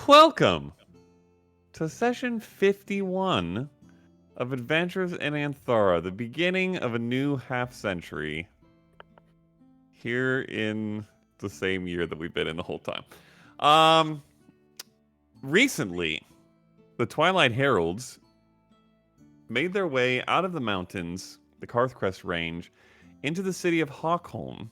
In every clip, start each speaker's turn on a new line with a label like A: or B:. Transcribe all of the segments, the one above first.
A: welcome to session 51 of Adventures in Aanthara, the beginning of a new half-century here in the same year that we've been in the whole time. Recently, the Twilight Heralds made their way out of the mountains, the Karthcrest Range, into the city of Hockholm,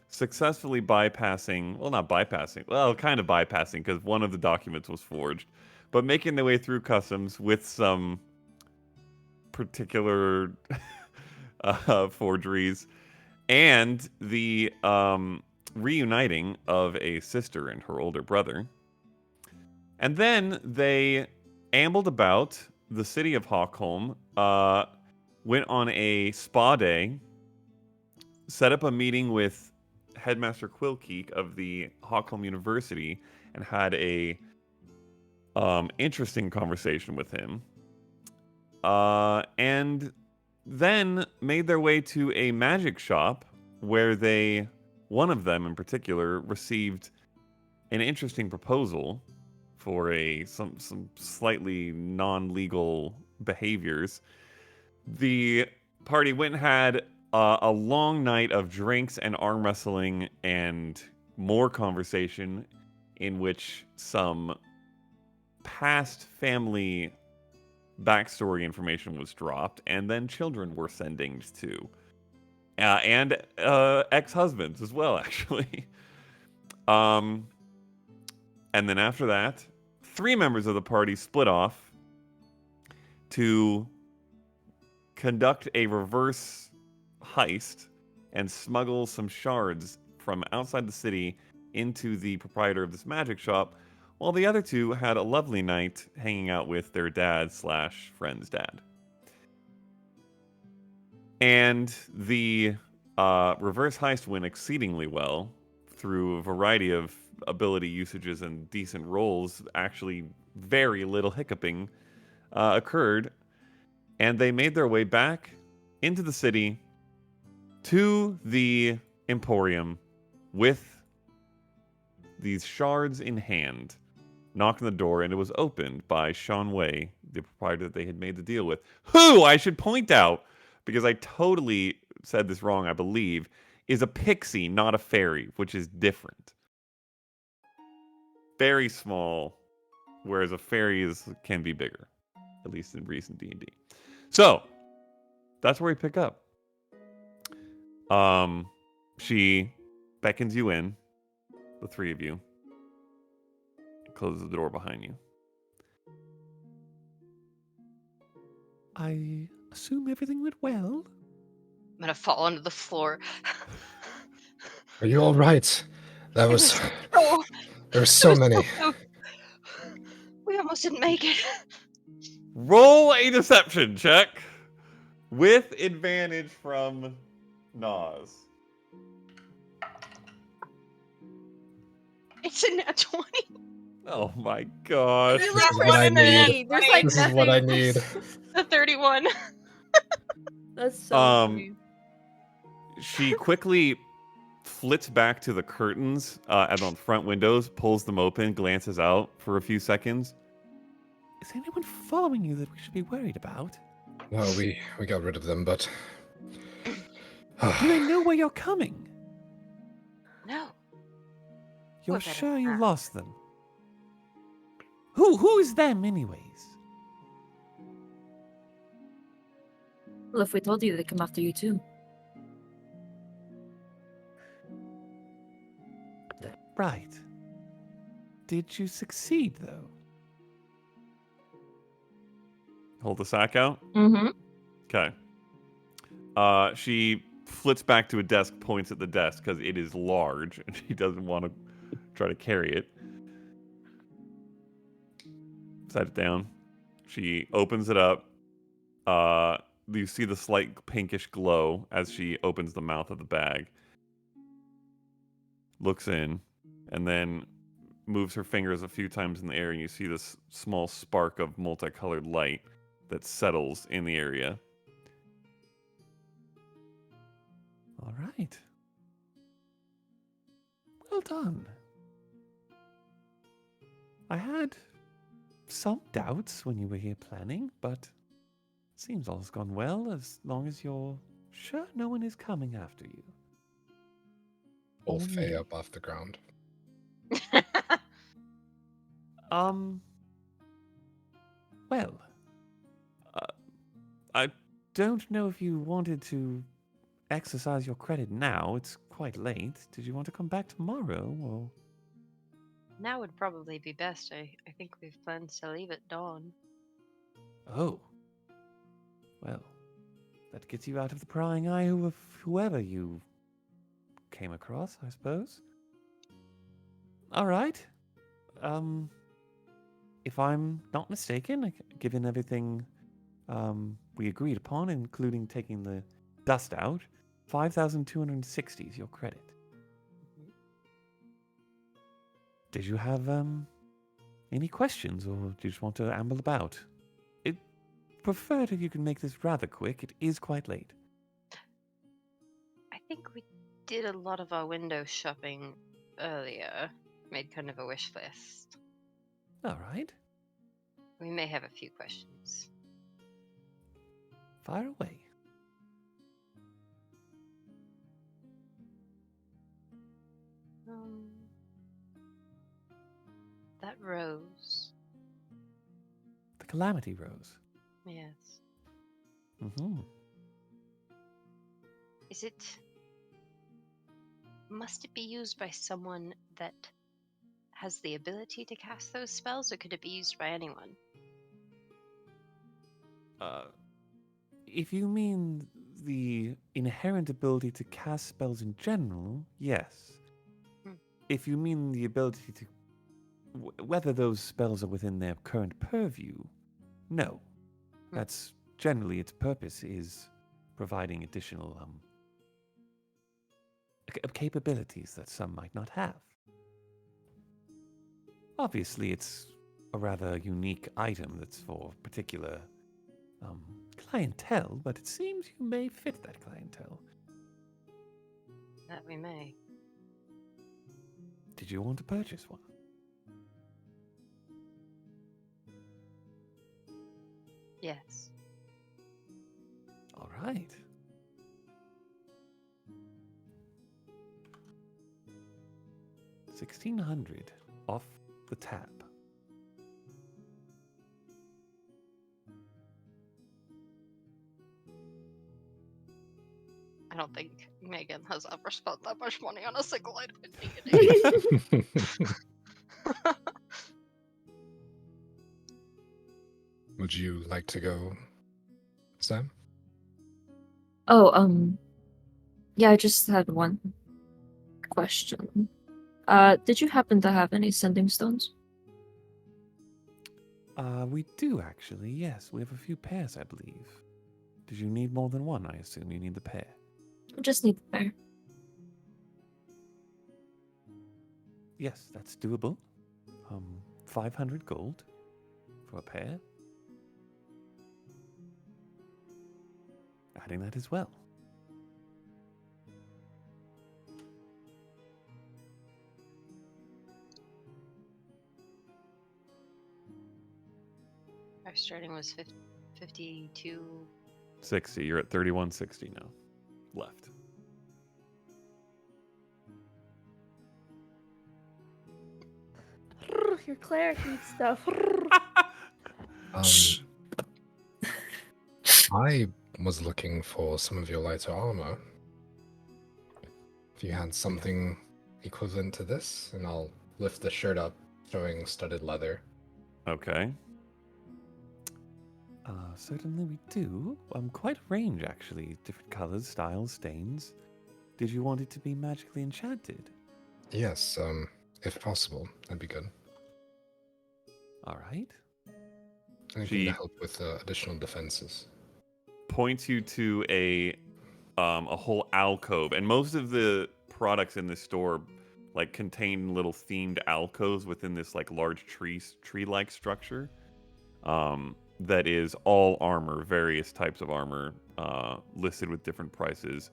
A: successfully bypassing, well, not bypassing, well, kind of bypassing, because one of the documents was forged, but making their way through customs with some particular forgeries, and the reuniting of a sister and her older brother. And then they ambled about the city of Hockholm, went on a spa day, set up a meeting with Headmaster Quilkeek of the Hockholm University, and had a interesting conversation with him. And then made their way to a magic shop where one of them in particular, received an interesting proposal for some slightly non-legal behaviors. The party went and had a long night of drinks and arm wrestling and more conversation, in which some past family backstory information was dropped, and then children were sendings too. And ex-husbands as well, actually. And then after that, 3 members of the party split off to conduct a reverse heist and smuggle some shards from outside the city into the proprietor of this magic shop, while the other 2 had a lovely night hanging out with their dad/friend's dad. And the reverse heist went exceedingly well through a variety of ability usages and decent rolls. Actually, very little hiccuping occurred, and they made their way back into the city to the Emporium with these shards in hand, knocked on the door, and it was opened by Sean Way, the proprietor that they had made the deal with, who, I should point out, because I totally said this wrong, I believe, is a pixie, not a fairy, which is different. Very small, whereas a fairy can be bigger, at least in recent D&D. So, that's where we pick up. She beckons you in, the 3 of you, closes the door behind you. I assume everything went well?
B: I'm gonna fall onto the floor.
C: Are you all right? There were so many.
B: We almost didn't make it.
A: Roll a deception check with advantage from Nas.
B: It's a nat 20.
A: Oh my gosh.
C: This is what I need.
D: There's like
C: This is
D: nothing.
C: what I need.
B: A 31.
D: That's so funny.
A: She quickly flits back to the curtains and on the front windows, pulls them open, glances out for a few seconds. Is anyone following you that we should be worried about?
C: Well, we got rid of them, but...
A: Do they know where you're coming?
B: No.
A: You're
B: We're better
A: sure
B: than
A: you
B: that.
A: lost them? Who is them, anyways?
D: Well, if we told you, they'd come after you too.
A: Right. Did you succeed, though? Hold the sack out?
D: Mm-hmm.
A: Okay. She flits back to a desk, points at the desk, because it is large, and she doesn't want to try to carry it. Set it down. She opens it up. You see the slight pinkish glow as she opens the mouth of the bag. Looks in, and then moves her fingers a few times in the air, and you see this small spark of multicolored light that settles in the area. All right. Well done. I had some doubts when you were here planning, but seems all has gone well as long as you're sure no one is coming after you.
C: Pull
A: Only
C: Faye
A: me.
C: up off the ground.
A: Well, uh, I don't know if you wanted to exercise your credit now. It's quite late. Did you want to come back tomorrow, or?
B: Now would probably be best. I think we've planned to leave at dawn.
A: Oh. Well, that gets you out of the prying eye of whoever you came across, I suppose. All right. If I'm not mistaken, given everything we agreed upon, including taking the dust out, 5,260 is your credit.
B: Mhm.
A: Did you have any questions, or do you just want to amble about? It preferred if you can make this rather quick. It is quite late.
B: I think we did a lot of our window shopping earlier. Made kind of a wish list.
A: All right.
B: We may have a few questions.
A: Fire away.
B: That rose.
A: The Calamity Rose.
B: Yes.
A: Mm-hmm.
B: Is it... Must it be used by someone that has the ability to cast those spells, or could it be used by anyone?
A: If you mean the inherent ability to cast spells in general, yes.
B: Hmm.
A: If you mean the ability to... whether those spells are within their current purview, no. That's generally its purpose is providing additional capabilities that some might not have. Obviously, it's a rather unique item that's for particular clientele, but it seems you may fit that clientele.
B: That we may.
A: Did you want to purchase one?
B: Yes.
A: All right. $1,600 off the tab.
B: I don't think Megan has ever spent that much money on a single item in D&D.
C: Would you like to go, Sam?
D: Oh, yeah, I just had one question. Did you happen to have any sending stones?
A: We do actually, yes. We have a few pairs, I believe. Did you need more than one? I assume you need the pair.
D: I just need the pair.
A: Yes, that's doable. 500 gold for a pair. Adding that as well.
B: Our starting was 52.
A: 60. You're at 3160 now. Left.
E: Your cleric needs stuff.
C: I was looking for some of your lighter armor. If you had something equivalent to this, and I'll lift the shirt up, showing studded leather.
A: Okay. Certainly we do. Quite a range, actually. Different colors, styles, stains. Did you want it to be magically enchanted?
C: Yes, if possible, that'd be good.
A: All right.
C: Anything
A: She
C: to help with additional defenses.
A: points you to a whole alcove, and most of the products in this store like contain little themed alcoves within this like large tree-like structure. That is all armor, various types of armor, listed with different prices.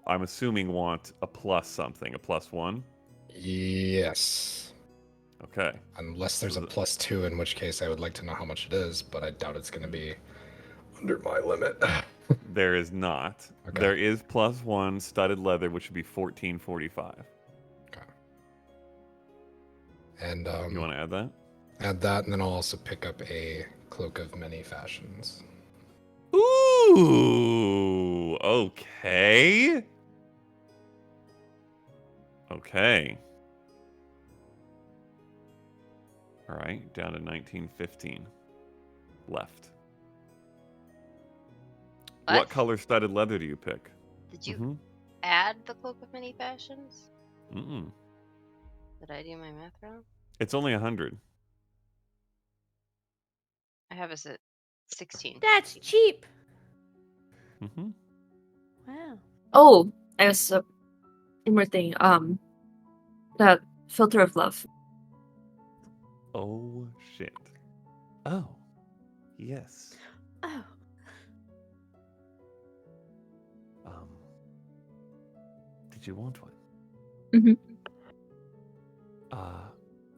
A: I'm assuming, want a plus something, a +1?
C: Yes.
A: Okay.
C: Unless there's a +2, in which case I would like to know how much it is, but I doubt it's going to be under my limit.
A: There is not.
C: Okay.
A: There is +1 studded leather, which would be 1445.
C: Okay. And
A: You want to add that?
C: add that, and then I'll also pick up a cloak of many fashions.
A: Ooh. Okay. Okay. All right, down to 1915 left. What color studded leather do you pick?
B: Did you
A: Mhm.
B: add the cloak of many fashions?
A: Mm-mm.
B: Did I do my math wrong?
A: It's only 100.
B: I have us at 16.
E: That's cheap.
A: Mm-hmm.
E: Wow.
D: Oh, I guess one more thing. That filter of love.
A: Oh, shit. Oh, yes.
E: Oh.
A: Did you want one?
D: Mhm.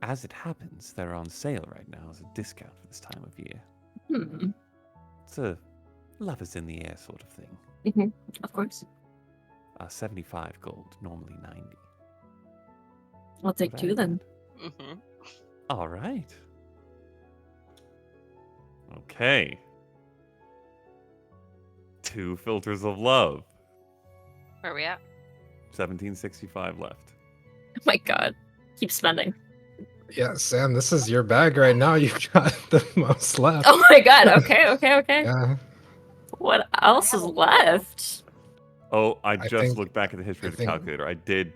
A: As it happens, they're on sale right now as a discount for this time of year.
D: Hmm.
A: It's a love is in the air sort of thing.
D: Mhm. Of course.
A: 75 gold, normally 90.
D: I'll take
A: What
D: 2
A: I
D: then.
B: Mm-hmm.
A: All right. Okay. 2 filters of love.
B: Where are we at?
A: 1765 left.
D: Oh my god. Keep spending.
C: Yeah, Sam, this is your bag right now. You've got the most left.
D: Oh my god. Okay.
C: Yeah.
D: What else is left?
A: Oh, I
C: I
A: just
C: think-
A: looked back at the history
C: I
A: of the
C: think-
A: calculator. I did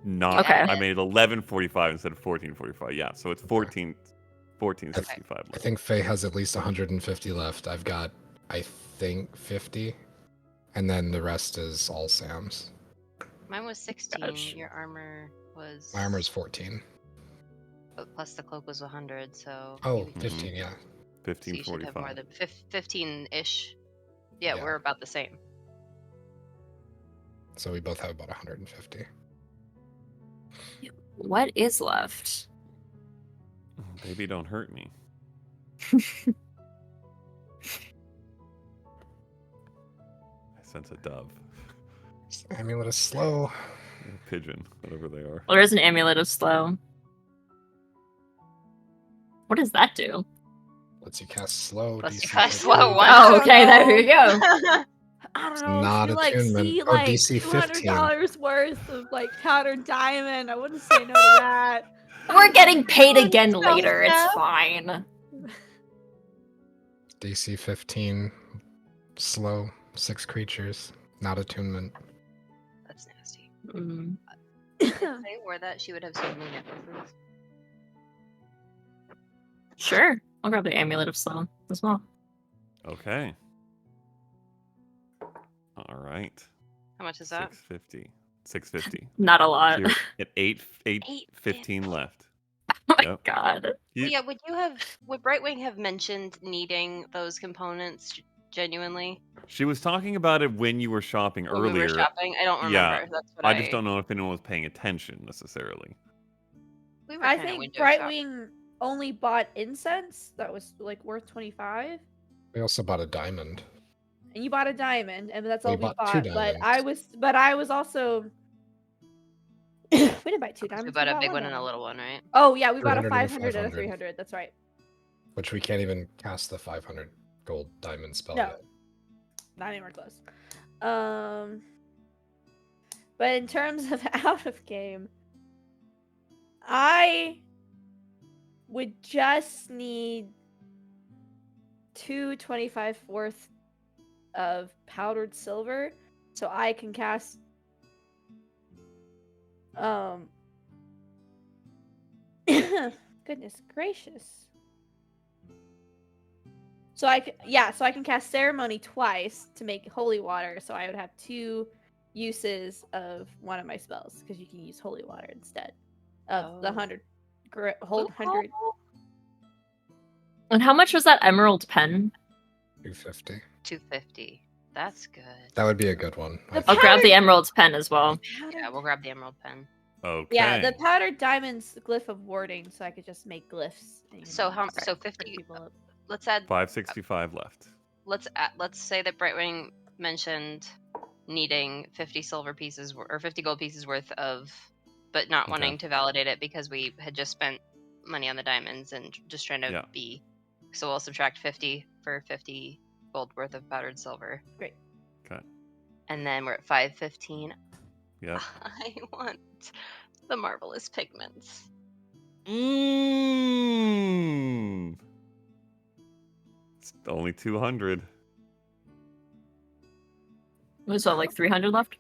A: not.
D: Okay.
A: I made 1145 instead of 1445. Yeah, so it's 1465
C: I
A: left.
C: think Faye has at least 150 left. I've got, I think, 50. And then the rest is all Sam's.
B: Mine was 16.
D: Gosh.
B: Your armor was.
C: My armor's 14.
B: But plus the cloak was 100, so.
C: Oh,
B: you would-
C: 15, yeah.
B: So you should have more
A: 1545.
B: than 15-ish. Yeah,
C: Yeah.
B: we're about the same.
C: So we both have about 150.
D: What is left?
A: Baby, don't hurt me. I sense a dove.
C: Amulet is slow.
A: A pigeon, whatever they are.
D: Well, there's an amulet of slow. What does that do?
C: Lets you cast slow.
B: Plus you
C: DC
B: cast
C: 15.
B: slow one.
D: Oh, okay, there you go.
E: I
C: It's
E: don't know.
C: not
E: If you like
C: attunement.
E: see
C: Oh,
E: like
C: DC 15.
E: $200 worth of like powdered diamond, I wouldn't say no to that.
D: We're getting paid
B: Good
D: again
B: stuff,
D: later. It's
B: Jeff.
D: fine.
C: DC 15. Slow. 6 creatures. Not attunement.
B: That's nasty.
D: Mm.
B: If they wore that, she would have so many necklaces.
D: Sure. I'll grab the amulet of slow as well.
A: Okay. All right.
B: How much is that?
A: 650. 650.
D: Not a lot.
A: So you're at 815 left.
D: Oh my
A: Yep.
D: god.
A: You-
B: Yeah, would Brightwing have mentioned needing those components genuinely
A: She was talking about it when you were shopping
B: when
A: earlier.
B: we were shopping? I don't remember.
A: Yeah,
B: That's what
A: I just don't know if anyone was paying attention necessarily.
B: We were
E: I
B: kinda
E: think
B: window shopping.
E: Brightwing only bought incense that was like worth 25,
C: We also bought a diamond.
E: and you bought a diamond, and that's
C: We
E: all we
C: bought
E: bought.
C: 2
E: But
C: diamonds.
E: I was also. We didn't buy 2 diamonds.
B: We bought a big
E: one
B: one and a
E: diamond.
B: little one, right?
E: Oh yeah, we bought a
C: 300 and a
E: 500 and a
C: 500.
E: 300. That's right.
C: Which we can't even cast the 500 gold diamond spell
E: No.
C: yet.
E: Not anywhere close. But in terms of out of game, I would just need 225 worth of powdered silver so I can cast goodness gracious. So I can cast ceremony twice to make holy water, so I would have 2 uses of one of my spells because you can use holy water instead of the
B: Oh.
E: 100 whole 100.
D: And how much was that emerald pen?
C: 250.
B: 250. That's good.
C: That would be a good one. I
E: The
D: I'll
C: think.
D: grab the emerald pen as well.
B: Yeah, we'll grab the emerald pen.
A: Okay.
E: Yeah, the powdered diamond's glyph of warding, so I could just make glyphs. and,
B: So how?
E: just
B: So
E: frick
B: 50.
E: people up.
B: Let's add.
A: 565 left.
B: Let's say that Brightwing mentioned needing 50 silver pieces or 50 gold pieces worth of, but not
A: Okay.
B: wanting to validate it because we had just spent money on the diamonds and just trying to
A: Yeah.
B: be. So we'll subtract 50 for 50 gold worth of powdered silver.
E: Great.
A: Okay.
B: And then we're at 515.
A: Yep.
B: I want the marvelous pigments.
A: Mmm. It's only 200.
D: Was that like 300 left?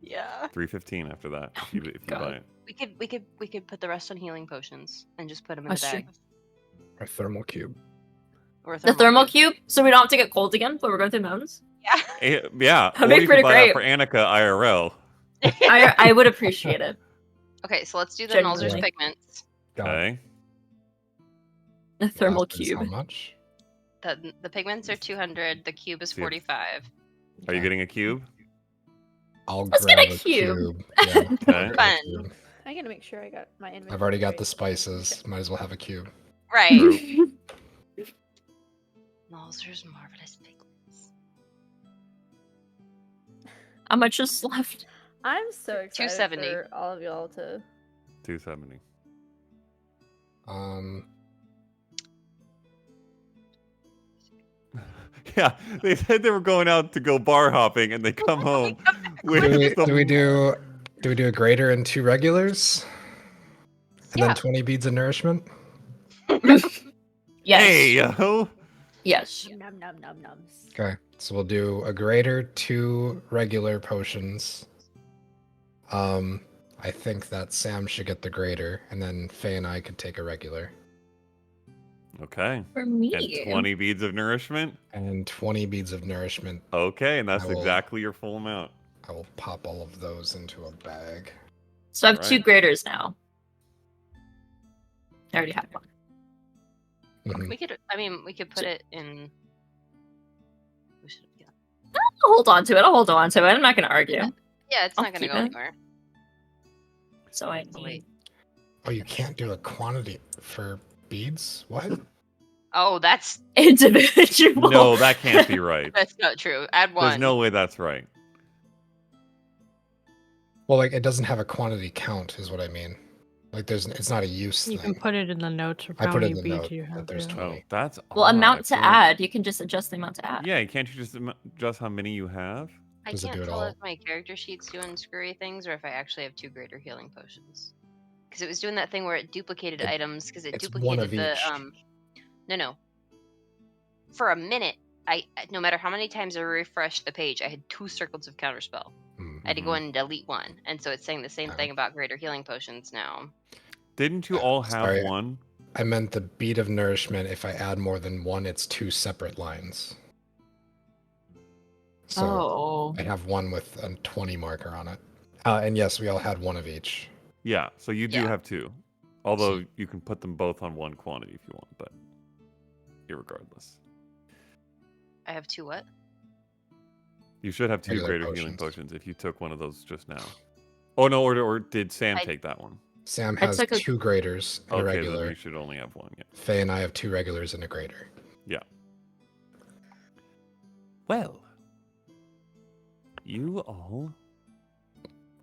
B: Yeah.
A: 315 after that. If you
D: God.
A: buy it.
B: We could put the rest on healing potions and just put them in
D: That's
B: the
D: true.
B: bag.
C: Or thermal cube.
B: Or a
D: The thermal cube, so we don't have to get cold again, but we're going through mountains.
B: Yeah.
A: Yeah.
D: That'd
A: Or
D: be
A: you
D: pretty
A: can buy that
D: great.
A: for Anneka IRL.
D: I would appreciate it.
B: Okay, so let's do the
D: Genuinely.
B: Nulzer's pigments.
C: Got it.
A: Okay.
D: A thermal
C: That is
D: cube.
C: How much?
B: The pigments are 200. The cube is
A: See if-
B: 45.
A: Are you
C: Okay.
A: getting a cube?
C: I'll
D: Let's
C: grab
D: get a
C: a
D: cube.
C: cube. Yeah, I'll
A: Okay.
C: grab a
B: Fun.
C: cube.
E: I gotta make sure I got my inventory.
C: I've already got the
E: right.
C: spices. Might as well have a cube.
B: Right.
A: True.
B: Nulzer's marvelous pigments.
D: How much is left?
E: I'm so excited
B: 270.
E: for all of y'all to.
A: 270. Yeah, they said they were going out to go bar hopping, and they come home with
C: Do we
A: some-
C: do a greater and 2 regulars? And
E: Yeah.
C: then 20 beads of nourishment?
D: Yes.
A: Hey, yo.
D: Yes.
E: Num num num nums.
C: Okay. So we'll do a greater, 2 regular potions. I think that Sam should get the greater, and then Faye and I could take a regular.
A: Okay.
D: For me.
A: And 20 beads of nourishment.
C: And 20 beads of nourishment.
A: Okay, and that's
C: I will-
A: exactly your full amount.
C: I will pop all of those into a bag.
D: So I have 2
A: Right.
D: graders now. I already have one.
C: Mhm.
B: We could put it in. We should. Yeah.
D: I'll hold on to it. I'm not going to argue.
B: Yeah, it's
D: I'll
B: not going to
D: keep
B: go
D: it.
B: anywhere.
D: So I
B: Oh,
D: need.
B: wait.
C: Oh, you can't do a quantity for beads? What?
B: Oh, that's
D: Individual.
A: No, that can't be right.
B: that's not true. Add one.
A: There's no way that's right.
C: Well, like, it doesn't have a quantity count, is what I mean. Like, it's not a use
F: You
C: thing.
F: can put it in the notes of
C: I
F: how
C: put it
F: many
C: in the
F: beads
C: note
F: you
C: that
F: have.
C: there's
F: yeah.
C: 20.
A: Oh, that's
D: Well,
A: odd.
D: amount
A: I
D: to
A: feel like-
D: add. You can just adjust the amount to add.
A: Yeah, can't you just adjust how many you have?
B: I
C: Does it
B: can't
C: do it
B: tell
C: all?
B: if my character sheet's doing screwy things or if I actually have 2 greater healing potions. Because it was doing that thing where it duplicated items because it
C: it's
B: duplicated
C: one of
B: the
C: each.
B: No. For a minute, no matter how many times I refreshed the page, I had 2 circles of counterspell. I had to go in and delete one, and so it's saying the same
C: Oh.
B: thing about greater healing potions now.
A: Didn't you all have
C: Sorry.
A: one?
C: I meant the bead of nourishment. If I add more than 1, it's 2 separate lines. So
D: Oh.
C: I have one with a 20 marker on it. And yes, we all had one of each.
A: Yeah, so you do
B: Yeah.
A: have 2. Although you can put them both on one quantity if you want, but irregardless.
B: I have 2 what?
A: You should have 2
C: Regular
A: greater healing
C: potions.
A: potions if you took one of those just now. Oh no, or did Sam
B: I-
A: take that one?
C: Sam
D: It's
C: has
D: like a-
C: 2 graders and a
A: Okay, then
C: regular.
A: you should only have one. Yeah.
C: Faye and I have 2 regulars and a grader.
A: Well, you all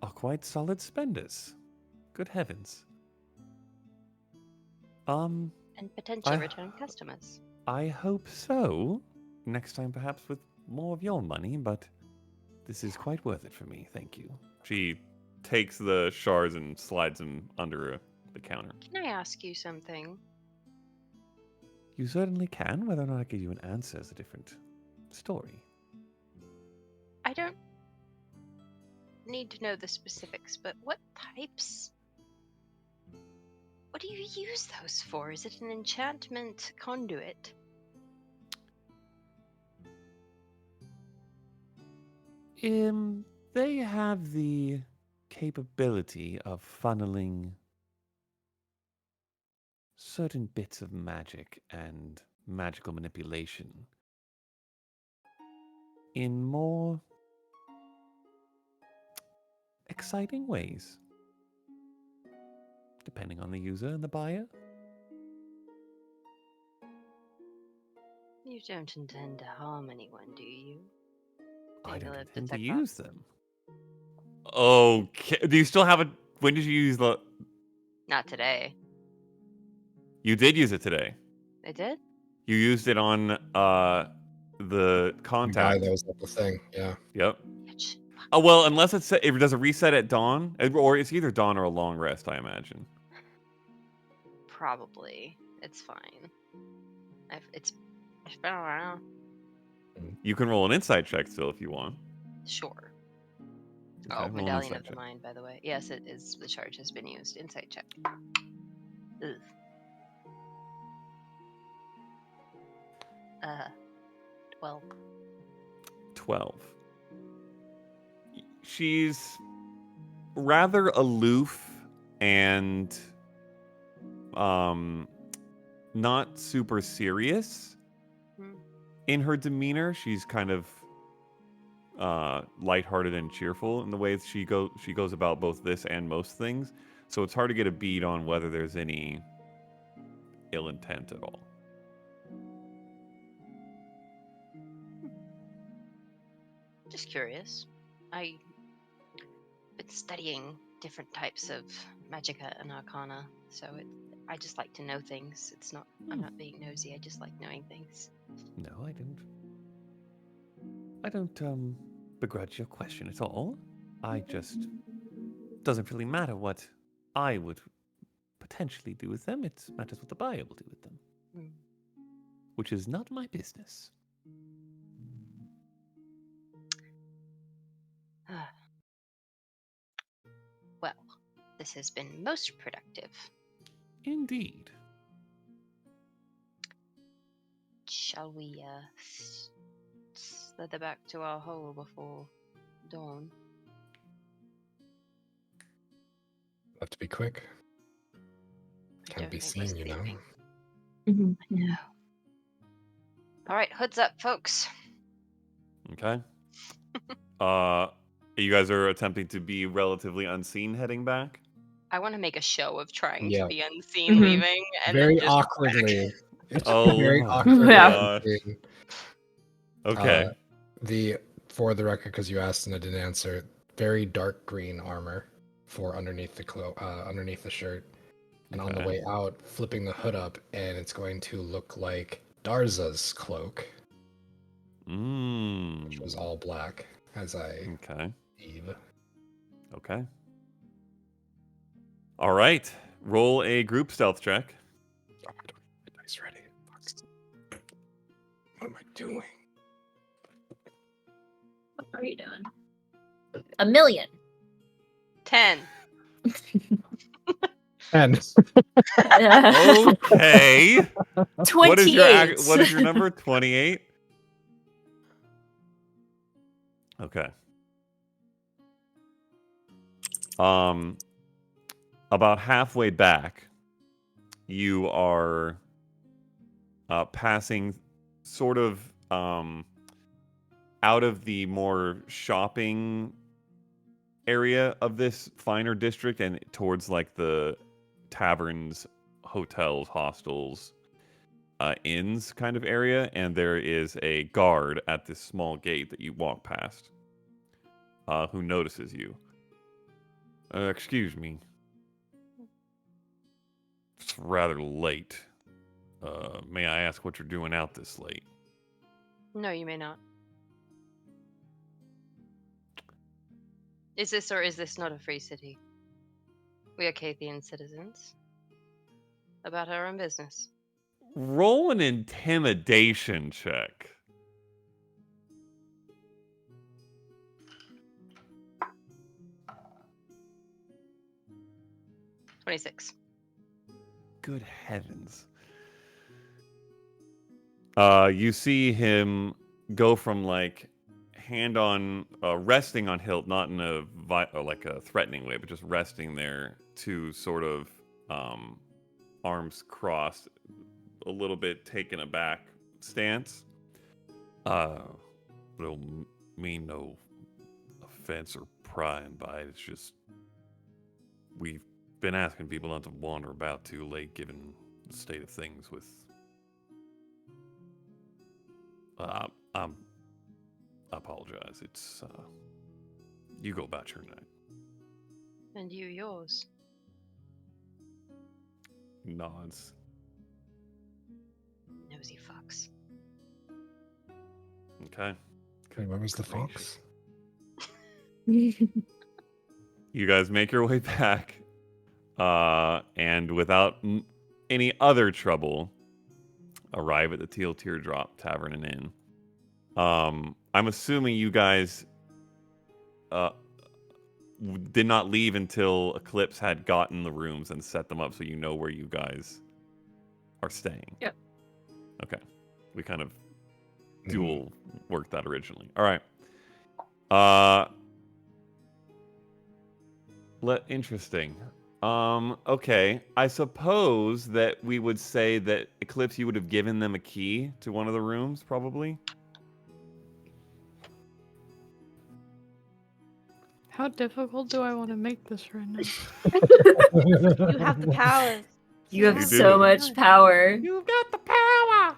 A: are quite solid spenders. Good heavens.
B: And potentially
A: I-
B: return customers.
A: I hope so. Next time, perhaps with more of your money, but this is quite worth it for me. Thank you. She takes the shards and slides them under the counter.
B: Can I ask you something?
A: You certainly can. Whether or not I give you an answer is a different story.
B: I don't need to know the specifics, but what types? What do you use those for? Is it an enchantment conduit?
A: They have the capability of funneling certain bits of magic and magical manipulation in more exciting ways. depending on the user and the buyer.
B: You don't intend to harm anyone, do you?
A: I
B: Think
A: don't
B: they'll
A: intend to
B: detect
A: use
B: that?
A: them. Okay. Do you still have it? When did you use the...
B: Not today.
A: You did use it today.
B: I did?
A: You used it on the
C: The guy
A: contact.
C: that was at the thing. Yeah.
A: Yep.
B: Bitch.
A: Oh, well, unless it's if it does a reset at dawn, or it's either dawn or a long rest, I imagine.
B: Probably. It's fine. It's been a while.
A: You can roll an insight check still if you want.
B: Sure.
A: Okay,
B: Oh,
A: roll an
B: Medallion
A: insight
B: of the
A: check.
B: Mind, by the way. Yes, it is. The charge has been used. Insight check. Ugh. 12.
A: 12. She's rather aloof and not super serious
B: Hmm.
A: in her demeanor. She's kind of lighthearted and cheerful in the ways she goes about both this and most things. So it's hard to get a bead on whether there's any ill intent at all.
B: Just curious. I've been studying different types of magicka and arcana, so I just like to know things. It's not. I'm not being nosy. I just like knowing things.
A: No, I don't begrudge your question at all. I just doesn't really matter what I would potentially do with them. It matters what the buyer will do with them,
B: Hmm.
A: which is not my business.
B: Well, this has been most productive.
A: Indeed.
B: Shall we slither back to our hole before dawn?
C: Have to be quick.
B: I
C: Can't
B: don't
C: be
B: think we're
C: seen, you know.
B: sleeping.
D: Mhm.
B: No. All right, hoods up, folks.
A: Okay. You guys are attempting to be relatively unseen heading back.
B: I want to make a show of trying
C: Yeah.
B: to be unseen
D: Mhm.
B: leaving, and
C: Very
B: then just
C: awkwardly.
A: Oh
C: Very
A: my
C: awkwardly.
D: Yeah.
C: unseen.
A: Okay.
C: For the record, because you asked and I didn't answer, very dark green armor for underneath the shirt, and on the
A: Okay.
C: way out, flipping the hood up, and it's going to look like Darza's cloak, which was all black, as I
A: Okay.
C: leave.
A: Okay. All right. Roll a group stealth check.
C: Oh, I don't have my dice ready. Fuck. What am I doing?
D: What are you doing? 1,000,000.
B: 10.
C: And
A: Okay. What is your
D: 28.
A: what is your number? 28. Okay. About halfway back, you are passing sort of out of the more shopping area of this finer district and towards like the taverns, hotels, hostels, inns kind of area, and there is a guard at this small gate that you walk past who notices you. Excuse me. It's rather late. May I ask what you're doing out this late?
B: No, you may not. Is this or is this not a free city? We are Kathian citizens. About our own business.
A: Roll an intimidation check.
B: $26.
A: Good heavens. You see him go from like hand on resting on hilt, not in a like a threatening way, but just resting there, to sort of arms crossed, a little bit taken aback stance. It'll mean no offense or prying by it. It's just we been asking people not to wander about too late, given the state of things with. I apologize. It's you go about your night.
B: And you yours.
A: Nods.
B: Nosy fucks.
A: Okay.
C: Okay, where was the fox?
A: You guys make your way back, and without any other trouble, arrive at the Teal Teardrop Tavern and Inn. I'm assuming you guys did not leave until Eclipse had gotten the rooms and set them up, so you know where you guys are staying.
D: Yep.
A: Okay. We kind of dual worked that originally. All right. Interesting. Okay. I suppose that we would say that Eclipse, you would have given them a key to one of the rooms, probably.
F: How difficult do I want to make this right now?
E: You have the power.
D: You have
A: You
D: so
A: do.
D: much power.
A: You've got the power.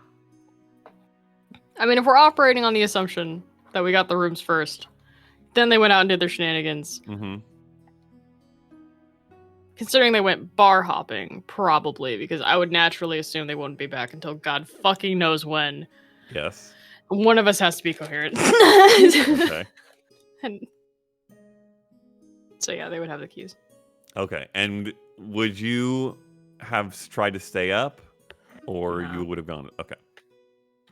F: I mean, if we're operating on the assumption that we got the rooms first, then they went out and did their shenanigans.
A: Mm-hmm.
F: Considering they went bar hopping, probably, because I would naturally assume they wouldn't be back until God fucking knows when.
A: Yes.
F: One of us has to be coherent.
A: Okay.
F: And so yeah, they would have the keys.
A: Okay. And would you have tried to stay up, or
F: No.
A: you would have gone? Okay.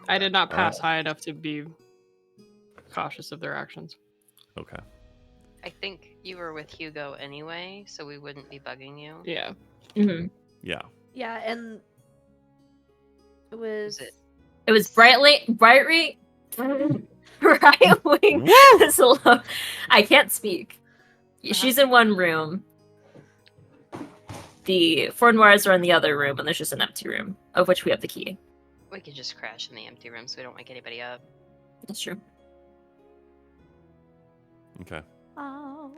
F: I did not pass
A: Alright.
F: high enough to be cautious of their actions.
A: Okay.
B: I think you were with Hugo anyway, so we wouldn't be bugging you.
F: Yeah.
D: Mhm.
A: Yeah.
E: Yeah, and it was.
B: Was it?
D: It was Bright Wing. Slow. I can't speak. She's in one room. The Four Noirs are in the other room, and there's just an empty room, of which we have the key.
B: We could just crash in the empty room so we don't wake anybody up.
D: That's true.
A: Okay.
E: Oh,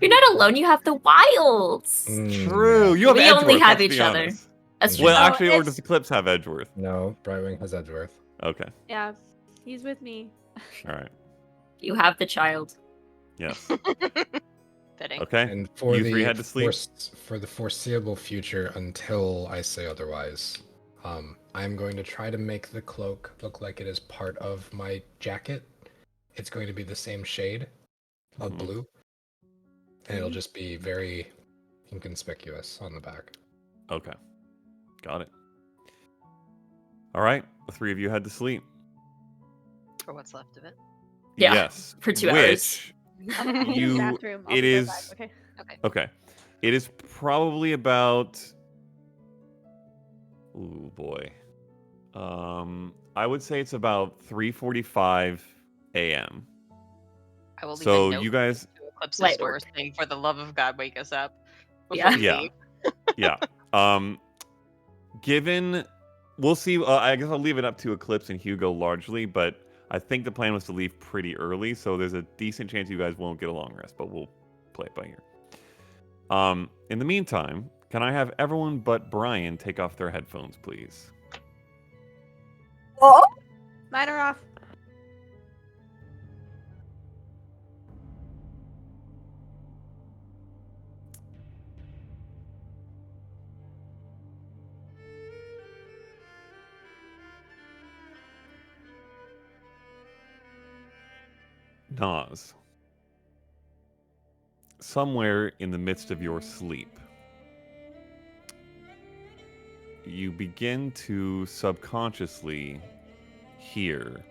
D: You're not alone. You have the wilds.
A: True. You have
D: We
A: Edgeworth,
D: only have
A: let's be
D: each other.
A: honest.
D: That's
A: Well,
D: true.
A: actually, or
E: it's-
A: does Eclipse have Edgeworth?
C: No, Brightwing has Edgeworth.
A: Okay.
E: Yeah, he's with me.
A: All right.
D: You have the child.
A: Yes.
B: Fitting.
A: Okay.
C: And for
A: You
C: the
A: three had to sleep.
C: for the foreseeable future, until I say otherwise, I'm going to try to make the cloak look like it is part of my jacket. It's going to be the same shade of
A: Mhm.
C: blue, and it'll just be very inconspicuous on the back.
A: Okay. Got it. All right. The three of you had to sleep.
B: For what's left of it.
D: Yeah,
A: Yes.
D: for 2
A: which,
E: I'm gonna use the
A: You-
E: bathroom. I'll
A: it
E: be right
A: is-
E: back, okay.
A: Okay. It is probably about. Ooh boy. I would say it's about 3:45 a.m.
B: I will leave
A: So
B: a note
A: you guys,
B: to Eclipse's
D: Light
B: door
D: work.
B: saying, "For the love of God, wake us up." before
D: Yeah.
B: we
A: Yeah.
B: leave.
A: yeah. Given, we'll see. I guess I'll leave it up to Eclipse and Hugo largely, but I think the plan was to leave pretty early, so there's a decent chance you guys won't get a long rest, but we'll play it by ear. In the meantime, can I have everyone but Brian take off their headphones, please?
E: Mine are off.
A: Nas. Somewhere in the midst of your sleep, you begin to subconsciously hear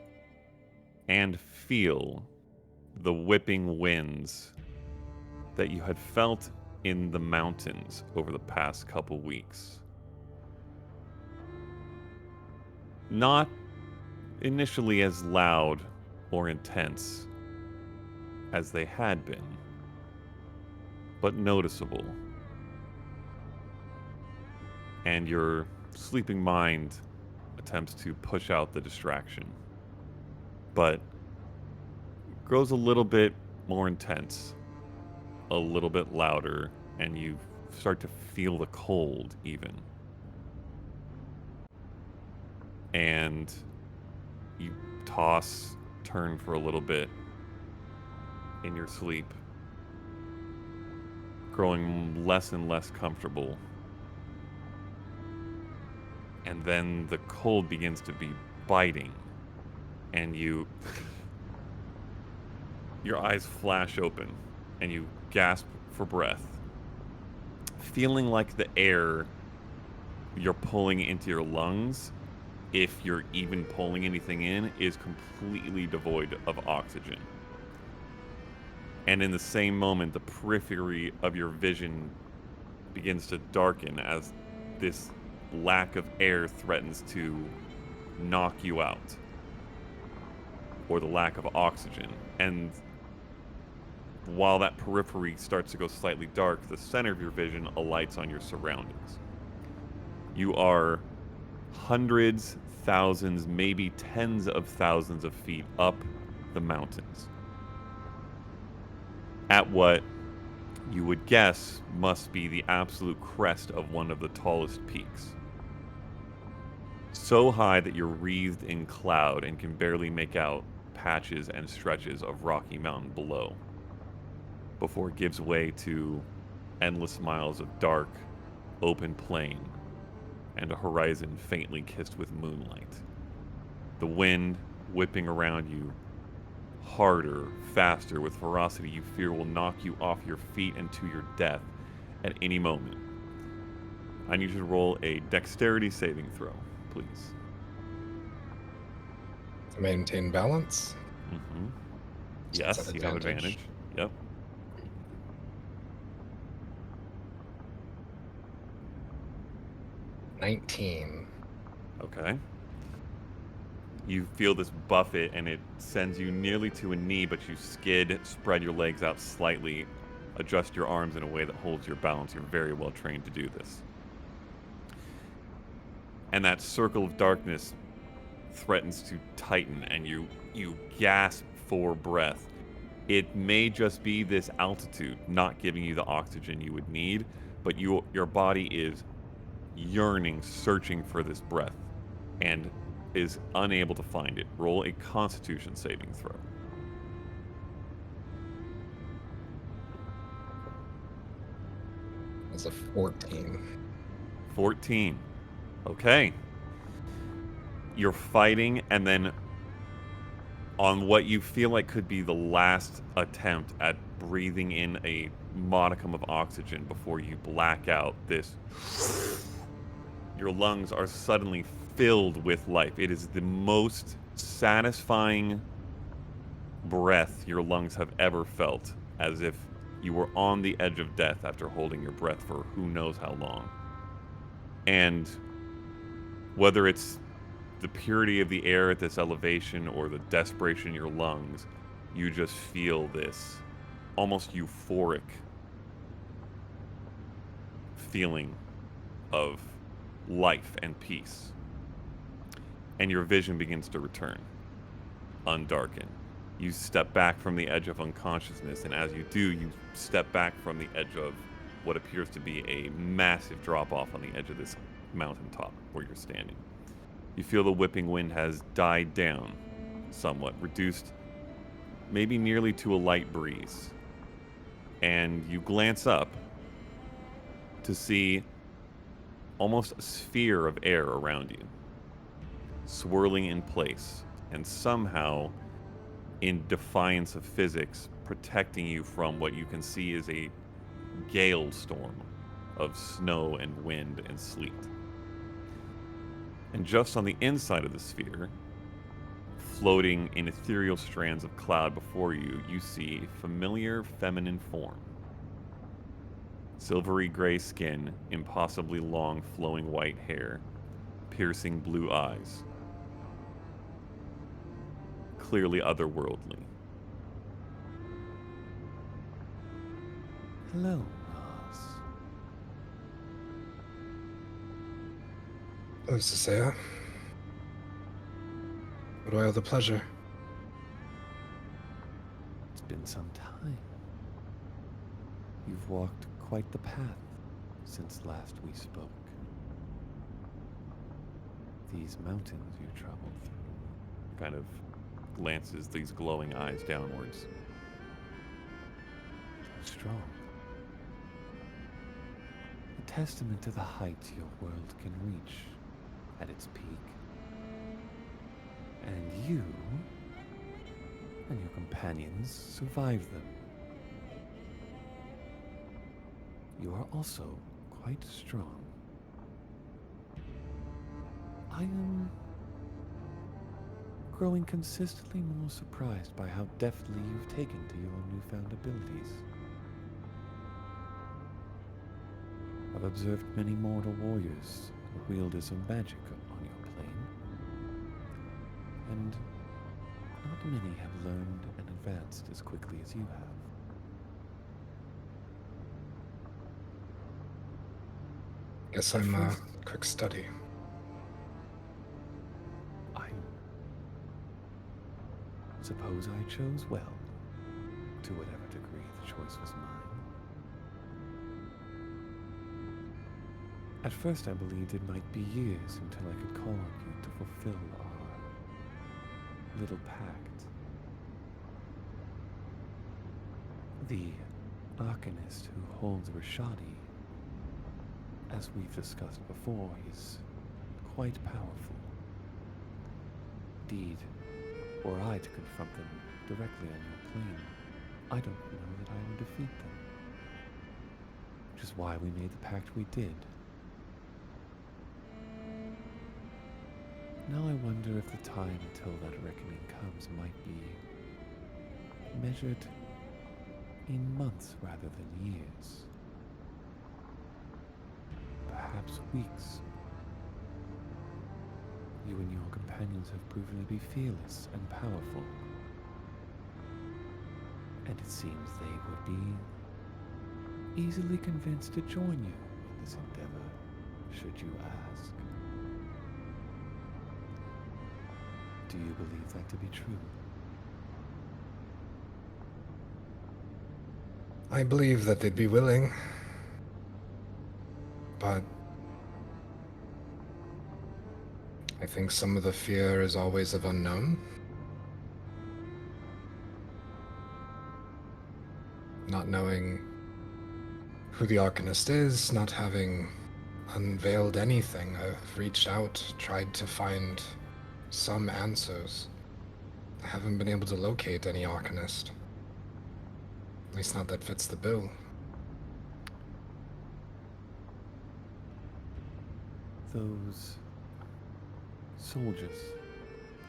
A: and feel the whipping winds that you had felt in the mountains over the past couple weeks. Not initially as loud or intense as they had been, but noticeable. And your sleeping mind attempts to push out the distraction, but grows a little bit more intense a little bit louder, and you start to feel the cold even. And you toss, turn for a little bit in your sleep, growing less and less comfortable. And then the cold begins to be biting, and your eyes flash open, and you gasp for breath, feeling like the air you're pulling into your lungs, if you're even pulling anything in, is completely devoid of oxygen. And in the same moment, the periphery of your vision begins to darken as this lack of air threatens to knock you out, or the lack of oxygen. And while that periphery starts to go slightly dark, the center of your vision alights on your surroundings. You are hundreds, thousands, maybe tens of thousands of feet up the mountains, at what you would guess must be the absolute crest of one of the tallest peaks. So high that you're wreathed in cloud and can barely make out patches and stretches of Rocky Mountain below, before it gives way to endless miles of dark, open plain, and a horizon faintly kissed with moonlight. The wind whipping around you, harder, faster, with ferocity you fear will knock you off your feet and to your death at any moment. I need you to roll a dexterity saving throw, please.
C: To maintain balance.
A: Mm-hmm.
C: So
A: Yes,
C: it's at
A: you have advantage. Yep.
C: $19.
A: Okay. You feel this buffet, and it sends you nearly to a knee, but you skid, spread your legs out slightly, adjust your arms in a way that holds your balance. You're very well trained to do this. And that circle of darkness threatens to tighten, and you gasp for breath. It may just be this altitude not giving you the oxygen you would need, but your body is yearning, searching for this breath, and is unable to find it. Roll a Constitution saving throw.
C: It's a 14.
A: 14. Okay. You're fighting, and then on what you feel like could be the last attempt at breathing in a modicum of oxygen before you black out, your lungs are suddenly filled with life. It is the most satisfying breath your lungs have ever felt, as if you were on the edge of death after holding your breath for who knows how long. And whether it's the purity of the air at this elevation or the desperation in your lungs, you just feel this almost euphoric feeling of life and peace. And your vision begins to return, undarken. You step back from the edge of unconsciousness, and as you do, you step back from the edge of what appears to be a massive drop-off on the edge of this mountaintop where you're standing. You feel the whipping wind has died down somewhat, reduced maybe nearly to a light breeze. And you glance up to see almost a sphere of air around you, swirling in place, and somehow, in defiance of physics, protecting you from what you can see is a gale storm of snow and wind and sleet. And just on the inside of the sphere, floating in ethereal strands of cloud before you, you see a familiar feminine form. Silvery gray skin, impossibly long flowing white hair, piercing blue eyes. Clearly otherworldly. Hello, Ross.
C: Ooo-lleah. What do I owe the pleasure?
A: It's been some time. You've walked quite the path since last we spoke. These mountains you traveled through. Kind of glances these glowing eyes downwards. So strong. A testament to the heights your world can reach at its peak. And you and your companions survived them. You are also quite strong. I am growing consistently more surprised by how deftly you've taken to your newfound abilities. I've observed many mortal warriors wielders of magic on your plane, and not many have learned and advanced as quickly as you have.
C: Guess I'm a quick study.
A: I suppose I chose well, to whatever degree the choice was mine. At first I believed it might be years until I could call on you to fulfill our little pact. The Arcanist who holds Rashadi, as we've discussed before, is quite powerful. Indeed, were I to confront them directly on your plane, I don't know that I would defeat them. Which is why we made the pact we did. Now I wonder if the time until that reckoning comes might be measured in months rather than years. Perhaps weeks. You and your companions have proven to be fearless and powerful. And it seems they would be easily convinced to join you in this endeavor, should you ask. Do you believe that to be true?
C: I believe that they'd be willing, but I think some of the fear is always of unknown. Not knowing who the Arcanist is, not having unveiled anything. I've reached out, tried to find some answers. I haven't been able to locate any Arcanist. At least not that fits the bill.
A: Those soldiers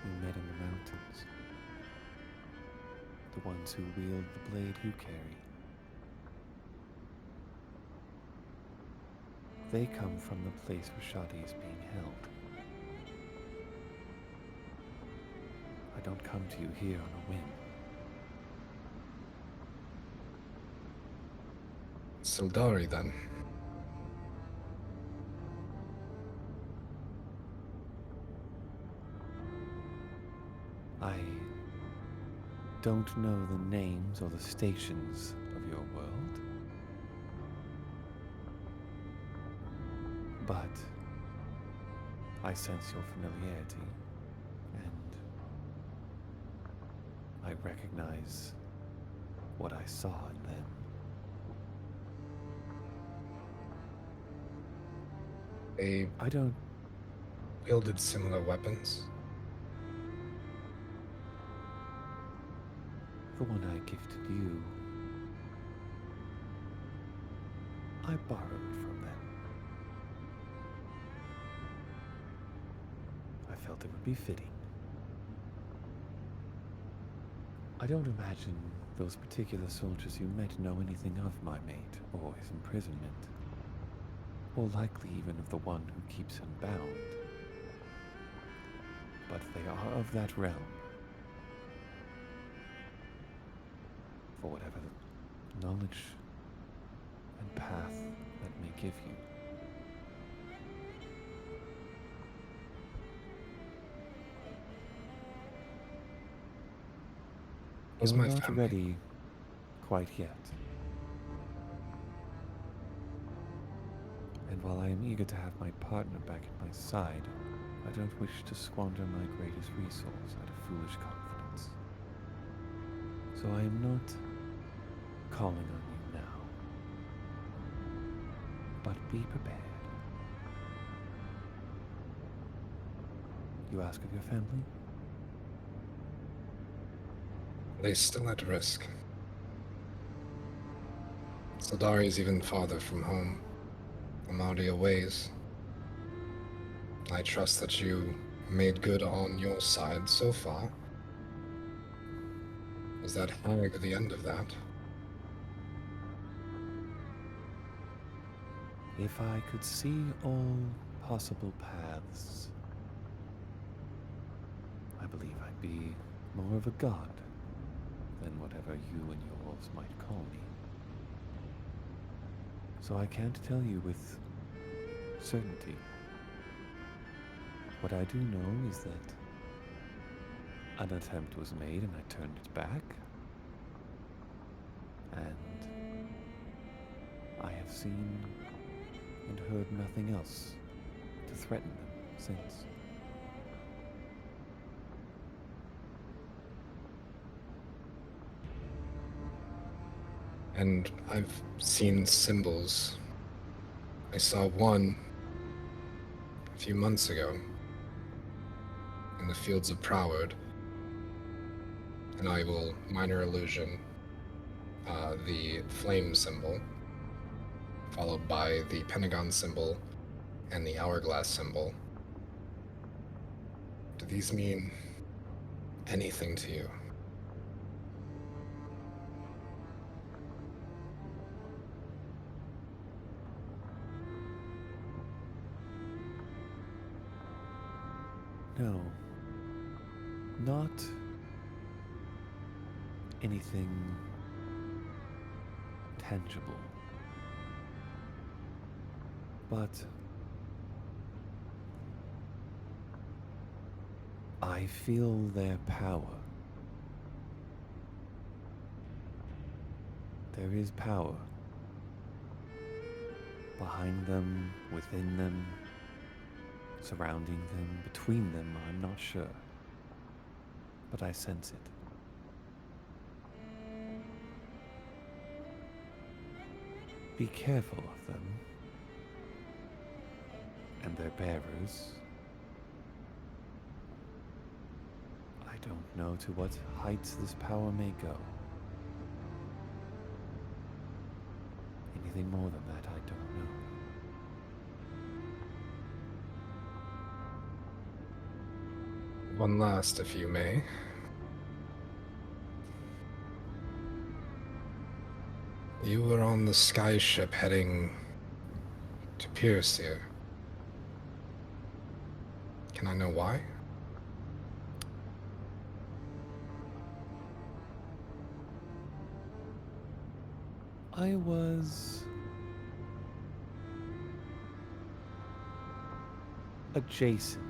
A: you met in the mountains, the ones who wield the blade you carry, they come from the place Rashadi is being held. I don't come to you here on a whim.
C: Sildari, then.
A: I don't know the names or the stations of your world, but I sense your familiarity, and I recognize what I saw in them. I don't...
C: wielded similar weapons.
A: The one I gifted you, I borrowed from them. I felt it would be fitting. I don't imagine those particular soldiers you met know anything of my mate or his imprisonment, or likely even of the one who keeps him bound. But they are of that realm. For whatever knowledge and path that may give you.
C: He's
A: You're
C: my
A: not
C: family.
A: ready quite yet. And while I am eager to have my partner back at my side, I don't wish to squander my greatest resource out of foolish confidence. So I am not calling on you now. But be prepared. You ask of your family?
C: They're still at risk. Sildari is even farther from home. Amadia ways. I trust that you made good on your side so far. Is that hag the end of that?
A: If I could see all possible paths, I believe I'd be more of a god than whatever you and yours might call me. So I can't tell you with certainty. What I do know is that an attempt was made and I turned it back. And I have seen and heard nothing else to threaten them since.
C: And I've seen symbols. I saw one a few months ago in the fields of Proward, and I will minor illusion the flame symbol, followed by the pentagon symbol and the hourglass symbol. Do these mean anything to you?
A: No. Not anything tangible. But I feel their power. There is power behind them, within them, surrounding them, between them, I'm not sure. But I sense it. Be careful of them and their bearers. I don't know to what heights this power may go. Anything more than that, I don't know.
C: One last, if you may. You were on the sky ship heading to Pierce here. Can I know why?
A: I was adjacent.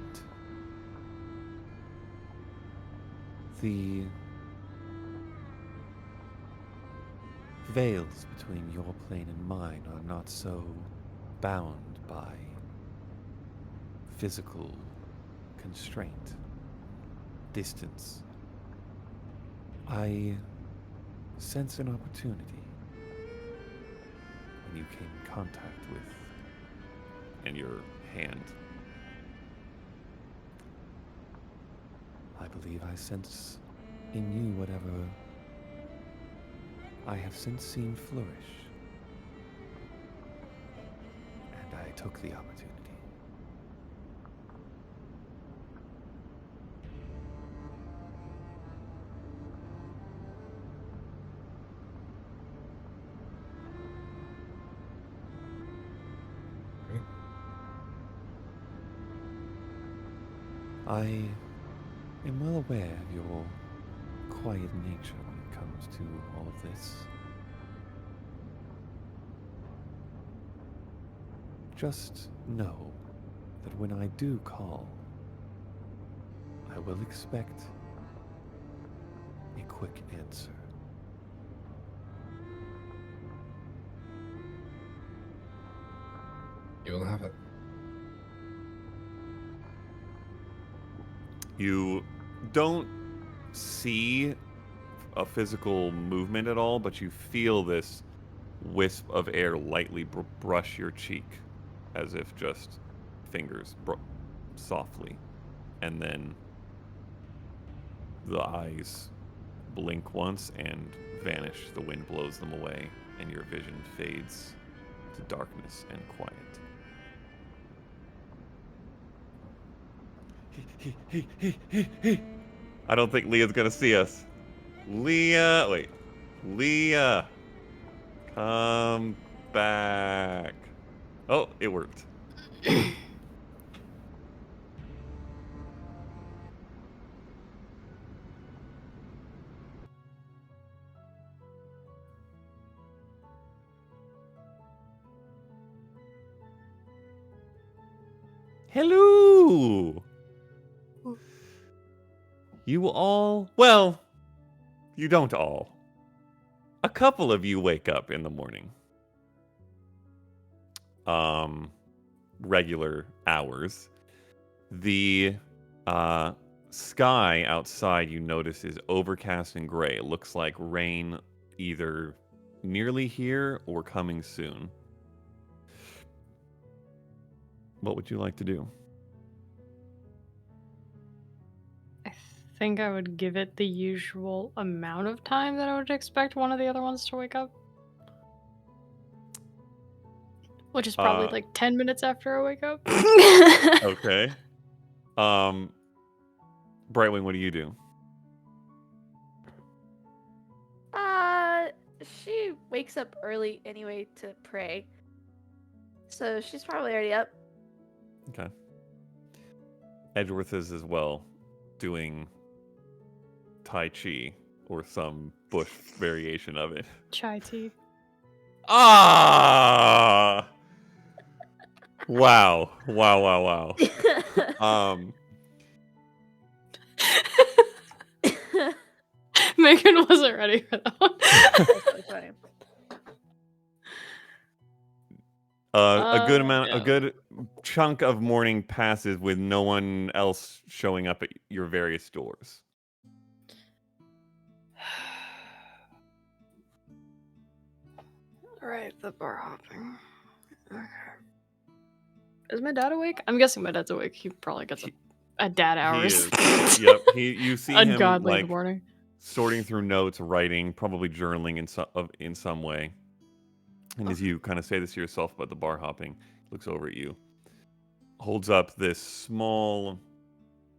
A: The veils between your plane and mine are not so bound by physical constraint, distance. I sense an opportunity when you came in contact with, and your hand. I believe I sense in you whatever I have since seen flourish. And I took the opportunity. I am well aware of your quiet nature when it comes to all of this. Just know that when I do call, I will expect a quick answer.
C: You will have it.
A: You don't see a physical movement at all, but you feel this wisp of air lightly brush your cheek, as if just fingers softly. And then the eyes blink once and vanish. The wind blows them away, and your vision fades to darkness and quiet. I don't think Leah's gonna see us. Leah, wait. Leah, come back. Oh, it worked. Hello! You all, well, you don't all. A couple of you wake up in the morning. Regular hours. The sky outside, you notice, is overcast and gray. It looks like rain either nearly here or coming soon. What would you like to do?
F: I think I would give it the usual amount of time that I would expect one of the other ones to wake up. Which is probably like 10 minutes after I wake up.
A: Okay. Brightwing, what do you do?
E: She wakes up early anyway to pray. So she's probably already up.
A: Okay. Edgeworth is as well, doing Tai Chi or some bush variation of it.
F: Chai tea.
A: Ah! Wow. Wow.
F: Megan wasn't ready for that one.
E: That's funny.
A: A good chunk of morning passes with no one else showing up at your various doors.
F: Alright, the bar hopping. Okay. Is my dad awake? I'm guessing my dad's awake. He probably gets a dad hours.
A: He is. Yep. You see him
F: Ungodly in
A: like
F: the morning.
A: sorting through notes, writing, probably journaling in some way. And as you kind of say this to yourself about the bar hopping, he looks over at you, holds up this small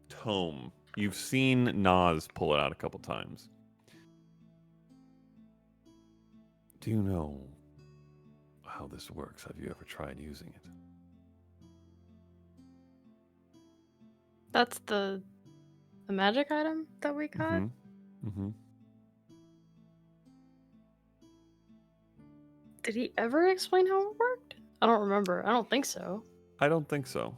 A: tome. You've seen Nas pull it out a couple times. Do you know how this works? Have you ever tried using it?
F: That's the magic item that we got?
A: Mm-hmm.
F: Did he ever explain how it worked? I don't remember. I don't think so.
A: I don't think so.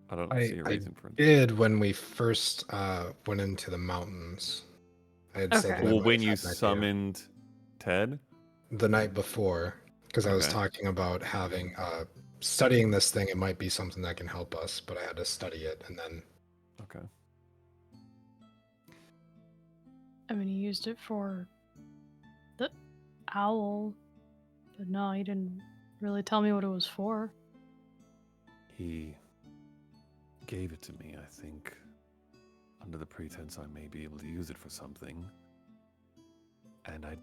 A: I don't see a reason for it.
C: Did when we first went into the mountains. I had said
F: Okay.
C: that I
A: Well,
C: might
A: when
C: have
A: you
C: had an idea.
A: summoned Ted?
C: The night before, because I was
A: Okay.
C: talking about having studying this thing. It might be something that can help us, but I had to study it, and then
A: Okay.
F: I mean, he used it for the owl, but no, he didn't really tell me what it was for.
A: He gave it to me, I think, under the pretense I may be able to use it for something. And I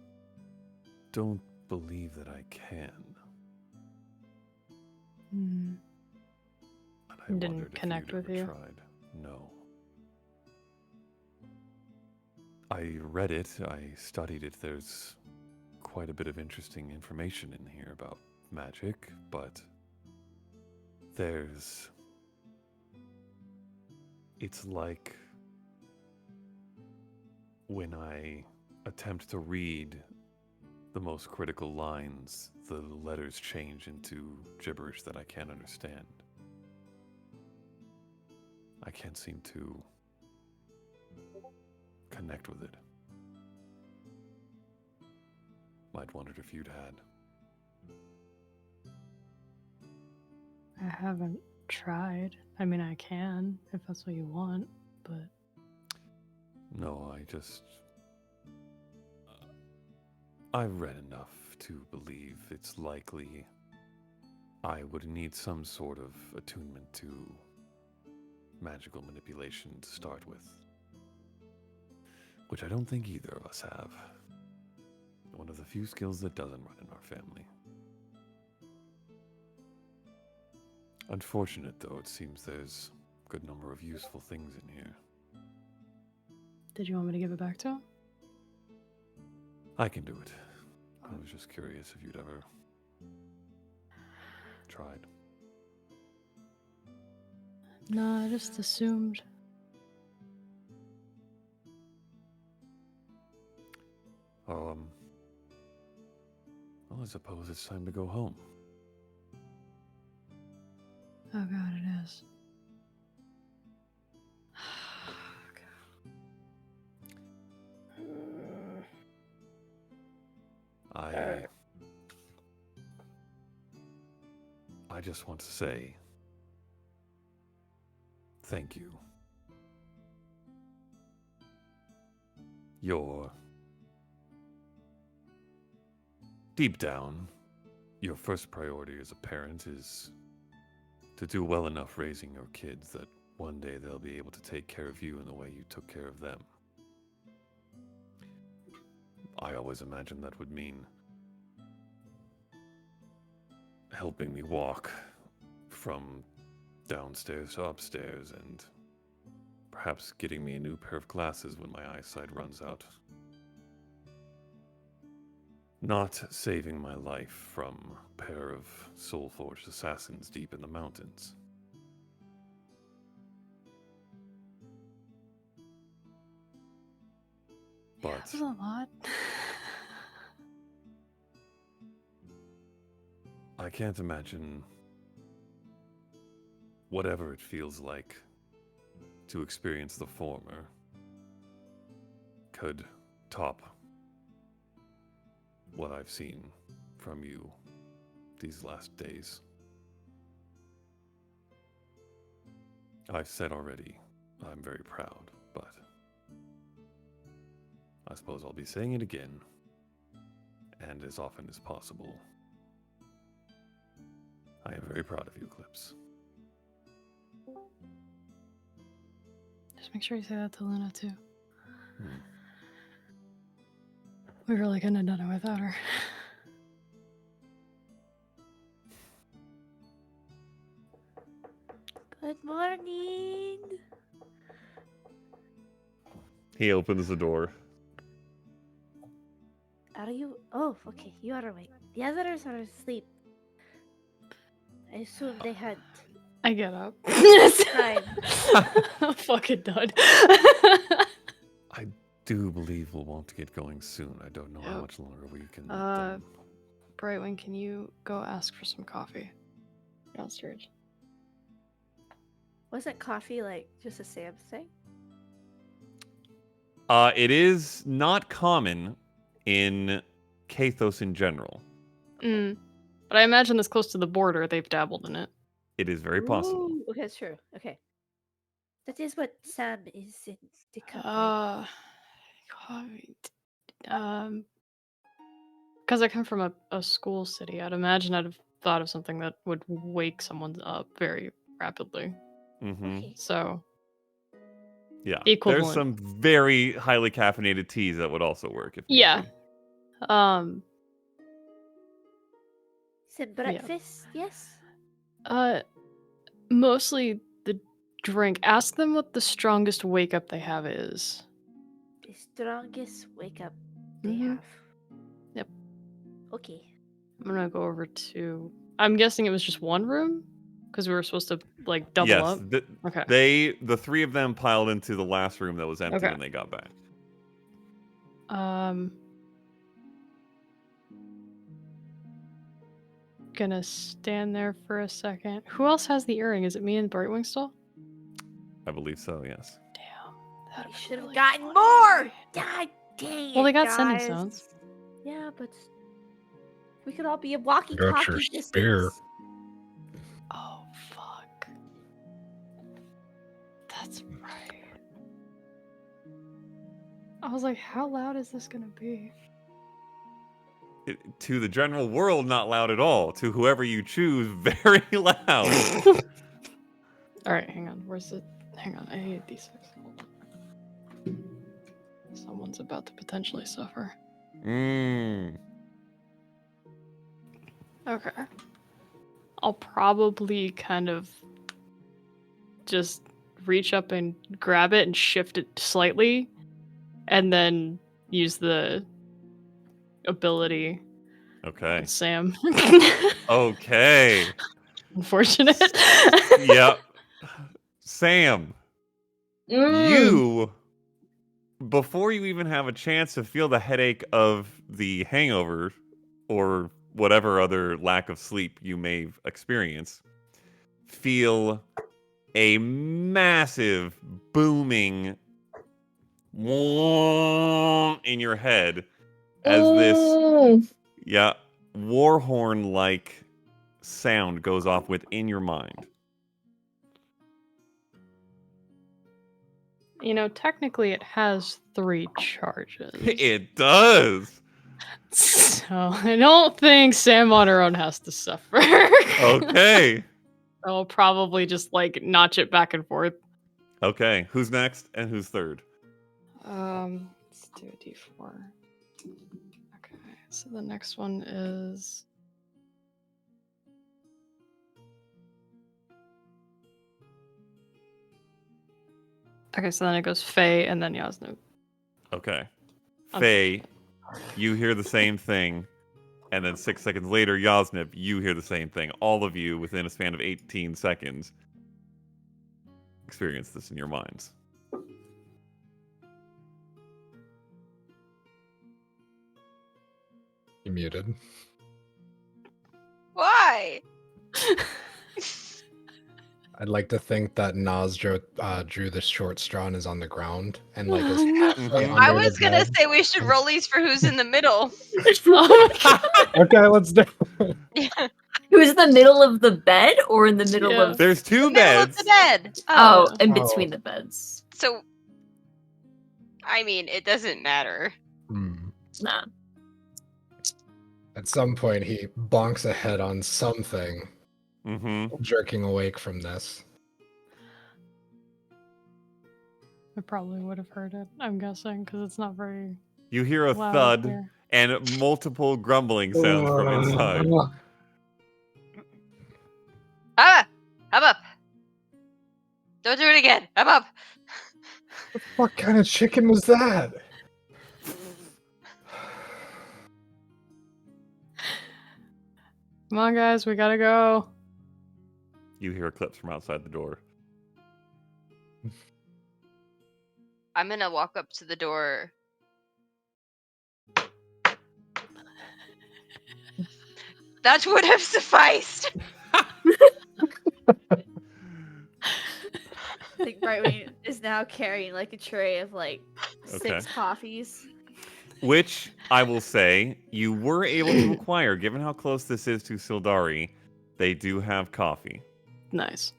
A: don't believe that I can.
F: Hmm.
A: And I
F: Didn't
A: wondered
F: connect
A: if you'd
F: with
A: ever
F: you?
A: tried. No. I read it, I studied it. There's quite a bit of interesting information in here about magic, but it's like when I attempt to read the most critical lines, the letters change into gibberish that I can't understand. I can't seem to connect with it. I'd wondered if you'd had.
F: I haven't tried. I mean, I can, if that's what you want, but...
A: No, I've read enough to believe it's likely I would need some sort of attunement to magical manipulation to start with. Which I don't think either of us have. One of the few skills that doesn't run in our family. Unfortunate, though, it seems there's a good number of useful things in here.
F: Did you want me to give it back to him?
A: I can do it. I was just curious if you'd ever tried.
F: No, I just assumed.
A: Well, I suppose it's time to go home.
F: Oh god, it is.
A: I just want to say thank you. Deep down, your first priority as a parent is to do well enough raising your kids that one day they'll be able to take care of you in the way you took care of them. I always imagined that would mean helping me walk from downstairs to upstairs and perhaps getting me a new pair of glasses when my eyesight runs out. Not saving my life from a pair of soul-forged assassins deep in the mountains.
F: Yeah,
A: But
F: this is a lot.
A: I can't imagine whatever it feels like to experience the former could top what I've seen from you these last days. I've said already, I'm very proud, but I suppose I'll be saying it again, and as often as possible. I am very proud of you, Clips.
F: Just make sure you say that to Luna, too.
A: Hmm.
F: We really couldn't have done it without her.
E: Good morning.
A: He opens the door.
E: Are you? Oh, okay. You are awake. The others are asleep. I assume they had
F: I get up.
E: time.
F: I'm fucking done.
A: I do believe we'll want to get going soon. I don't know how
F: Yep.
A: much longer we can.
F: Brightwing, can you go ask for some coffee downstairs?
E: Wasn't coffee like just a Sam thing?
A: It is not common in Kathos in general.
F: But I imagine this close to the border, they've dabbled in it.
A: It is very possible.
E: Ooh, okay, that's true. Okay. That is what Sam is in the company.
F: Coffee. Because I come from a school city, I'd imagine I'd have thought of something that would wake someone up very rapidly.
A: Mm-hmm.
E: Okay.
F: So,
A: Yeah.
F: The equivalent.
A: There's some very highly caffeinated teas that would also work. If need
F: yeah.
A: be.
E: Is it breakfast? Yes.
F: Mostly the drink. Ask them what the strongest wake up they have is.
E: The strongest wake up they
F: Mhm.
E: have.
F: Yep.
E: Okay.
F: I'm gonna go over to. I'm guessing it was just one room because we were supposed to like double
A: yes,
F: up. Okay.
A: the three of them piled into the last room that was empty
F: Okay.
A: when they got back.
F: Gonna stand there for a second. Who else has the earring? Is it me and Brightwing still?
A: I believe so. Yes.
F: Damn.
E: We
F: That'd
E: should have gotten more. God dang it.
F: Well, they got sending
E: guys.
F: stones.
E: Yeah, but we could all be a walkie
C: Got your
E: talkie
C: spear.
E: distance.
F: Oh I was like, how loud is this gonna be?
A: To the general world, not loud at all. To whoever you choose, very loud.
F: Alright, hang on. Where's it? Hang on, I need D6. Hold on. Someone's about to potentially suffer. Okay. I'll probably kind of just reach up and grab it and shift it slightly, and then use the ability
A: Okay.
F: on Sam.
A: Okay.
F: Unfortunate.
A: Yep. Sam,
D: Mm.
A: you, before you even have a chance to feel the headache of the hangover or whatever other lack of sleep you may experience, feel a massive booming in your head as this war horn like sound goes off within your mind.
F: You know, technically it has 3 charges.
A: It does.
F: So I don't think Sam on her own has to suffer.
A: Okay.
F: I'll probably just like notch it back and forth.
A: Okay. Who's next and who's third?
F: Let's do a D4. Okay, so the next one is okay, so then it goes Faye and then Yasnu.
A: Okay. Faye, you hear the same thing. And then 6 seconds later, Yasnib, you hear the same thing. All of you, within a span of 18 seconds, experience this in your minds.
C: You muted.
B: Why?
C: I'd like to think that Nas drew the short straw and is on the ground and like is halfway under
B: I was
C: the
B: gonna
C: bed.
B: say we should roll these for who's in the middle.
C: Okay, let's do it.
B: Yeah.
D: Who's in the middle of the bed or in the middle
F: Yeah.
D: of...
A: There's 2
B: Middle of
A: beds.
B: the bed.
D: Oh, in
C: Oh.
D: between the beds.
B: So, I mean, it doesn't matter.
D: Nah.
C: At some point, he bonks a head on something,
A: Mm-hmm.
C: jerking awake from this.
F: I probably would have heard it, I'm guessing, because it's not very
A: You hear a
F: loud
A: thud
F: here.
A: and multiple grumbling sounds from inside.
B: Ah! I'm up! Don't do it again! I'm up!
C: What kind of chicken was that?
F: Come on, guys, we gotta go.
A: You hear clips from outside the door.
B: I'm gonna walk up to the door. That would have sufficed!
E: I think Brightwing is now carrying like a tray of like 6
A: Okay.
E: coffees.
A: Which, I will say, you were able to acquire, given how close this is to Sildari. They do have coffee.
F: Nice.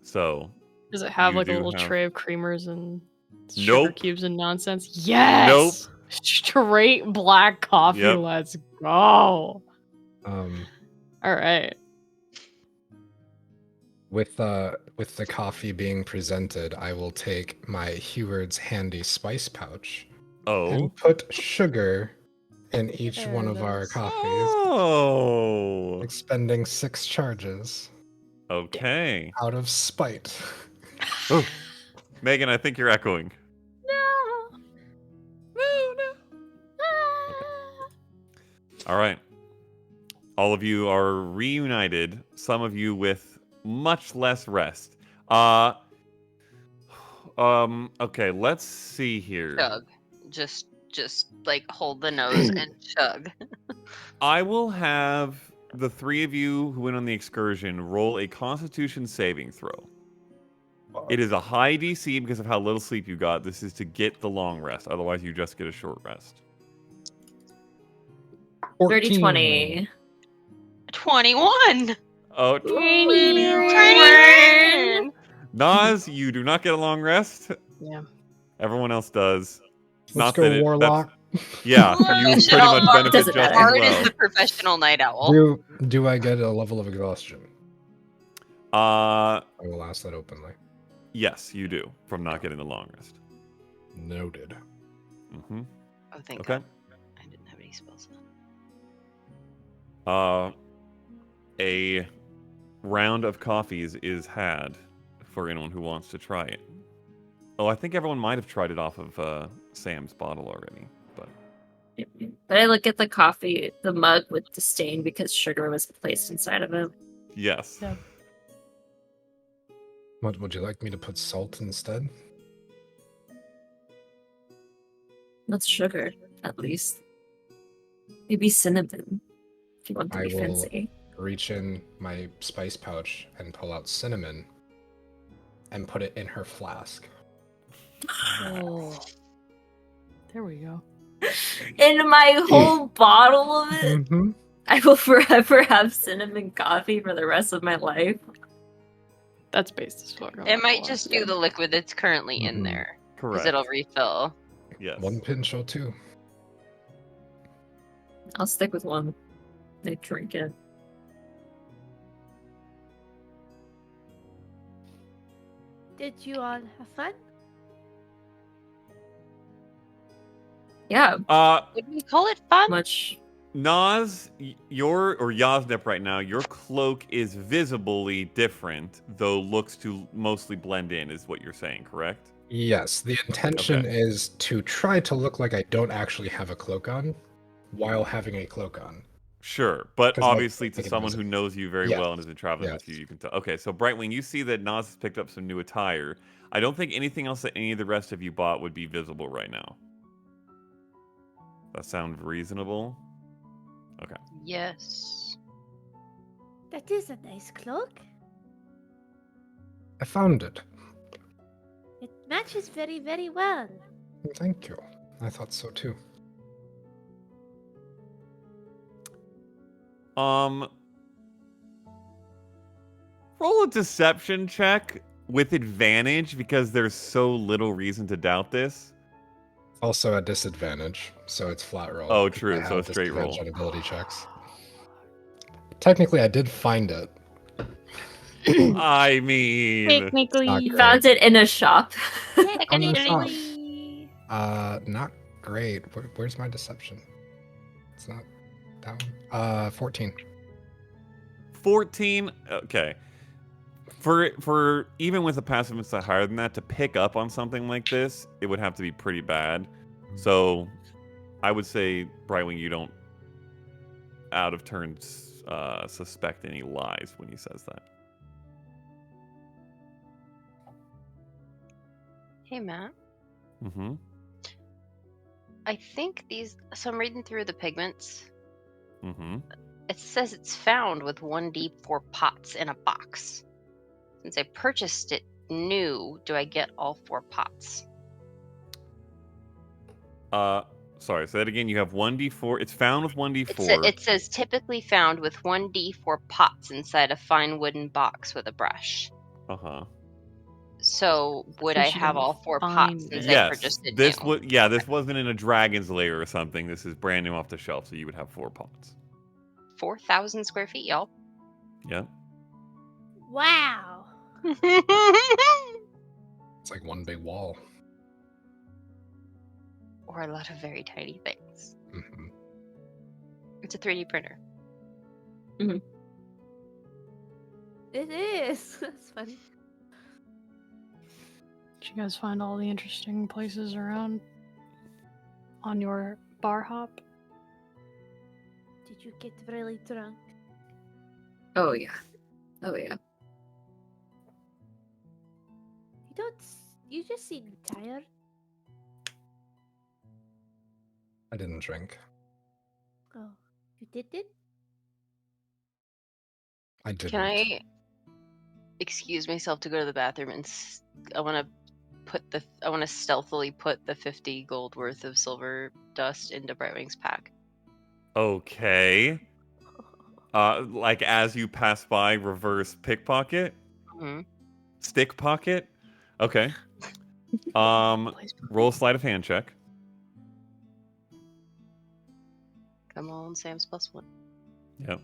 A: So,
F: Does it have
A: You
F: like a
A: do
F: little
A: have-
F: tray of creamers and sugar
A: Nope.
F: cubes and nonsense? Yes!
A: Nope.
F: Straight black coffee,
A: Yep.
F: let's go!
C: Um,
F: Alright.
C: with the coffee being presented, I will take my Cjbeards handy spice pouch
A: oh.
C: and put sugar in each
F: There
C: one
F: it
C: of our
F: is.
C: coffees,
A: Oh.
C: expending 6 charges
A: Okay.
C: out of spite.
A: Oh. Megan, I think you're echoing.
F: No!
A: No. All right. All of you are reunited, some of you with much less rest. Okay, let's see here.
B: Chug. Just like hold the nose and chug.
A: I will have the 3 of you who went on the excursion roll a Constitution saving throw. It is a high DC because of how little sleep you got. This is to get the long rest. Otherwise, you just get a short rest.
D: 30-20.
B: 21!
A: Oh,
B: 21!
A: Nas, you do not get a long rest.
B: Yeah.
A: Everyone else does.
C: Let's
A: Not
C: go,
A: that
C: Warlock.
A: Yeah, you pretty
B: Professional
A: much
B: bard.
A: benefit
D: Doesn't
A: just
D: matter.
A: as
B: Bard is
A: well.
B: the professional night owl.
C: Do I get a level of exhaustion?
A: Uh,
C: I will ask that openly.
A: yes, you do from not getting the long rest.
C: Noted.
A: Mm-hmm.
B: Oh, thank
A: Okay.
B: God. I didn't have any spells.
A: A round of coffees is had for anyone who wants to try it. Oh, I think everyone might have tried it off of Sam's bottle already, but
D: But I look at the coffee, the mug with disdain because sugar was placed inside of it.
A: yes.
F: Yeah.
C: What would you like me to put salt instead?
D: Not sugar, at least. Maybe cinnamon, if you want to
C: I
D: be
C: will-
D: fancy.
C: Reach in my spice pouch and pull out cinnamon and put it in her flask.
F: Oh. There we go.
D: In my whole bottle of it,
C: Mm-hmm.
D: I will forever have cinnamon coffee for the rest of my life.
F: That's based as fuck.
B: It might just do
D: Yeah.
B: the liquid that's currently in
C: Mhm.
B: there. Because
A: Correct.
B: it'll refill.
A: Yes.
C: One pinch or two.
D: I'll stick with one. I drink it.
E: Did you all have fun?
D: Yeah,
B: Would we call it fun?
D: much.
A: Nas, your or Yaznep right now, your cloak is visibly different, though looks to mostly blend in, is what you're saying, correct?
C: Yes, the intention is to try to look like I don't actually have a cloak on while having a cloak on.
A: Sure, but
C: 'Cause I
A: obviously to
C: think it
A: someone
C: was-
A: who knows you very
C: Yes,
A: well and has been traveling with you,
C: yes.
A: you can tell. Okay, so Brightwing, you see that Nas has picked up some new attire. I don't think anything else that any of the rest of you bought would be visible right now. That sound reasonable? Okay.
B: Yes.
E: That is a nice cloak.
C: I found it.
E: It matches very, very well.
C: Thank you. I thought so too.
A: Roll a deception check with advantage because there's so little reason to doubt this.
C: Also a disadvantage, so it's flat roll.
A: Oh,
C: 'cause
A: true,
C: I
A: so
C: have
A: a straight
C: disadvantage
A: roll.
C: on ability checks. Technically, I did find it.
A: I mean,
F: Technically.
C: Not
D: You
C: great.
D: found it in a shop.
C: On the shop.
E: Technically.
C: Not great. Where's my deception? It's not that one. 14.
A: 14. Okay. For even with a passive insight higher than that, to pick up on something like this, it would have to be pretty bad. So, I would say, Brightwing, you don't, out of turn, suspect any lies when he says that.
B: Hey, Matt.
A: Mm-hmm.
B: I think these. So I'm reading through the pigments.
A: Mm-hmm.
B: It says it's found with 1d4 pots in a box. Since I purchased it new, do I get all 4 pots?
A: Sorry, say that again. You have 1d4. It's found with 1d4.
B: It says typically found with 1d4 pots inside a fine wooden box with a brush.
A: Uh-huh.
B: So would
F: So
B: I
F: she
B: have
F: got
B: all 4
F: fine
B: pots since I
A: Yes.
B: purchased it
A: This
B: new?
A: this wasn't in a dragon's lair or something. This is brand new off the shelf, so you would have 4 pots.
B: 4,000 square feet, y'all.
A: Yeah.
E: Wow.
C: It's like one big wall.
B: Or a lot of very tiny things.
C: hmm
B: It's a 3D printer.
E: It is. That's funny.
F: Did you guys find all the interesting places around on your bar hop?
E: Did you get really drunk?
D: Oh yeah. Oh yeah.
E: You don't. You just seem tired.
C: I didn't drink.
E: Oh, you did it?
C: I didn't.
B: Can I excuse myself to go to the bathroom and I want to stealthily put the 50 gold worth of silver dust into Brightwing's pack.
A: Okay. Like as you pass by, reverse pickpocket.
B: Hmm.
A: Stick pocket. Okay. Roll a sleight of hand check.
B: Come on, Sam's +1.
A: Yep.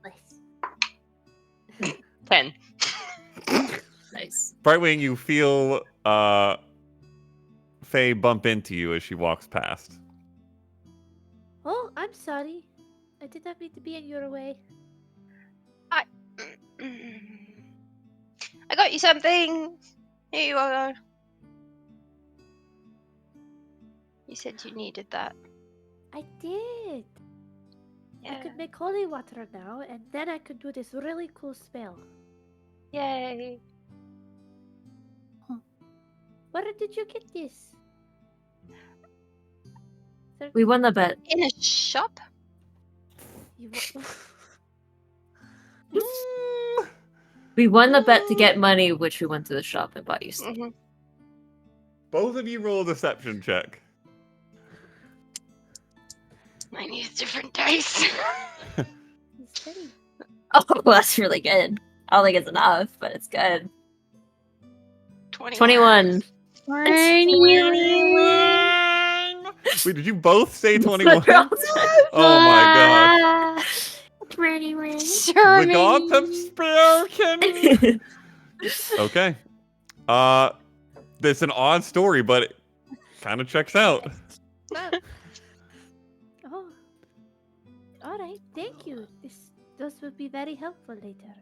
E: Nice.
B: 10.
D: Nice.
A: Brightwing, you feel Faye bump into you as she walks past.
E: Oh, I'm sorry. I did not mean to be in your way.
B: I got you something. Here you are. You said you needed that.
E: I did. I
B: Yeah.
E: could make holy water now, and then I could do this really cool spell.
B: Yay.
E: Where did you get this?
D: We won the bet.
B: In a shop?
E: You
D: We won the bet to get money, which we went to the shop and bought you stuff.
B: Mm-hmm.
A: Both of you roll a deception check.
B: I need different dice.
E: He's kidding.
D: Oh, well, that's really good. I don't think it's enough, but it's good. 21.
F: 21.
A: Wait, did you both say
D: That's
A: 21?
D: what girls said.
A: Oh my god.
D: 21.
A: We got them spoken. Okay. It's an odd story, but it kind of checks out.
E: Oh. All right. Thank you. Those will be very helpful later.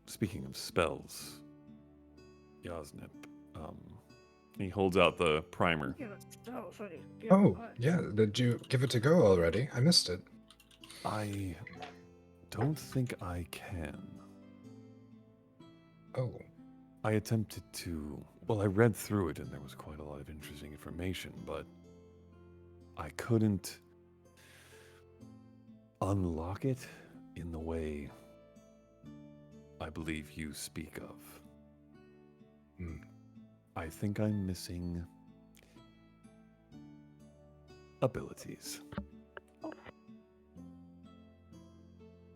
A: Speaking of spells, Yasnip, he holds out the primer.
C: Oh, yeah. Did you give it to go already? I missed it.
A: I don't think I can.
C: Oh.
A: I attempted to... Well, I read through it and there was quite a lot of interesting information, but I couldn't unlock it in the way I believe you speak of. I think I'm missing abilities.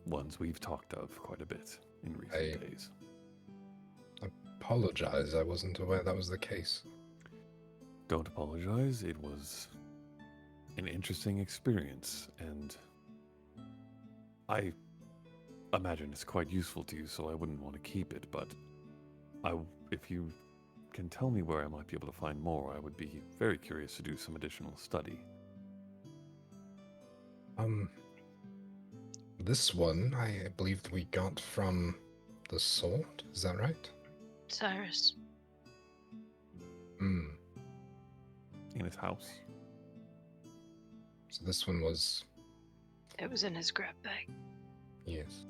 A: Ones we've talked of quite a bit in recent days.
C: Apologize, I wasn't aware that was the case.
A: Don't apologize. It was an interesting experience, and I imagine it's quite useful to you, so I wouldn't want to keep it, but if you can tell me where I might be able to find more, I would be very curious to do some additional study.
C: This one, I believe we got from the sword, is that right?
B: Cyrus.
A: In his house.
C: So this one was...
B: It was in his grab bag.
C: Yes.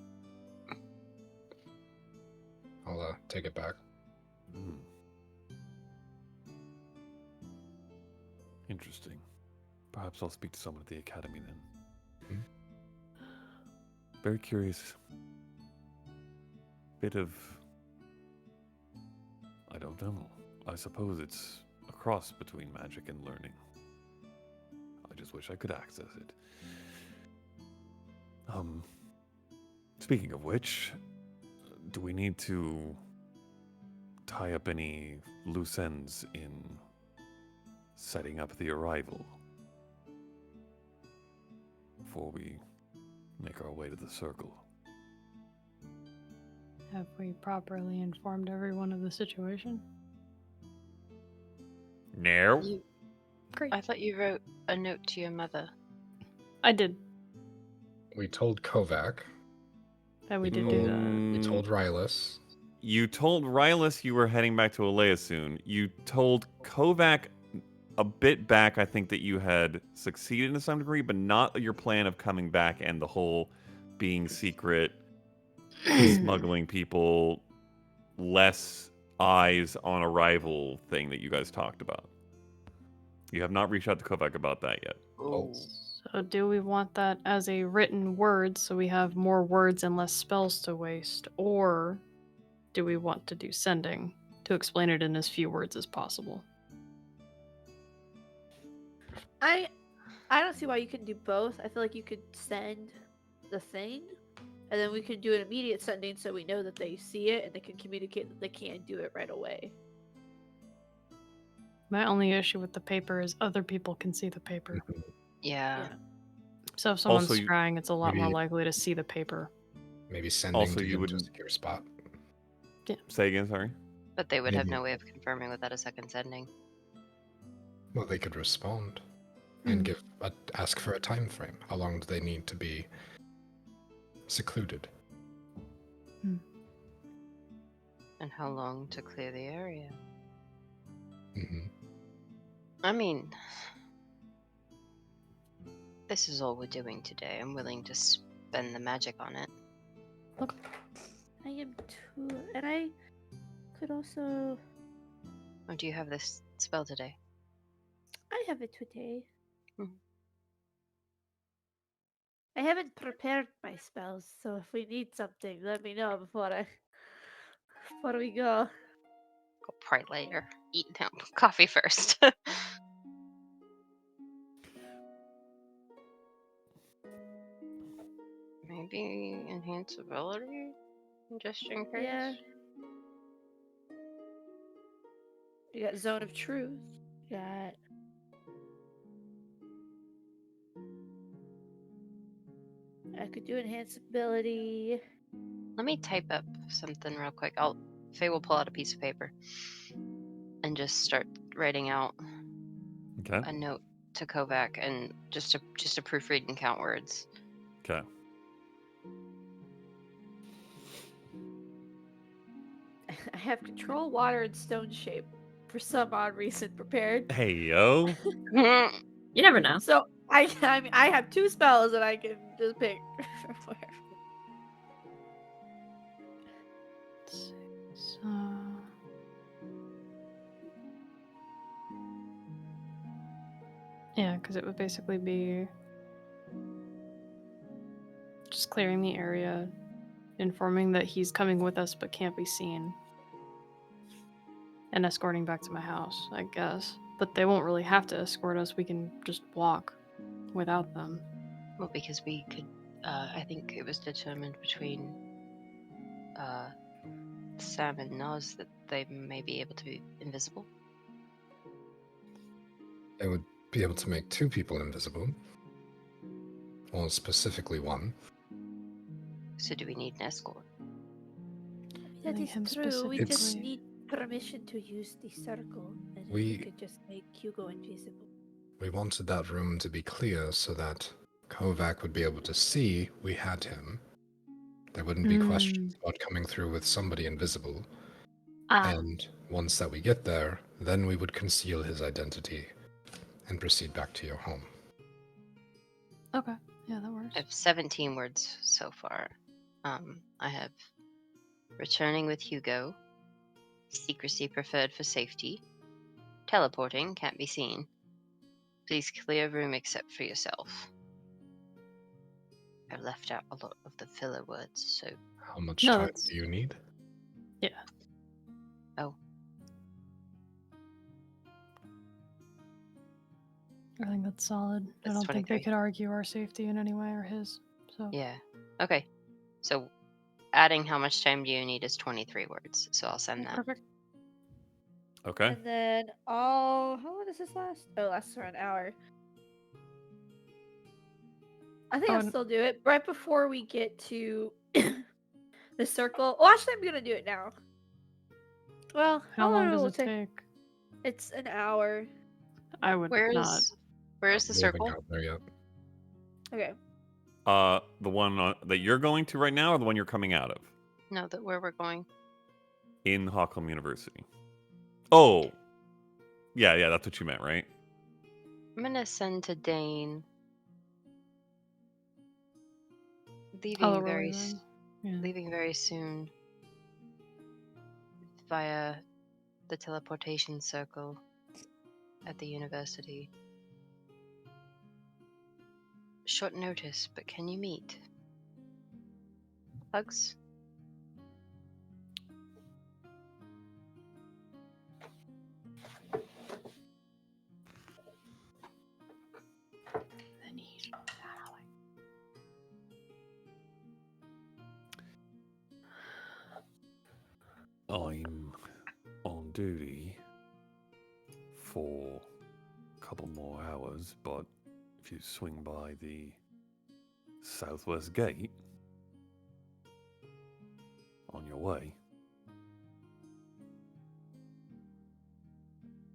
C: I'll take it back.
A: Interesting. Perhaps I'll speak to someone at the academy then. Very curious. Bit of... I don't know. I suppose it's a cross between magic and learning. I just wish I could access it. Speaking of which, do we need to tie up any loose ends in setting up the arrival before we make our way to the circle?
F: Have we properly informed everyone of the situation?
A: No.
F: Great.
B: I thought you wrote a note to your mother.
F: I did.
C: We told Kovac.
F: And we did do that.
C: We told Rylus.
A: You told Rylus you were heading back to Ooo-lleah soon. You told Kovac a bit back, I think, that you had succeeded to some degree, but not your plan of coming back and the whole being secret, smuggling people, less eyes on arrival thing that you guys talked about. You have not reached out to Kovac about that yet.
C: Oh.
F: So do we want that as a written word so we have more words and less spells to waste? Or do we want to do sending to explain it in as few words as possible?
E: I don't see why you couldn't do both. I feel like you could send the thing And then we can do an immediate sending so we know that they see it and they can communicate that they can't do it right away.
F: My only issue with the paper is other people can see the paper.
B: Yeah.
F: So if someone's
A: Also, you-
F: scrying, it's a lot more
C: maybe-
F: likely to see the paper.
C: Maybe sending
A: Also,
C: to
A: you
C: them to a
A: wouldn't-
C: secure spot.
A: Say again, sorry.
B: But they would have
C: Maybe.
B: no way of confirming without a second sending.
C: Well, they could respond and ask for a time frame. How long do they need to be secluded?
B: And how long to clear the area?
C: Hmm.
B: I mean, this is all we're doing today. I'm willing to spend the magic on it.
E: I am too. And I could also.
B: Or do you have this spell today?
E: I have it today.
B: Mhm.
E: I haven't prepared my spells, so if we need something, let me know before we go.
B: Go pray later. Eat now. Coffee first. Maybe enhance ability? Just in case?
E: Yeah. You got Zone of Truth. You got. I could do enhance ability.
B: Let me type up something real quick. Faye will pull out a piece of paper and just start writing out
A: Okay.
B: a note to Kovac and just to proofread and count words.
A: Okay.
E: I have control water and stone shape for some odd reason prepared.
A: Hey, yo.
D: You never know.
E: So I mean, I have 2 spells that I can just pick from where.
F: So... Yeah, because it would basically be just clearing the area, informing that he's coming with us but can't be seen, and escorting back to my house, I guess. But they won't really have to escort us. We can just walk without them.
B: Well, because we could, I think it was determined between Sam and Noz that they may be able to be invisible.
C: It would be able to make 2 people invisible. Or specifically 1.
B: So do we need an escort?
E: That
F: Like
E: is
F: him
E: true. We just
F: specifically.
E: need permission to use the circle, and then we could just make Hugo invisible.
C: We wanted that room to be clear so that Kovac would be able to see we had him. There wouldn't be questions about coming through with somebody invisible. And once that we get there, then we would conceal his identity and proceed back to your home.
F: Okay, yeah, that works.
B: I have 17 words so far. I have returning with Hugo, secrecy preferred for safety, teleporting, can't be seen. Please clear room except for yourself. I've left out a lot of the filler words, so
C: How much
F: No,
C: time
F: that's-
C: do you need?
F: Yeah.
B: Oh.
F: I think that's solid. I
B: That's
F: don't think they
B: 23.
F: could argue our safety in any way or his. So
B: yeah. Okay. So adding how much time do you need is 23 words, so I'll send that.
F: perfect.
A: Okay.
E: And then how long does this last? Oh, it lasts for an hour. I think
F: Oh,
E: I'll
F: and-
E: still do it right before we get to the circle. Oh, actually, I'm gonna do it now. Well,
F: How long
E: will
F: does it take?
E: It's an hour.
F: I would
B: Where
F: not.
B: is the
C: We haven't
B: circle?
C: got there yet.
E: Okay.
A: The one that you're going to right now, or the one you're coming out of?
B: No, where we're going.
A: In Hockholm University. Oh. Yeah, that's what you meant, right?
B: I'm gonna send to Dane. Leaving
F: Oh,
B: very,
F: really, then? Yeah.
B: leaving very soon. Via the teleportation circle at the university. Short notice, but can you meet? Hugs?
A: duty for a couple more hours, but if you swing by the southwest gate on your way,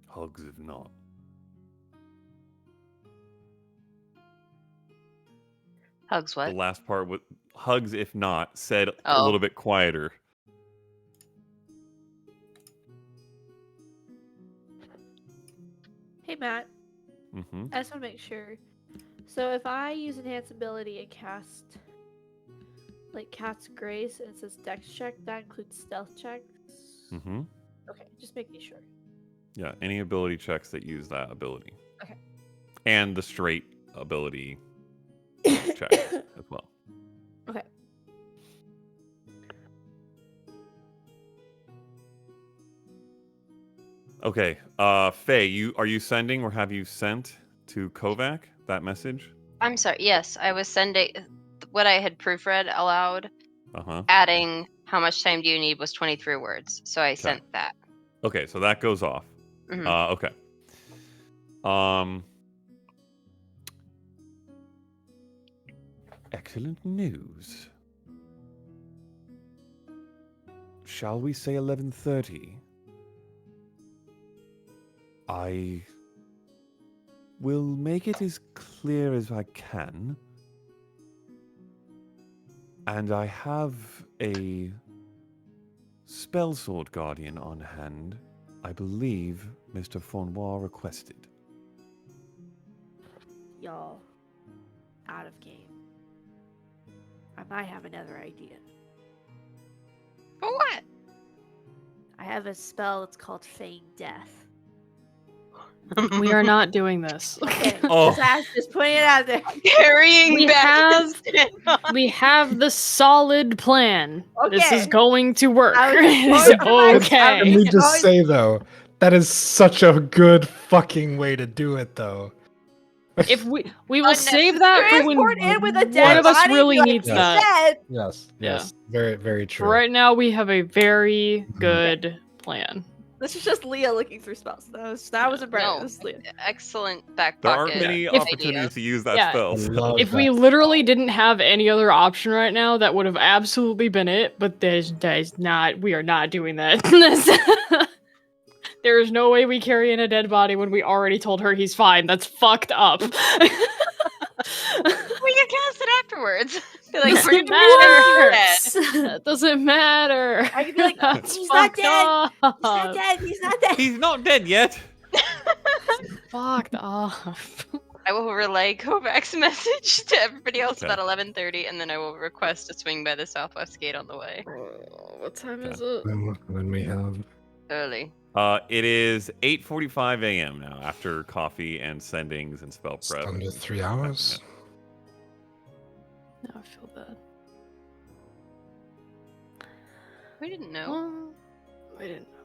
A: hugs if not.
B: Hugs what?
A: The last part with hugs if not said a
B: Oh.
A: little bit quieter.
E: Hey, Matt.
A: Mm-hmm.
E: I just want to make sure. So if I use enhance ability and cast, like, Cat's Grace, and it says Dex check, that includes stealth checks?
A: Mm-hmm.
E: Okay, just making sure.
A: Yeah, any ability checks that use that ability.
E: Okay.
A: And the straight ability checks as well.
E: Okay.
A: Okay, Faye, are you sending or have you sent to Kovac that message?
B: I'm sorry. Yes, I was sending what I had proofread aloud,
A: Uh-huh.
B: adding how much time do you need was 23 words. So I sent that.
A: Okay, so that goes off.
B: Mhm.
A: Okay. Excellent news. Shall we say 11:30? I will make it as clear as I can. And I have a spell sword guardian on hand. I believe Mr. Fournois requested.
E: Y'all, out of game. I might have another idea.
B: For what?
E: I have a spell that's called Feign Death.
F: We are not doing this.
E: Okay,
A: Oh.
E: just putting it out there.
B: Carrying
F: We
B: back
F: have-
B: his stand-on.
F: We have the solid plan. This is
E: Okay.
F: going to work.
E: I was
F: It's
E: just going to
F: okay.
C: Can we
E: It's
C: just
E: always-
C: say though, that is such a good fucking way to do it though.
F: If we will save that for when
E: Transport in with a
F: one
E: dead
F: of us
E: body,
F: really
E: like
F: needs
E: you
F: that.
E: said.
C: Yes,
F: Yeah.
C: yes, very, very true.
F: Right now, we have a very
C: Mhm.
F: good plan.
E: This is just Leah looking through spells. That was a brand.
B: No.
E: This is Leah.
B: Excellent back
A: There
B: pocket.
A: aren't many
B: idea.
A: opportunities to use that
F: Yeah.
A: spell.
C: I
A: so-
C: love
F: If we
C: that.
F: literally didn't have any other option right now, that would have absolutely been it. But there's not. We are not doing that. There is no way we carry in a dead body when we already told her he's fine. That's fucked up.
B: We can cast it afterwards. Be like,
F: Doesn't
B: we're
F: matter.
B: dead.
F: That doesn't matter.
E: I could be like,
F: That's
E: he's not
F: fucked
E: dead.
F: up.
E: He's not dead. He's not dead.
A: He's not dead yet.
F: Fucked off.
B: I will relay Kovac's message to everybody else
A: Okay.
B: about 11:30, and then I will request a swing by the southwest gate on the way.
F: What time
A: Okay.
F: is it?
C: Then we have
B: Early.
A: It is 8:45 a.m. now after coffee and sendings and spell
C: just
A: prep.
C: under 3 hours.
F: Now I feel bad.
B: We didn't know.
F: Well, we didn't know.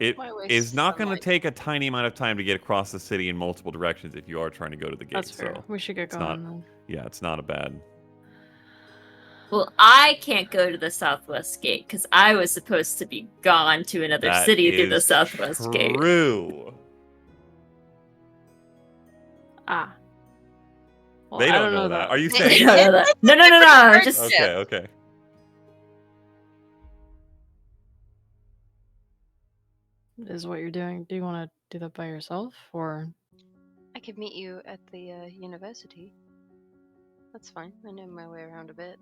A: It
B: Why waste
A: is not going to
B: sunlight?
A: take a tiny amount of time to get across the city in multiple directions if you are trying to go to the gate.
F: That's fair.
A: So,
F: We should get
A: it's
F: going
A: not-
F: then.
A: yeah, it's not a bad.
D: Well, I can't go to the southwest gate because I was supposed to be gone to another
A: That
D: city through the
A: is
D: southwest gate.
A: True.
F: Ah. Well,
A: They
F: I
A: don't know that. Are you
D: I
A: saying?
D: don't know that. No. Just
A: Okay. Okay.
F: Is what you're doing. Do you want to do that by yourself, or
B: I could meet you at the university. That's fine. I know my way around a bit.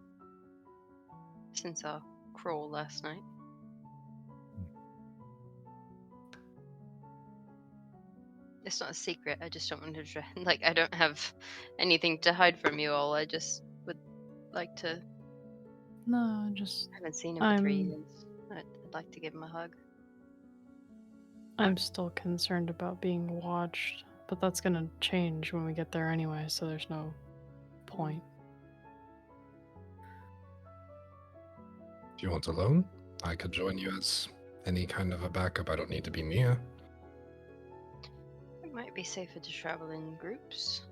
B: Since our crawl last night. It's not a secret. I just don't want to like. I don't have anything to hide from you all. I just would like to.
F: no? Just
B: I haven't seen him for 3
F: I'm-
B: years. I'd like to give him a hug.
F: I'm still concerned about being watched, but that's gonna change when we get there anyway. So there's no point.
C: Do you want a loan? I could join you as any kind of a backup. I don't need to be near.
B: It might be safer to travel in groups.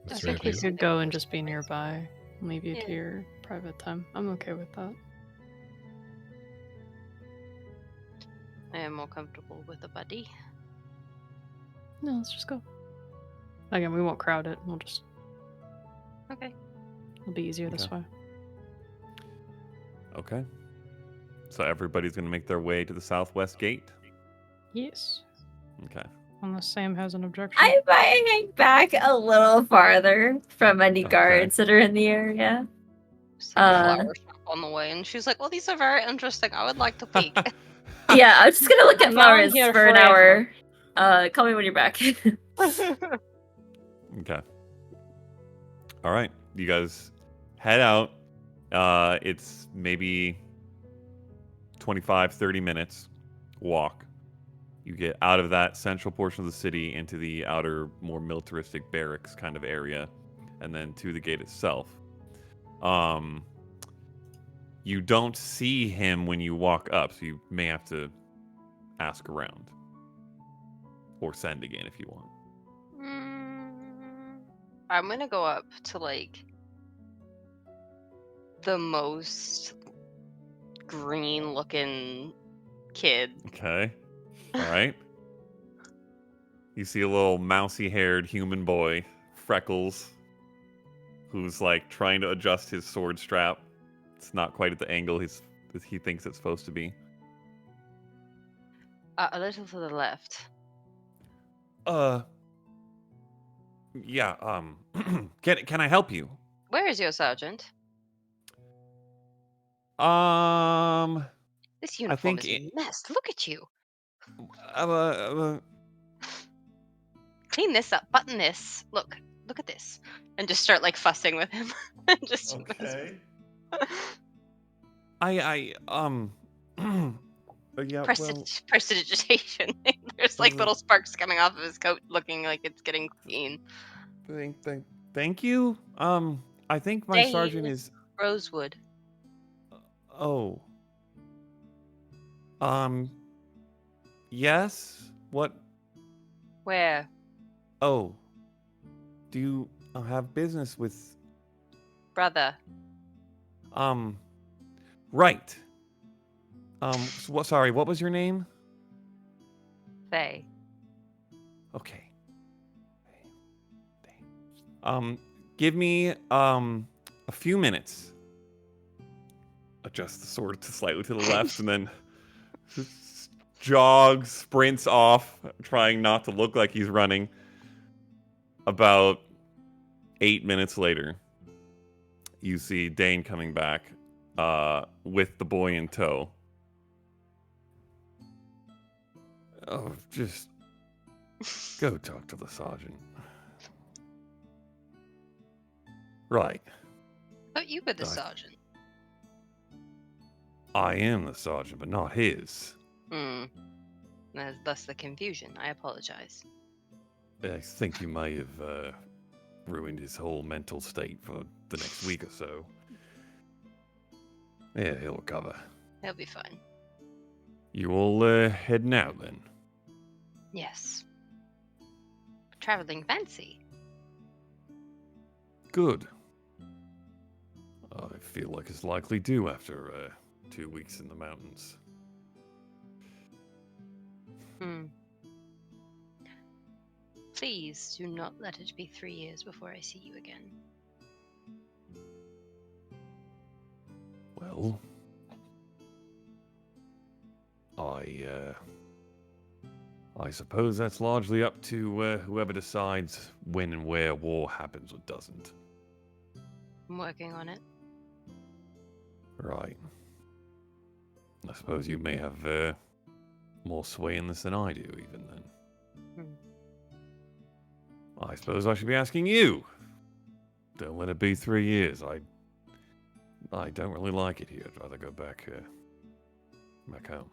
C: The
F: I
C: three
F: think
C: of
F: we
C: you.
F: could go and just be nearby, leave you
B: Yeah.
F: to your private time. I'm okay with that.
B: I am more comfortable with a buddy.
F: No, let's just go. Again, we won't crowd it. We'll just.
B: Okay.
F: It'll be easier this
A: Okay.
F: way.
A: Okay. So everybody's going to make their way to the southwest gate?
F: Yes.
A: Okay.
F: Unless Sam has an objection.
D: I might hang back a little farther from any
A: Okay.
D: guards that are in the area.
B: Just like a flower shop on the way, and she's like, "Well, these are very interesting. I would like to peek."
D: Yeah, I'm just gonna look at
F: I'm not
D: flowers
F: here
D: for an
F: forever.
D: hour. Call me when you're back.
A: Okay. All right. You guys head out. It's maybe 25, 30 minutes walk. You get out of that central portion of the city into the outer, more militaristic barracks kind of area, and then to the gate itself. You don't see him when you walk up, so you may have to ask around. Or send again if you want.
B: I'm gonna go up to like the most green-looking kid.
A: Okay. All right. You see a little mousy-haired human boy, freckles, who's like trying to adjust his sword strap. It's not quite at the angle he thinks it's supposed to be.
B: A little to the left.
A: Yeah, can I help you?
B: Where is your sergeant? This uniform
A: think
B: is a mess. Look at you.
A: Uh,
B: Clean this up. Button this. Look at this. And just start like fussing with him. Just
A: okay. Yeah, well,
B: prestidigitation. There's like little sparks coming off of his coat, looking like it's getting clean.
A: thank you. I think my
B: Dane.
A: sergeant is.
B: Rosewood.
A: Oh. Yes. What?
B: Where?
A: Oh. Do you have business with?
B: Brother.
A: Right. Sorry. What was your name?
B: Faye.
A: Okay. Give me a few minutes. Adjust the sword to slightly to the left, and then jogs, sprints off, trying not to look like he's running. About 8 minutes later, you see Dane coming back with the boy in tow. Oh, just go talk to the sergeant. Right.
B: But you were the
A: I-
B: sergeant.
A: I am the sergeant, but not his.
B: Thus the confusion. I apologize.
A: I think you may have ruined his whole mental state for the next week or so. Yeah, he'll recover.
B: He'll be fine.
A: You all heading out then?
B: Yes. Traveling fancy.
A: Good. I feel like it's likely due after 2 weeks in the mountains.
B: Please do not let it be 3 years before I see you again.
A: Well, I suppose that's largely up to whoever decides when and where war happens or doesn't.
B: I'm working on it.
A: Right. I suppose you may have more sway in this than I do, even then. I suppose I should be asking you. Don't let it be 3 years. I don't really like it here. I'd rather go back home.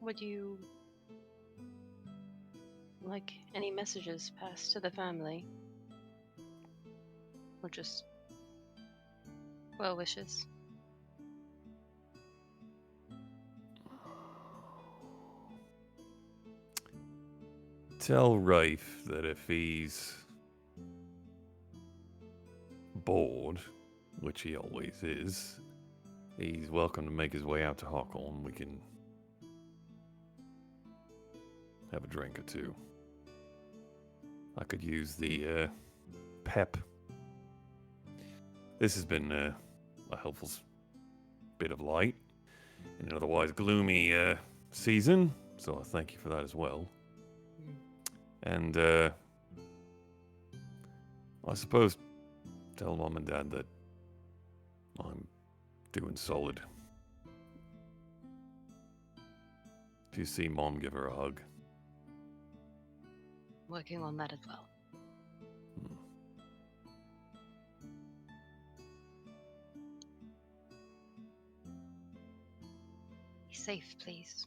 B: Would you like any messages passed to the family? Or just well wishes?
A: Tell Rafe that if he's bored, which he always is, He's welcome to make his way out to Hawkholm. We can have a drink or two. I could use the pep. This has been a helpful bit of light in an otherwise gloomy season, so I thank you for that as well. And I suppose tell Mom and Dad that I'm doing solid. If you see Mom, give her a hug.
B: Working on that as well. Be safe, please.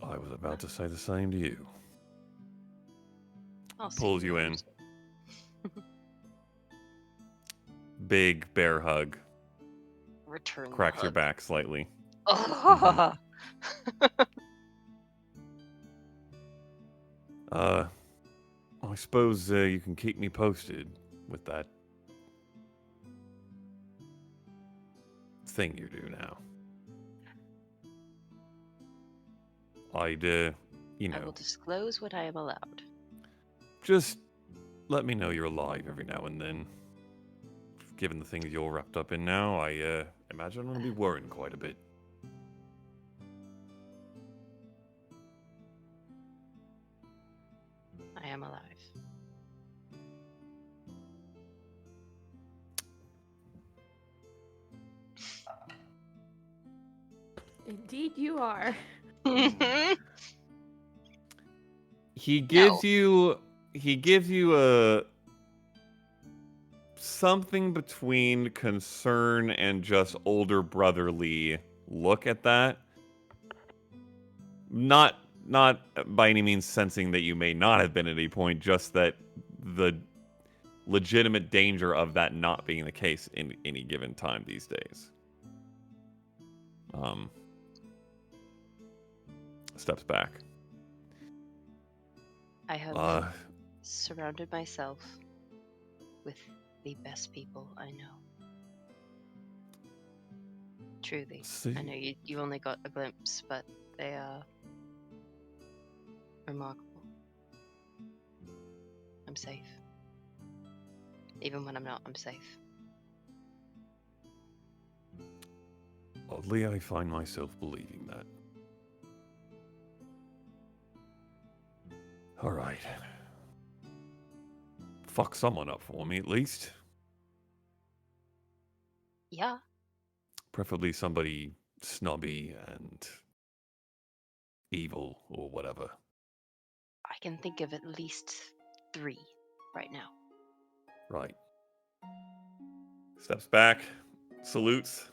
A: I was about to say the same to you.
B: I'll see
A: Pulls you in.
B: later.
A: Big bear hug.
B: Return the
A: Cracks your
B: hug.
A: back slightly.
B: Oh.
A: I suppose you can keep me posted with that thing you do now. I'd,
B: I will disclose what I am allowed.
A: just let me know you're alive every now and then. Given the things you're wrapped up in now, I imagine I'm going to be worrying quite a bit.
B: I am alive.
E: Indeed, you are.
A: He gives you a something between concern and just older brotherly look at that. Not by any means sensing that you may not have been at any point, just that the legitimate danger of that not being the case in any given time these days. Steps back.
B: I have surrounded myself with the best people I know. Truly.
A: See.
B: I know you only got a glimpse, but they are remarkable. I'm safe. Even when I'm not, I'm safe.
A: Oddly, I find myself believing that. All right. Fuck someone up for me, at least.
B: Yeah.
A: Preferably somebody snobby and evil or whatever.
B: I can think of at least 3 right now.
A: Right. Steps back, salutes.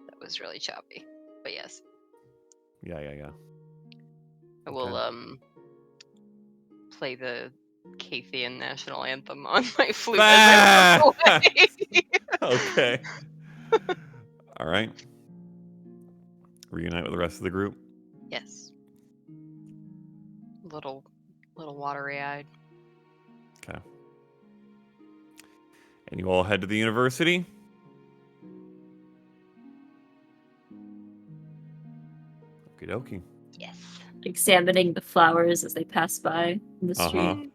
B: That was really choppy. But yes.
A: Yeah.
B: I will
A: Okay.
B: play the Khaing national anthem on my flute as I walk away.
A: Okay. All right. Reunite with the rest of the group.
B: Yes. Little watery eyed.
A: Okay. And you all head to the university. Okie dokie.
B: Yes.
D: Examining the flowers as they pass by in the street.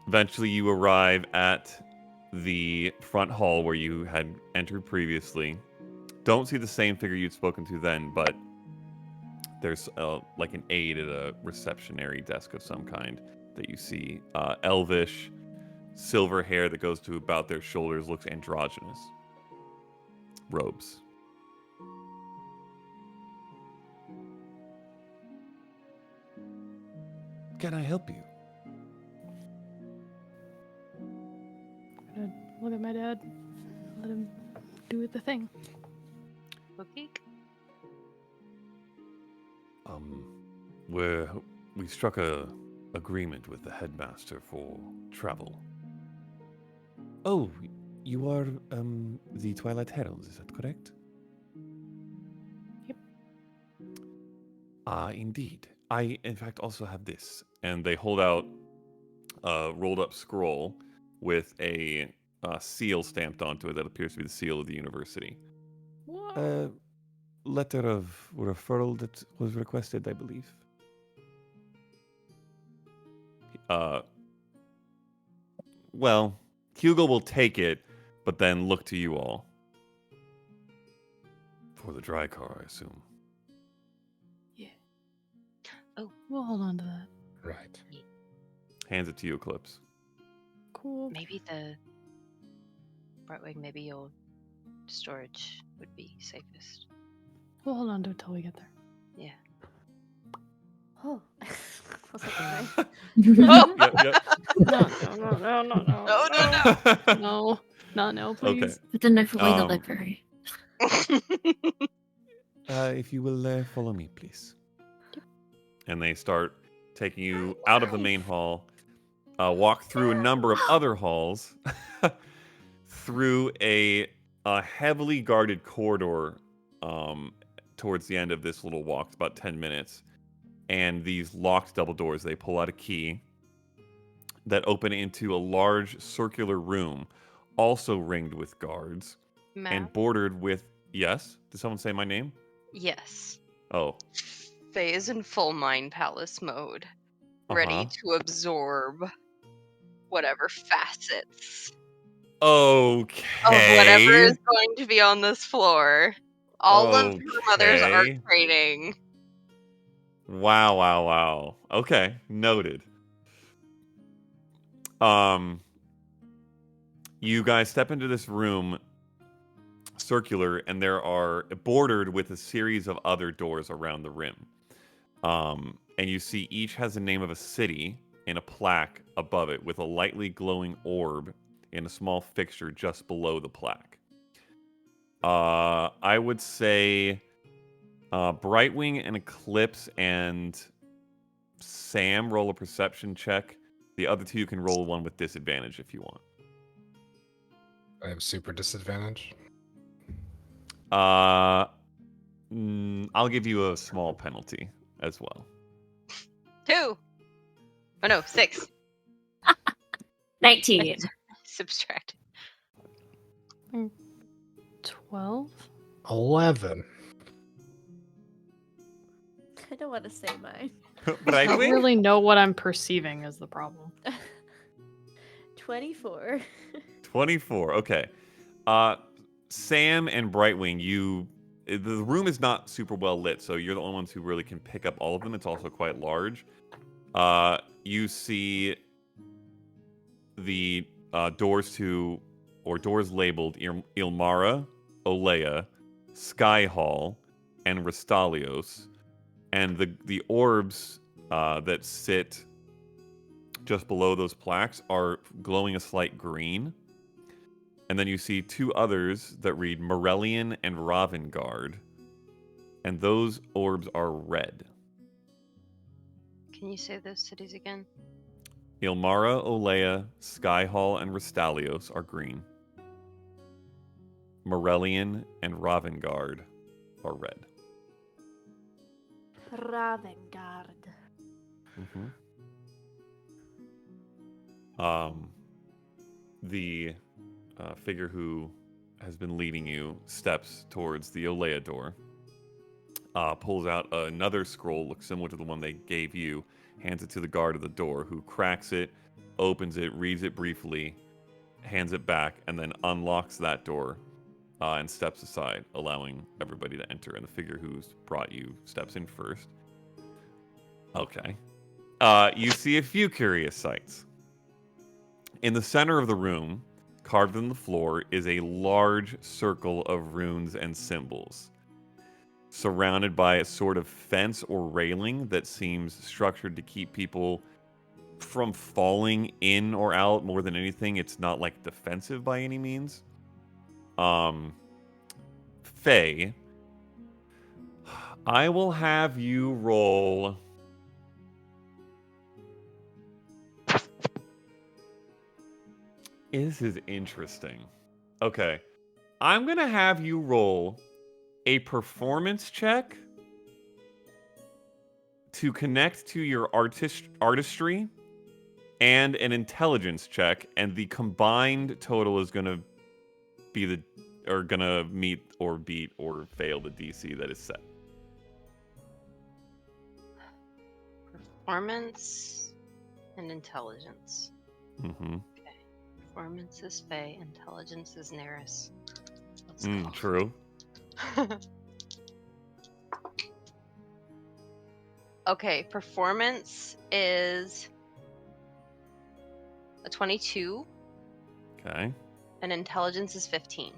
A: Eventually you arrive at the front hall where you had entered previously. Don't see the same figure you'd spoken to then, but there's like an aide at a receptionary desk of some kind that you see. Elvish, silver hair that goes to about their shoulders, looks androgynous. Robes. Can I help you?
F: I'm gonna look at my dad. Let him do the thing.
B: Okay.
A: We struck a agreement with the headmaster for travel. Oh, you are the Twilight Heralds, is that correct?
F: Yep.
A: Indeed. I, in fact, also have this. And they hold out a rolled up scroll with a seal stamped onto it that appears to be the seal of the university. Letter of referral that was requested, I believe. Well, Hugo will take it, but then look to you all. For the dry car, I assume.
F: Yeah.
B: Oh.
F: We'll hold on to that.
C: Right.
A: Hands it to you, Eclipse.
F: Cool.
B: Maybe the Brightwing, maybe your storage would be safest.
F: We'll hold on to it till we get there.
B: Yeah.
E: Oh. I was like, okay.
A: Yep.
F: No,
B: No.
F: no, no, please.
A: Okay.
D: But then I feel like the
A: Um,
D: library.
A: If you will follow me, please. And they start taking you out of the main hall, walk through a number of other halls, through a heavily guarded corridor towards the end of this little walk. It's about 10 minutes. And these locked double doors, they pull out a key that open into a large circular room, also ringed with guards
B: Ma'am?
A: and bordered with... Yes? Did someone say my name?
B: Yes.
A: Oh.
B: Faye is in full Mind Palace mode, ready to absorb whatever facets
A: Okay.
B: of whatever is going to be on this floor. All of her mother's art
A: Okay.
B: training.
A: Wow. Okay, noted. You guys step into this room, circular, and there are bordered with a series of other doors around the rim. And you see each has the name of a city and a plaque above it with a lightly glowing orb in a small fixture just below the plaque. I would say Brightwing and Eclipse and Sam roll a perception check. The other two can roll one with disadvantage if you want.
C: I have super disadvantage.
A: I'll give you a small penalty as well.
B: 2. Oh no, 6.
D: 19.
B: Subtract.
F: 12?
C: 11.
E: I don't want to say mine.
F: I don't really know what I'm perceiving as the problem.
E: 24.
A: 24. Okay. Sam and Brightwing, the room is not super well lit, so you're the only ones who really can pick up all of them. It's also quite large. You see the doors labeled Ilmara, Ooo-lleah, Sky Hall, and Restalios, and the orbs that sit just below those plaques are glowing a slight green. And then you see 2 others that read Morellian and Ravengard, and those orbs are red.
B: Can you say those cities again?
A: Ilmara, Ooo-lleah, Sky Hall, and Restalios are green. Morellian and Ravengard are red.
E: Ravengard.
A: The figure who has been leading you steps towards the Ooo-lleah door, pulls out another scroll, looks similar to the one they gave you, hands it to the guard at the door, who cracks it, opens it, reads it briefly, hands it back, and then unlocks that door and steps aside, allowing everybody to enter. And the figure who's brought you steps in first. Okay. You see a few curious sights. In the center of the room, carved in the floor, is a large circle of runes and symbols, surrounded by a sort of fence or railing that seems structured to keep people from falling in or out more than anything. It's not like defensive by any means. Faye, I will have you roll. This is interesting. Okay. I'm going to have you roll a performance check to connect to your artistry and an intelligence check, and the combined total is going to be gonna meet or beat or fail the DC that is set.
B: Performance and intelligence.
A: Mm-hmm.
B: Okay. Performance is Faye, intelligence is Neris. Let's go.
A: True.
B: Okay, performance is a 22,
A: Okay.
B: and intelligence is 15.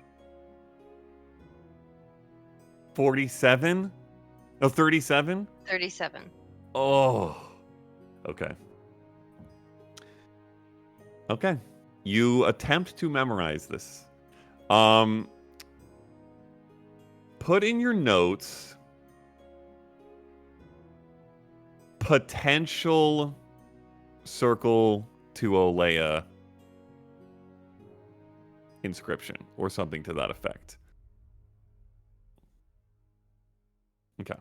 A: 47? Oh, 37?
B: 37.
A: Oh. Okay. Okay. You attempt to memorize this. Put in your notes potential circle to Ooo-lleah inscription or something to that effect. Okay.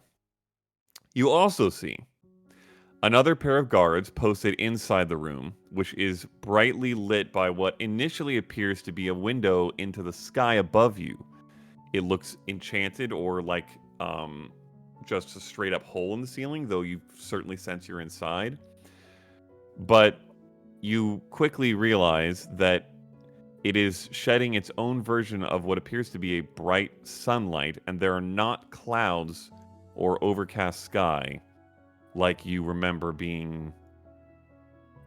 A: You also see another pair of guards posted inside the room, which is brightly lit by what initially appears to be a window into the sky above you. It looks enchanted or like just a straight up hole in the ceiling, though you certainly sense you're inside. But you quickly realize that it is shedding its own version of what appears to be a bright sunlight, and there are not clouds or overcast sky like you remember being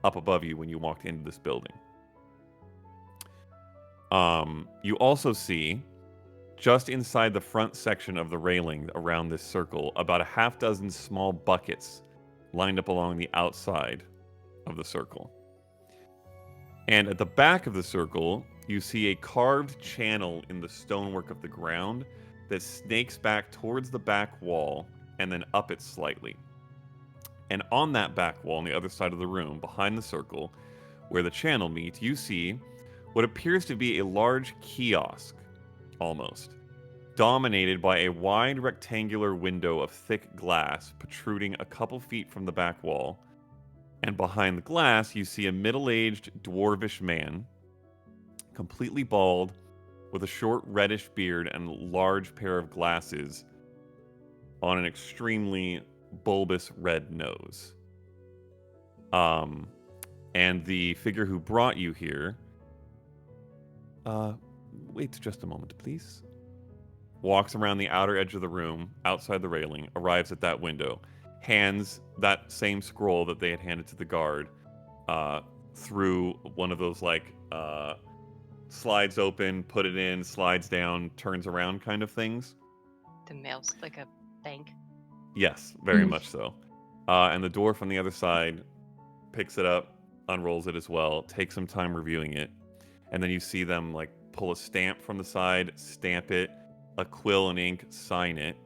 A: up above you when you walked into this building. You also see, just inside the front section of the railing around this circle, about a half dozen small buckets lined up along the outside of the circle. And at the back of the circle, you see a carved channel in the stonework of the ground that snakes back towards the back wall and then up it slightly. And on that back wall on the other side of the room, behind the circle, where the channel meets, you see what appears to be a large kiosk, almost, dominated by a wide rectangular window of thick glass protruding a couple feet from the back wall. And behind the glass, you see a middle-aged dwarvish man, completely bald, with a short reddish beard and large pair of glasses on an extremely bulbous red nose. And the figure who brought you here, wait just a moment, please. Walks around the outer edge of the room, outside the railing, arrives at that window, hands that same scroll that they had handed to the guard through one of those, like, slides open, put it in, slides down, turns around kind of things.
B: The mail's like a bank.
A: Yes, very much so. And the dwarf on the other side picks it up, unrolls it as well, takes some time reviewing it, and then you see them, like, pull a stamp from the side, stamp it, a quill and ink, sign it,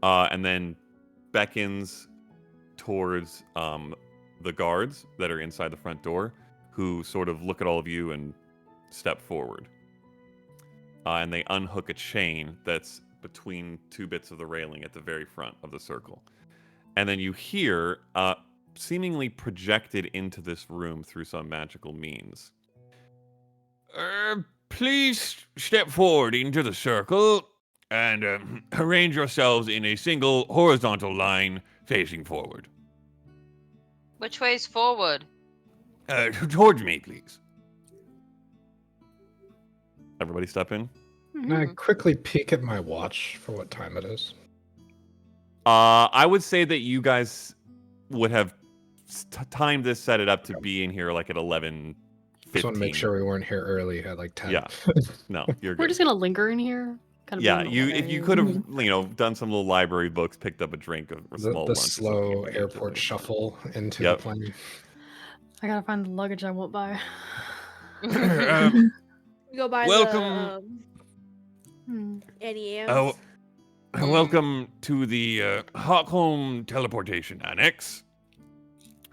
A: and then beckons towards the guards that are inside the front door, who sort of look at all of you and step forward. And they unhook a chain that's between two bits of the railing at the very front of the circle. And then you hear, seemingly projected into this room through some magical means, please step forward into the circle and arrange yourselves in a single horizontal line facing forward.
B: Which way's forward?
A: Towards me, please. Everybody step in.
C: Can I quickly peek at my watch for what time it is?
A: I would say that you guys would have timed this, set it up to be in here like at 11:15.
C: Just want to make sure we weren't here early at like 10.
A: Yeah. No, you're good.
F: We're just gonna linger in here. Kind of
A: Yeah,
F: being
A: you
F: aware.
A: if you could have done some little library books, picked up a drink or small
C: The
A: lunch. or
C: slow
A: something, you
C: airport
A: could-
C: shuffle into
A: Yep.
C: the plane.
F: I gotta find the luggage I won't buy.
E: You go by
A: Welcome.
E: the Annie
A: Oh,
E: M's.
A: welcome to the Hawkholm Teleportation Annex.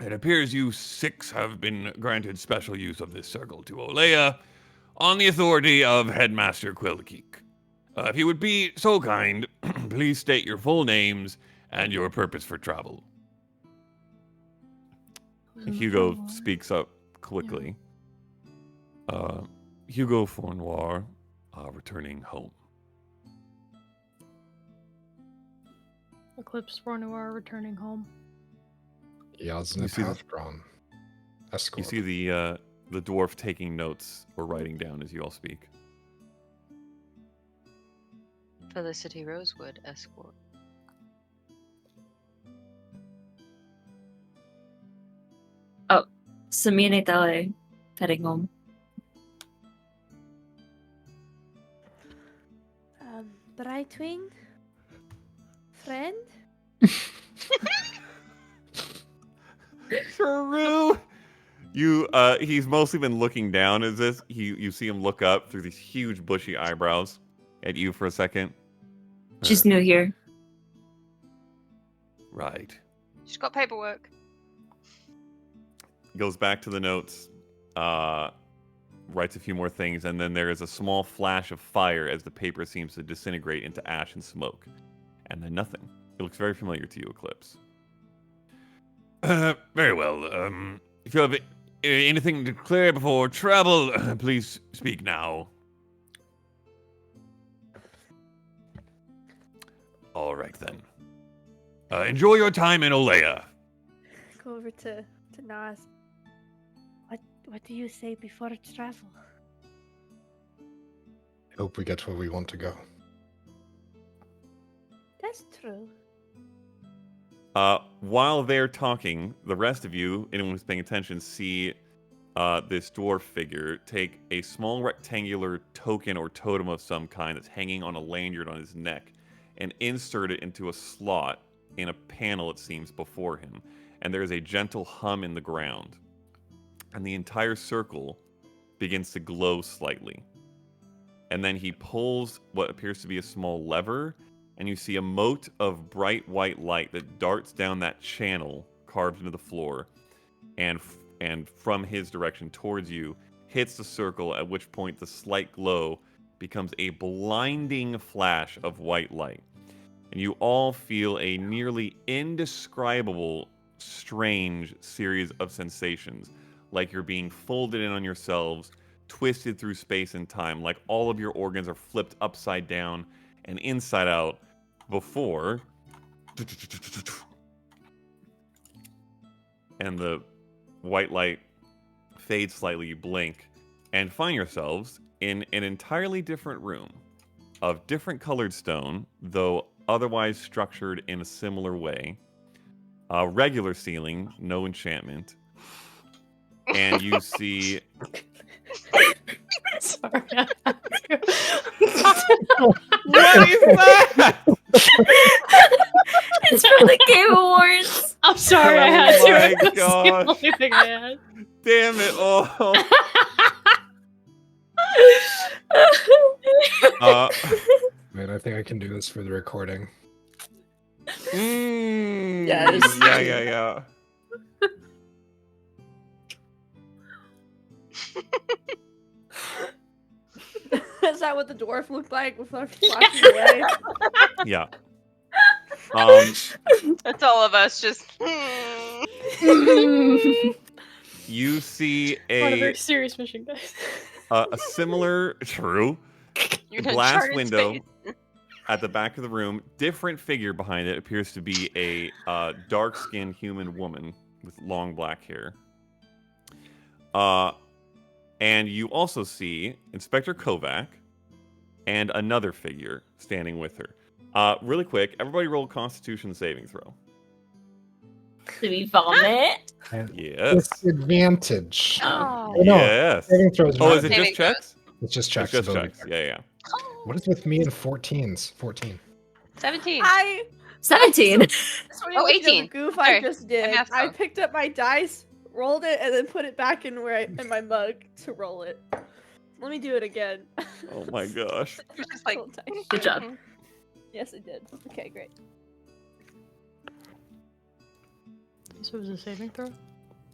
A: It appears you 6 have been granted special use of this circle to Ooo-lleah on the authority of Headmaster Quilligeek. If you would be so kind, please state your full names and your purpose for travel.
F: Who's in the
A: Hugo
F: front?
A: speaks up quickly. Hugo Fournoir, returning home.
F: Eclipse Noir returning home.
C: Yasna
A: You see the-
C: Pathbron. Escort.
A: You see the dwarf taking notes or writing down as you all speak.
B: Felicity Rosewood, escort.
D: Samine Tale, heading home.
E: Brightwing? Friend?
A: True. He's mostly been looking down as this. You see him look up through these huge bushy eyebrows at you for a second.
D: She's new here.
A: Right.
B: She's got paperwork.
A: Goes back to the notes, writes a few more things, and then there is a small flash of fire as the paper seems to disintegrate into ash and smoke. And then nothing. It looks very familiar to you, Eclipse. Very well. If you have anything to declare before travel, please speak now. All right, then. Enjoy your time in Ooo-lleah.
E: Go over to Nas. What do you say before travel?
C: I hope we get where we want to go.
E: That's true.
A: While they're talking, the rest of you, anyone who's paying attention, see this dwarf figure take a small rectangular token or totem of some kind that's hanging on a lanyard on his neck and insert it into a slot in a panel, it seems, before him. And there is a gentle hum in the ground. And the entire circle begins to glow slightly. And then he pulls what appears to be a small lever, and you see a mote of bright white light that darts down that channel carved into the floor, and from his direction towards you, hits the circle, at which point the slight glow becomes a blinding flash of white light. And you all feel a nearly indescribable, strange series of sensations, like you're being folded in on yourselves, twisted through space and time, like all of your organs are flipped upside down and inside out before... And the white light fades slightly, you blink, and find yourselves in an entirely different room of different colored stone, though otherwise structured in a similar way. A regular ceiling, no enchantment. And you see...
F: Sorry.
A: What is that?
D: It's from the Game Awards.
F: I'm sorry, I had
A: Oh
F: to.
A: my
F: That's
A: gosh.
F: the only thing I had.
A: Damn it! Oh.
C: Man, I think I can do this for the recording.
D: Yes.
A: Yeah.
E: Is that what the dwarf looked like before walking away?
A: Yeah.
B: That's all of us just.
A: You see
F: On a
A: a
F: very serious mission, guys.
A: a similar
B: You're in
A: glass
B: uncharted
A: window
B: space.
A: at the back of the room. Different figure behind it appears to be a dark-skinned human woman with long black hair. And you also see Inspector Kovac and another figure standing with her. Really quick, everybody roll a Constitution saving throw.
D: Do we vomit?
A: Yes.
C: Disadvantage.
B: Oh.
C: Oh, no.
A: Yes.
C: Saving throws
A: Oh,
C: not-
A: is it
B: Saving
A: just checks?
C: It's just
A: It's
C: checks.
A: just
C: ability
A: checks. Yeah.
C: What is with me and 14s? 14.
B: 17.
E: I
D: 17.
E: just want you
B: Oh,
E: to know the
B: 18.
E: goof
B: Sorry.
E: I just did.
B: math
E: I
B: wrong.
E: picked up my dice, rolled it, and then put it back in my mug to roll it. Let me do it again.
A: Oh my gosh.
B: It's just like.
E: Roll dice.
D: Good job.
E: Yes, I did. Okay, great.
F: So it was a saving throw?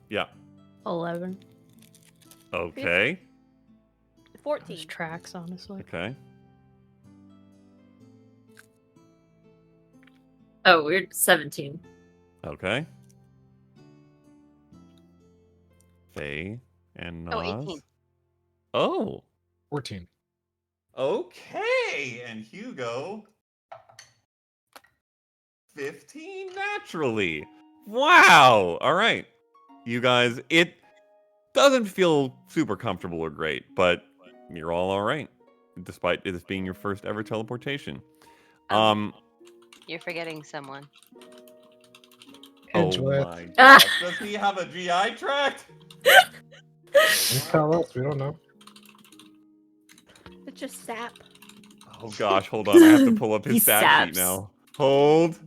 A: Yeah.
F: 11.
A: Okay.
E: 14.
F: Those tracks, honestly.
A: Okay.
D: Oh, we're 17.
A: Okay. Faye and
B: Oh,
A: Nas.
B: 18.
A: Oh.
C: 14.
A: Okay. And Hugo. 15 naturally. Wow. All right. You guys, it doesn't feel super comfortable or great, but you're all right, despite this being your first ever teleportation.
B: You're forgetting someone.
A: Oh
C: Edgeworth.
A: my gosh. Does he have a GI tract?
C: You tell us. We don't know.
E: It's just sap.
A: Oh gosh, hold on. I have to pull up
D: He
A: his stat sheet
D: saps.
A: now. Hold.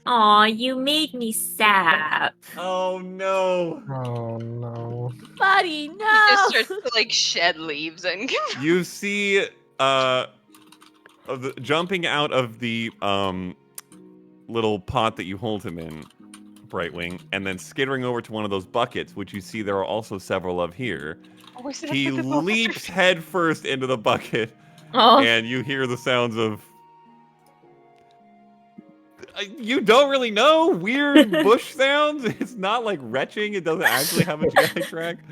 D: Aw, you made me sap.
A: Oh no.
C: Oh no.
E: Buddy, no!
B: He just starts to like shed leaves and
A: You see jumping out of the little pot that you hold him in, Brightwing, and then skittering over to one of those buckets, which you see there are also several of here.
B: oh, is that
A: He
B: for the ball?
A: leaps headfirst into the bucket,
D: Oh,
A: and you hear the sounds of. You don't really know weird bush sounds. It's not like retching. It doesn't actually have a GI tract.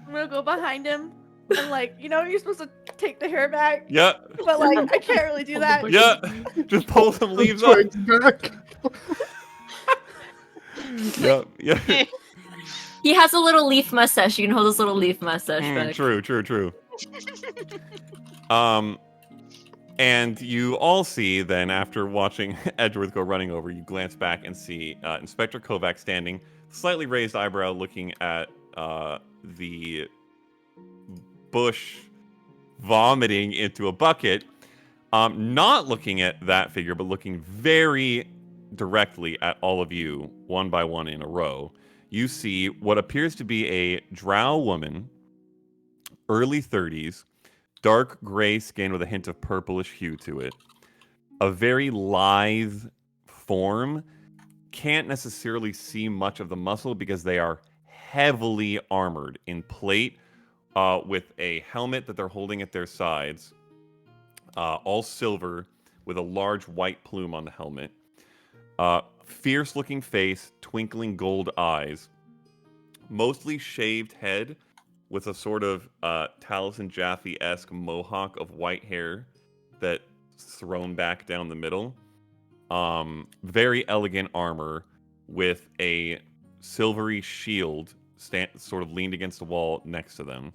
E: I'm gonna go behind him and like, you're supposed to take the hair back,
A: Yeah,
E: but like I can't really do that.
A: yeah. Just pull some leaves up.
C: Twigs back.
A: Yep, yeah.
D: he has a little leaf mustache. You can hold his little leaf mustache back.
A: True. And you all see then, after watching Edgeworth go running over, you glance back and see Inspector Kovac standing, slightly raised eyebrow, looking at the bush vomiting into a bucket. Not looking at that figure, but looking very directly at all of you, one by one in a row. You see what appears to be a drow woman, early 30s, dark gray skin with a hint of purplish hue to it. A very lithe form. Can't necessarily see much of the muscle because they are heavily armored in plate, with a helmet that they're holding at their sides, all silver with a large white plume on the helmet. Fierce looking face, twinkling gold eyes, mostly shaved head with a sort of Taliesin Jaffe-esque mohawk of white hair that's thrown back down the middle. Very elegant armor with a silvery shield sort of leaned against the wall next to them,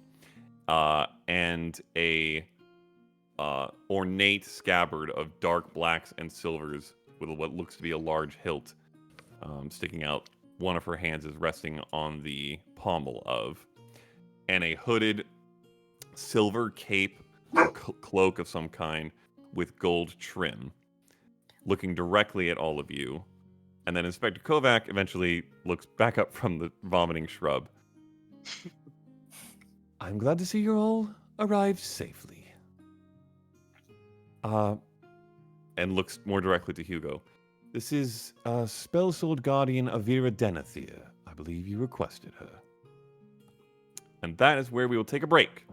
A: and a ornate scabbard of dark blacks and silvers with what looks to be a large hilt sticking out. One of her hands is resting on the pommel of, and a hooded silver cape or cloak of some kind with gold trim, looking directly at all of you. And then Inspector Kovac eventually looks back up from the vomiting shrub. I'm glad to see you all arrived safely. And looks more directly to Hugo. This is Spell Sword Guardian Avira Denethir. I believe you requested her. And that is where we will take a break.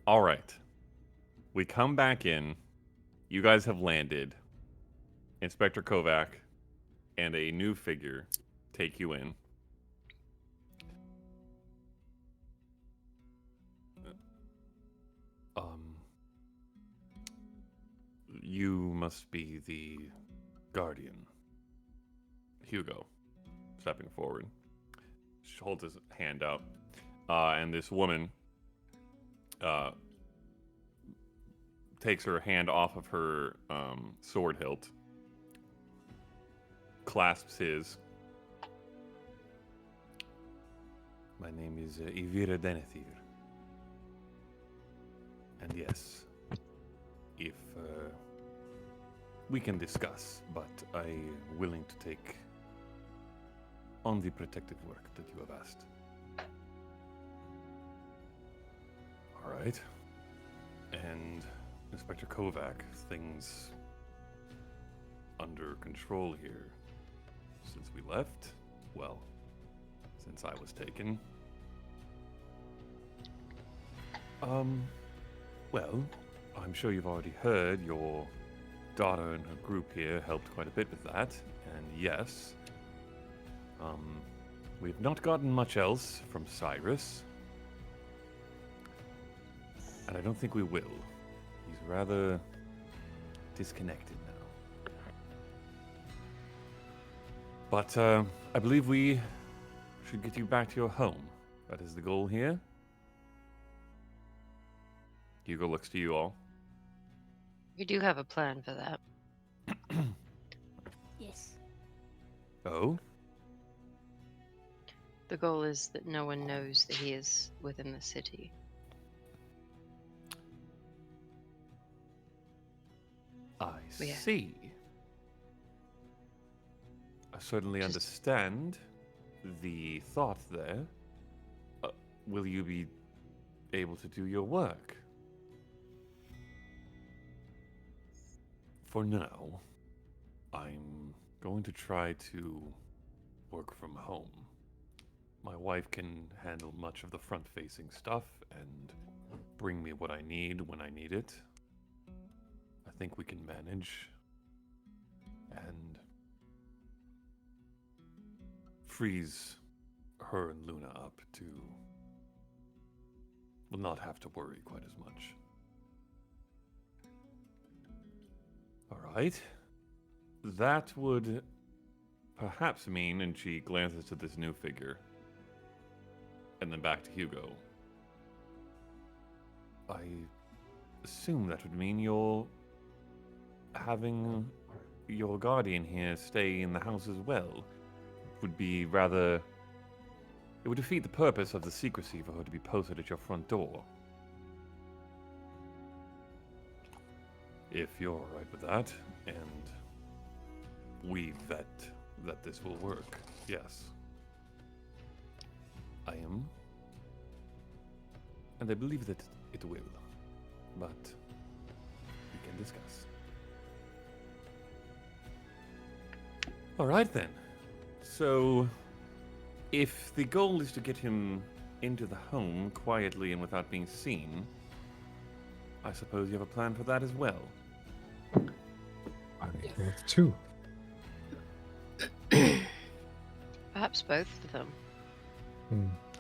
A: All right. We come back in. You guys have landed. Inspector Kovac and a new figure take you in. You must be the guardian. Hugo, stepping forward, holds his hand out, and this woman takes her hand off of her sword hilt, clasps his. My name is Ivira Denethir. And yes, if we can discuss, but I'm willing to take on the protective work that you have asked. All right. And Inspector Kovac, things under control here since we left. Well, since I was taken. Well, I'm sure you've already heard your daughter and her group here helped quite a bit with that. And yes, we've not gotten much else from Cyrus. And I don't think we will. He's rather disconnected now. But I believe we should get you back to your home. That is the goal here. Hugo looks to you all.
B: We do have a plan for that.
E: Yes.
A: Oh?
B: The goal is that no one knows that he is within the city.
A: I
B: Yeah.
A: see. I certainly
B: Just-
A: understand the thought there. Will you be able to do your work? For now, I'm going to try to work from home. My wife can handle much of the front-facing stuff and bring me what I need when I need it. I think we can manage and freeze her and Luna up to will not have to worry quite as much. All right. That would perhaps mean, and she glances to this new figure, and then back to Hugo. I assume that would mean you're having your guardian here stay in the house as well. Would be rather... It would defeat the purpose of the secrecy for her to be posted at your front door. If you're alright with that, and we vet that this will work, yes. I am. And I believe that it will. But we can discuss. Alright then. So, if the goal is to get him into the home quietly and without being seen, I suppose you have a plan for that as well.
C: I think that's two.
B: Perhaps both of them.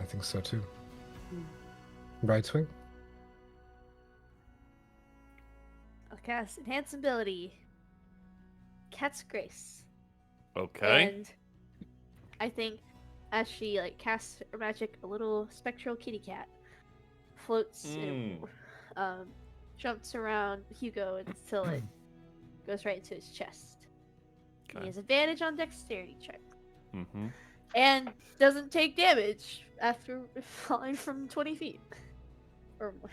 C: I think so too.
B: Hmm.
C: Right swing?
E: I'll cast Enhance Ability. Cat's Grace.
A: Okay.
E: And I think as she casts her magic, a little spectral kitty cat floats and jumps around Hugo until it goes right into his chest. And he has advantage on dexterity check.
A: Mm-hmm.
E: And doesn't take damage after falling from 20 feet. Or more.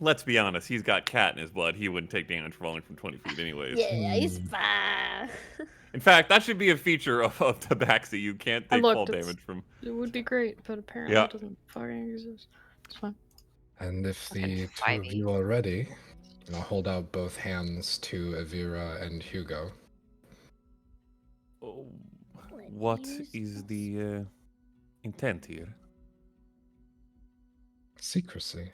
A: Let's be honest, he's got cat in his blood. He wouldn't take damage falling from 20 feet anyways.
E: Yeah, he's fine.
A: In fact, that should be a feature of Tabaxi. You can't
F: I
A: take
F: looked,
A: fall
F: it's-
A: damage from...
F: It would be great, but apparently
A: Yeah.
F: it doesn't fucking exist. It's fine.
C: And if the
B: Okay,
C: two of
B: 5e.
C: you are ready, I'll hold out both hands to Avira and Hugo.
A: Oh, what is the intent here?
C: Secrecy.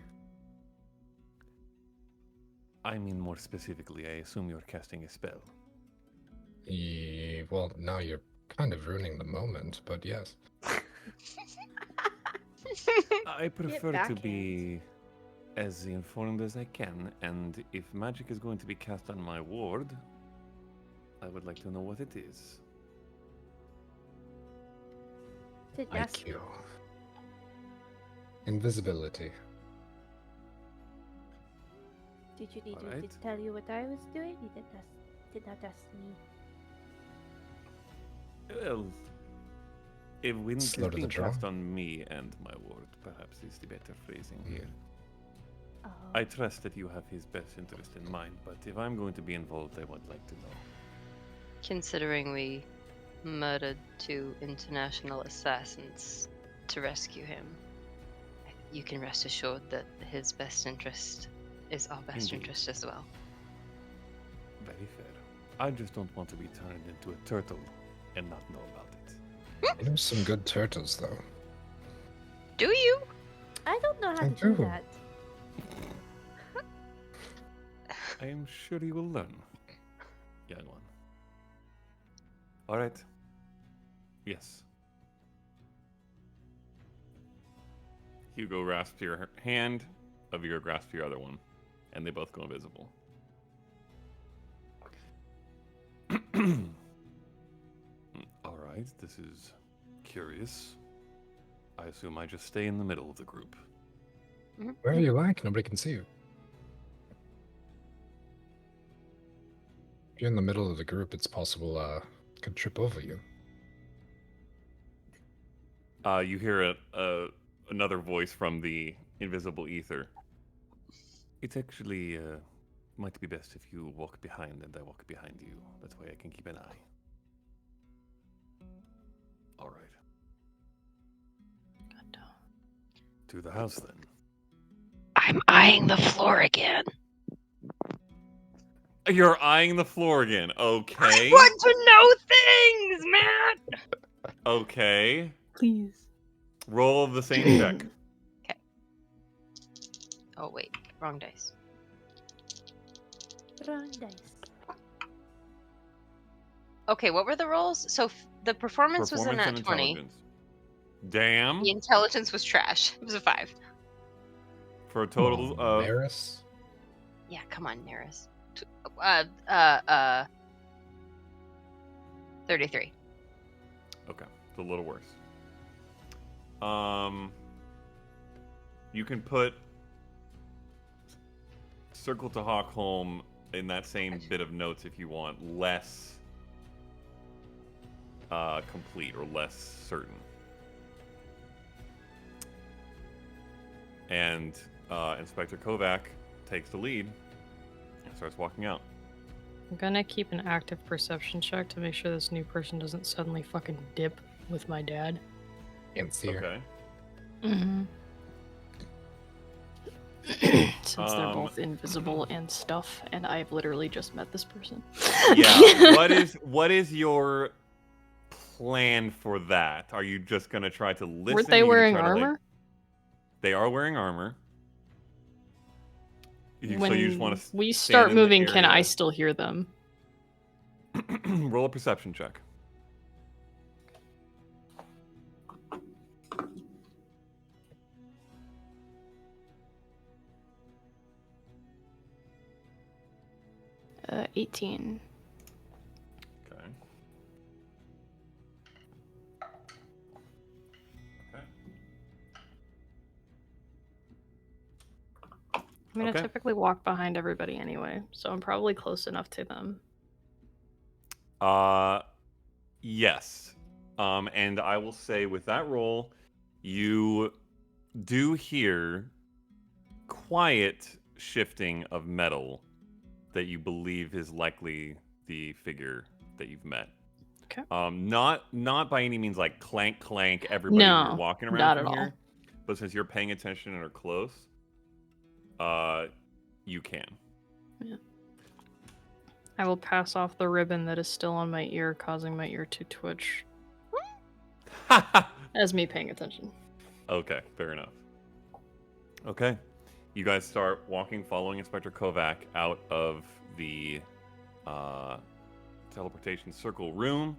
A: I mean more specifically, I assume you're casting a spell.
C: Well, now you're kind of ruining the moment, but yes.
A: I prefer to
E: backhands.
A: be as informed as I can, and if magic is going to be cast on my ward, I would like to know what it is.
E: Tenacity.
C: IQ. Invisibility.
E: Did you need me
A: Alright.
E: to tell you what I was doing? You did not ask me.
A: Well, if wind is
C: Slow to the
A: being
C: draw.
A: cast on me and my ward, perhaps is the better phrasing here.
E: Oh.
A: I trust that you have his best interest in mind, but if I'm going to be involved, I would like to know.
B: Considering we murdered 2 international assassins to rescue him, you can rest assured that his best interest is our best
A: Indeed.
B: interest as well.
A: Very fair. I just don't want to be turned into a turtle and not know about it.
C: I know some good turtles, though.
B: Do you?
E: I don't know how
C: I
E: to do
C: do.
E: that.
A: I am sure you will learn, young one. All right. Yes. Hugo grasps your hand, Avira grasps your other one, and they both go invisible. All right, this is curious. I assume I just stay in the middle of the group.
C: Wherever you like, nobody can see you. If you're in the middle of the group, it's possible could trip over you.
A: You hear another voice from the invisible ether. It's actually might be best if you walk behind and I walk behind you. That way I can keep an eye. All right.
B: God, no.
A: To the house then.
B: I'm eyeing the floor again.
A: You're eyeing the floor again. Okay.
B: I want to know things, man.
A: Okay.
F: Please.
A: Roll the same check.
B: Oh wait, wrong dice.
E: Wrong dice.
B: Okay, what were the rolls? So the performance was a
A: Performance
B: nat
A: and
B: 20.
A: intelligence. Damn.
B: The intelligence was trash. It was a 5.
A: For a total of
C: Maris?
B: Yeah, come on, Neris. 33.
A: Okay, it's a little worse. You can put Circle to Hawk Home in that same bit of notes if you want, less complete or less certain. And Inspector Kovac takes the lead and starts walking out.
F: I'm gonna keep an active perception check to make sure this new person doesn't suddenly fucking dip with my dad.
C: Can't see her.
A: Okay.
F: Mm-hmm. Since they're both invisible and stuff, and I've literally just met this person.
A: Yeah. What is your plan for that? Are you just gonna try to listen?
F: Weren't they
A: Are you gonna
F: wearing
A: try to, like-
F: armor?
A: They are wearing armor.
F: When
A: So you just want to
F: we start
A: in the
F: moving, can I
A: area.
F: still hear them?
A: roll a perception check?
F: Uh, 18.
A: Okay. Okay.
F: I mean,
A: Okay.
F: I typically walk behind everybody anyway, so I'm probably close enough to them.
A: Yes. And I will say with that roll, you do hear quiet shifting of metal that you believe is likely the figure that you've met.
F: Okay.
A: Not by any means like clank clank everybody when
F: No,
A: you're walking around
F: not
A: from
F: at all.
A: here. But since you're paying attention and are close, you can.
F: Yeah. I will pass off the ribbon that is still on my ear, causing my ear to twitch as me paying attention.
A: Okay, fair enough. Okay. you guys start walking, following Inspector Kovac out of the teleportation circle room,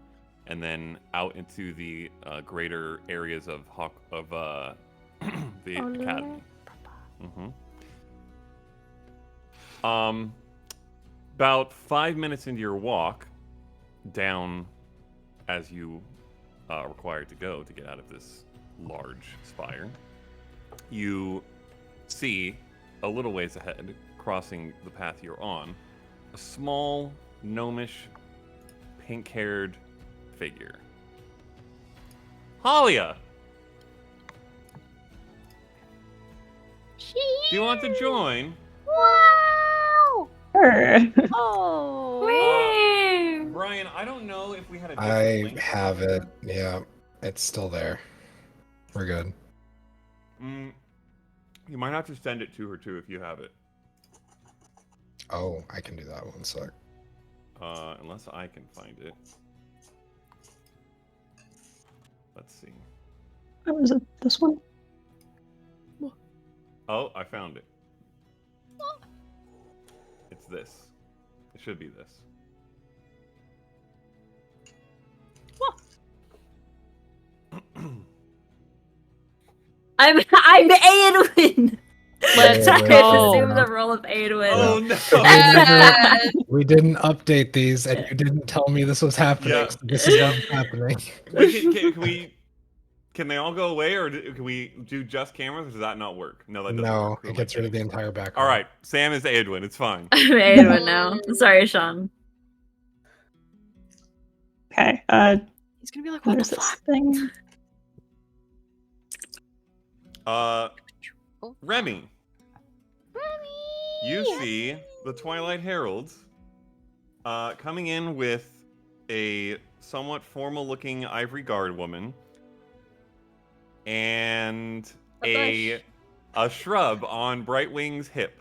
A: and then out into the greater areas of the academy. About 5 minutes into your walk down, as you required to go to get out of this large spire, you see a little ways ahead, crossing the path you're on, a small, gnomish, pink-haired figure. Ooo-lleah! Do you want to join?
G: Wow!
H: Sure.
G: Oh!
A: Brian, I don't know if we had a different
C: I
A: link.
C: have it. Yeah, it's still there. We're good.
A: You might have to send it to her too if you have it.
C: Oh, I can do that. One sec.
A: Unless I can find it. Let's see.
H: Oh, is it this one?
A: Oh, I found it. It's this. It should be this.
D: I'm Aedwin.
F: Let's
D: Sorry,
F: go.
D: assume the role of Aedwin.
A: Oh no!
C: We didn't update these, and you didn't tell me this was happening.
A: Yeah.
C: So this is what's happening.
A: Can they all go away, or can we do just cameras, or does that not work? No, that doesn't
C: No,
A: work. Who
C: it
A: am I
C: gets rid of the
A: kidding?
C: entire background.
A: All right, Sam is Aedwin. It's fine.
D: I'm Aedwin now. Sorry, Sean.
H: Okay.
F: He's gonna be like, what
H: What is
F: the
H: this
F: fuck?
H: thing?
A: Remy. You see the Twilight Heralds coming in with a somewhat formal-looking ivory guard woman and a shrub on Brightwing's hip.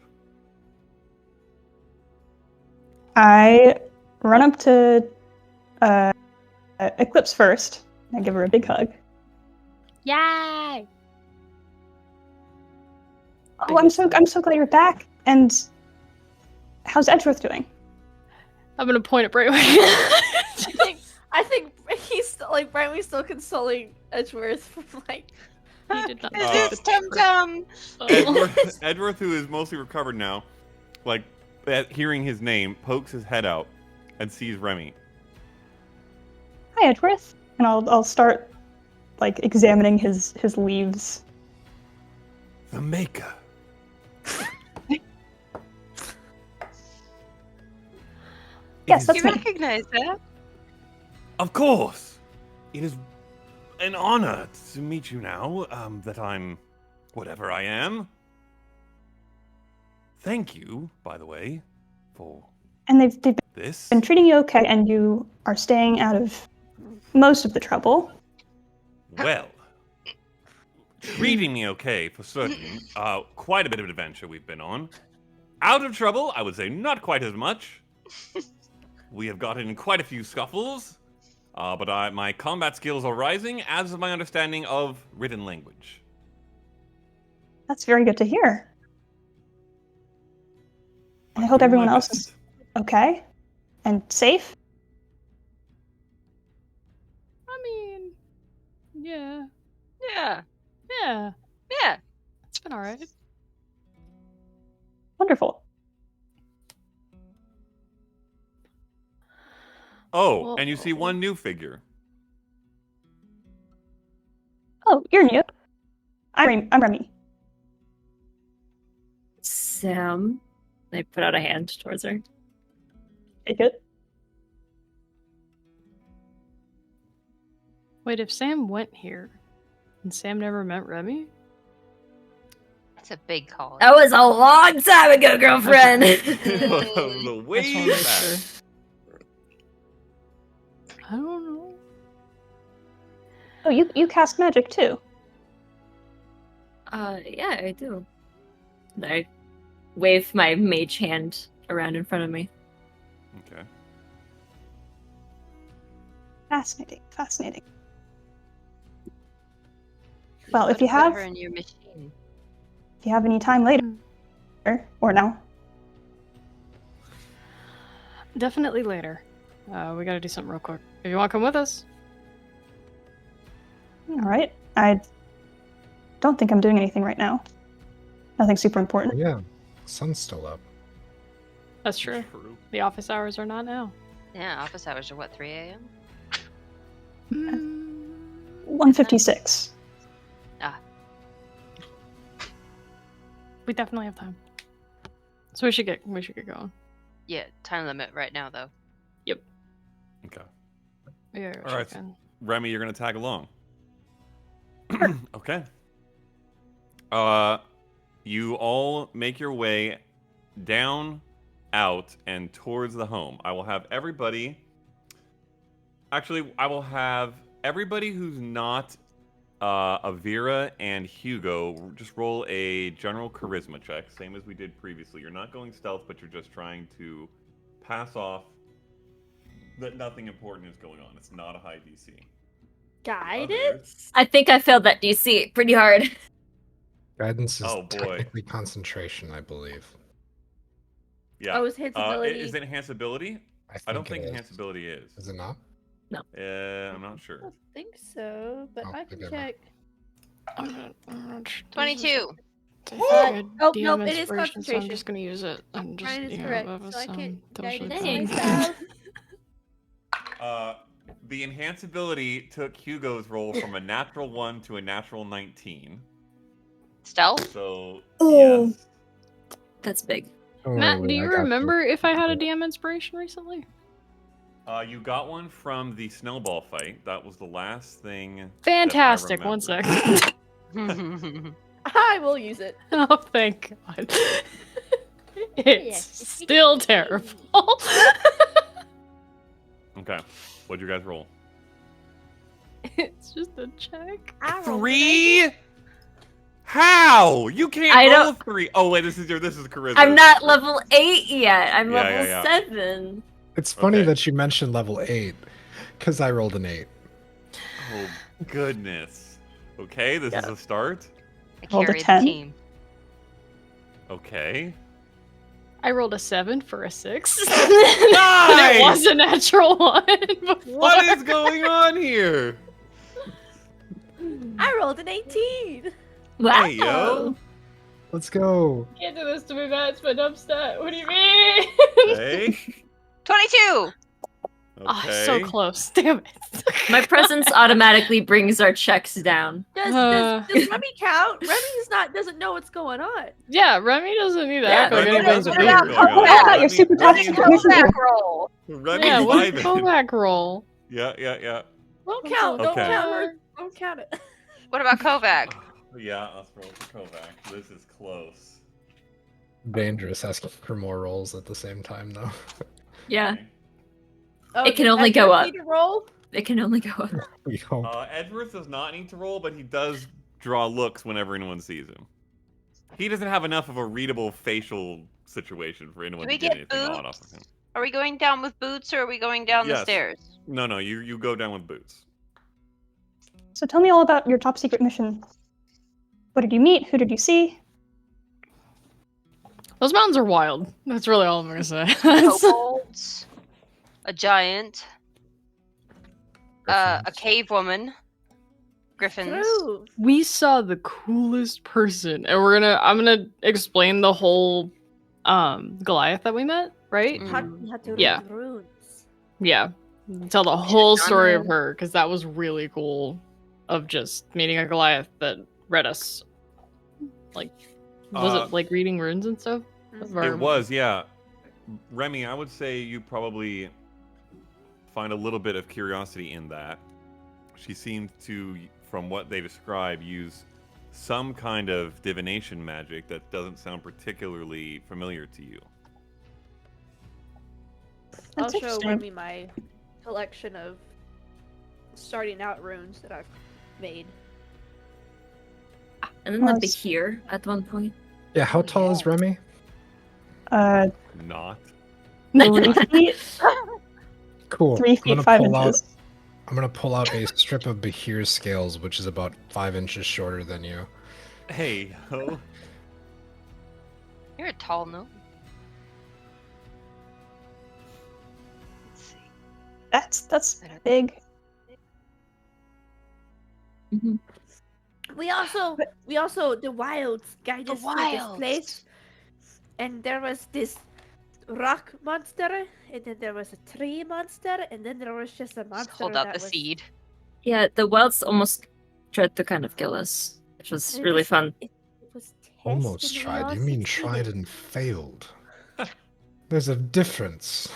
H: I run up to Eclipse first. I give her a big hug.
G: Yay!
H: Oh, I'm so glad you're back. And how's Edgeworth doing?
F: I'm gonna point at Brightwing.
E: I think he's like Brightwing's still consoling Edgeworth from like
F: He did not.
B: It's Tum Tum.
A: Edgeworth, who is mostly recovered now, like at hearing his name, pokes his head out and sees Remy.
H: Hi, Edgeworth. And I'll start like examining his leaves.
A: The Maker.
H: Yes,
B: Do
H: that's
B: you
H: me.
B: recognize that?
A: Of course. It is an honor to meet you now, that I'm whatever I am. Thank you, by the way, for
H: And they've
A: this.
H: been treating you okay, and you are staying out of most of the trouble.
A: Well, treating me okay for certain. Quite a bit of adventure we've been on. Out of trouble, I would say not quite as much. We have gotten in quite a few scuffles, but my combat skills are rising, as is my understanding of written language.
H: That's very good to hear. And I hope
A: Doing my
H: everyone else
A: best.
H: is okay and safe.
F: I mean, yeah,
B: Yeah.
F: yeah,
B: Yeah.
F: it's been alright.
H: Wonderful.
A: Oh, and you see one new figure.
H: Oh, you're new. I'm Remy.
D: Sam. I put out a hand towards her.
H: Take it.
F: Wait, if Sam went here, and Sam never met Remy?
B: That's a big call.
D: That was a long time ago, girlfriend.
A: The
F: I just
A: way
F: wanna make
A: back.
F: sure. I don't know.
H: Oh, you cast magic too.
D: Yeah, I do. And I wave my mage hand around in front of me.
A: Okay.
H: Fascinating. Fascinating. Well, if
B: Gotta
H: you
B: put
H: have
B: her in your machine.
H: any time later, or now?
F: Definitely later. We gotta do something real quick. If you want to come with us.
H: All right. I don't think I'm doing anything right now. Nothing super important.
C: Oh, yeah, sun's still up.
F: That's true. The office hours are not now.
B: Yeah, office hours are what, 3 a.m.?
H: 1:56.
F: We definitely have time. So we should get going.
B: Yeah, time limit right now, though.
A: Okay.
F: Yeah.
A: All right. Remy, you're gonna tag along. Okay. You all make your way down, out, and towards the home. I will have everybody. Actually, I will have everybody who's not Avira and Hugo just roll a general charisma check, same as we did previously. You're not going stealth, but you're just trying to pass off that nothing important is going on. It's not a high DC.
E: Guidance?
D: I think I failed that DC pretty hard.
C: Guidance is
A: Oh, boy.
C: technically concentration, I believe.
A: Yeah.
E: Oh, it's enhanceability.
A: Is it enhanceability? I don't think enhanceability is.
C: Is it not?
A: I'm not
E: I
A: sure.
E: don't think so, but
C: Oh,
E: I can
C: okay,
E: check.
B: 22.
E: Oh, nope, it is
F: So I'm
E: concentration.
F: just gonna use it. I'm just,
E: Ryan is
F: you know,
E: correct,
F: that was,
E: so I can't
F: totally
E: guidance
F: fine.
E: myself.
A: The enhanceability took Hugo's roll from a natural 1 to a natural 19.
B: Stealth?
A: So,
D: Oh.
A: yes.
D: That's big.
C: Don't
F: Matt,
C: worry,
F: do
C: I
F: you
C: got
F: remember if I had a DM inspiration recently?
A: You got one from the snowball fight. That was the last thing.
F: Fantastic.
A: That I
F: 1
A: remember.
F: sec.
E: I will use it.
F: Oh, thank God. It's still terrible.
A: Okay. What'd you guys roll?
F: It's just a check.
A: 3? How? You can't
D: I
A: roll
D: don't-
A: 3. Oh wait, this is charisma.
D: I'm not level 8 yet. I'm
A: Yeah,
D: level
A: yeah.
D: 7.
C: It's funny
A: Okay.
C: that you mentioned level 8, because I rolled an 8.
A: Oh goodness. Okay, this is a start.
B: I
H: Rolled a
B: carry the
H: 10.
B: team.
A: Okay.
F: I rolled a 7 for a 6.
A: Nice!
F: And it was a natural 1.
A: What is going on here?
E: I rolled an 18.
D: Wow.
A: Hey, yo.
C: Let's go.
F: Can't do this to me, Matt. It's my upset. What do you mean?
A: Hey.
B: 22!
A: Okay.
F: So close. Damn it.
D: My presence automatically brings our checks down.
E: Does Remy count? Doesn't know what's going on.
F: Yeah, Remy doesn't need to
D: Yeah,
F: act like
A: Remy
F: anybody's a
A: doesn't
F: beat.
A: know what's going on.
H: What about your super
A: Remy's
H: toxic
A: vibing.
H: relationship?
B: roll!
A: Remy's
F: Yeah, what's
A: vibing.
F: Kovac roll?
A: Yeah.
E: Don't count. Don't
A: Okay.
E: count her. Don't count it.
B: What about Kovac?
A: Yeah, let's roll for Kovac. This is close.
C: Dangerous asking for more rolls at the same time, though.
D: Yeah,
E: Oh,
D: It can
E: does
D: only
E: Edgar
D: go up.
E: need to roll?
D: it can only go up.
C: We hope.
A: Edworth does not need to roll, but he does draw looks whenever anyone sees him. He doesn't have enough of a readable facial situation for anyone
B: Do we
A: to get
B: get
A: anything odd off of him.
B: Are we going down with boots or are we going down the
A: Yes.
B: stairs?
A: No, you go down with boots.
H: So tell me all about your top secret mission. What did you meet? Who did you see?
F: Those mountains are wild. That's really all I'm gonna say.
B: Kobolds, a giant, a
C: Griffins.
B: cave woman, griffins.
E: True.
F: We saw the coolest person, and I'm gonna explain the whole Goliath that we met, right?
B: Mm.
E: You have to read
F: Yeah.
E: the runes.
F: Yeah. Tell the whole
B: done
F: story of
B: that.
F: her, because that was really cool. Of just meeting a Goliath that read us. Like, was it like reading runes and stuff? Of our-
A: It was, yeah. Remy, I would say you probably find a little bit of curiosity in that. She seemed to, from what they describe, use some kind of divination magic that doesn't sound particularly familiar to you.
E: I'll
H: That's
E: show
H: interesting.
E: Remy my collection of starting out runes that I've made.
D: And then like the
H: Nice.
D: here at one point.
C: Yeah, how tall is Remy?
A: Not.
H: 3 feet.
C: Cool.
H: 3
C: I'm
H: feet
C: gonna
H: 5
C: pull out.
H: inches.
C: I'm gonna pull out a strip of Bahir's scales, which is about 5 inches shorter than you.
A: Hey, ho.
B: You're a tall gnome. Let's see.
H: That's
B: I don't-
H: big.
D: Mm-hmm.
E: We also the wilds guide
B: The
E: us to this
B: wilds!
E: place, and there was this rock monster, and then there was a tree monster, and then there was just a
B: Just
E: monster
B: hold out
E: that
B: the
E: was.
B: seed.
D: Yeah, the wilds almost tried to kind of kill us, which was
E: and it
D: really
E: was-
D: fun.
E: It was test,
C: Almost
E: and we
C: tried.
E: all
C: You mean
E: succeeded.
C: tried and failed. There's a difference.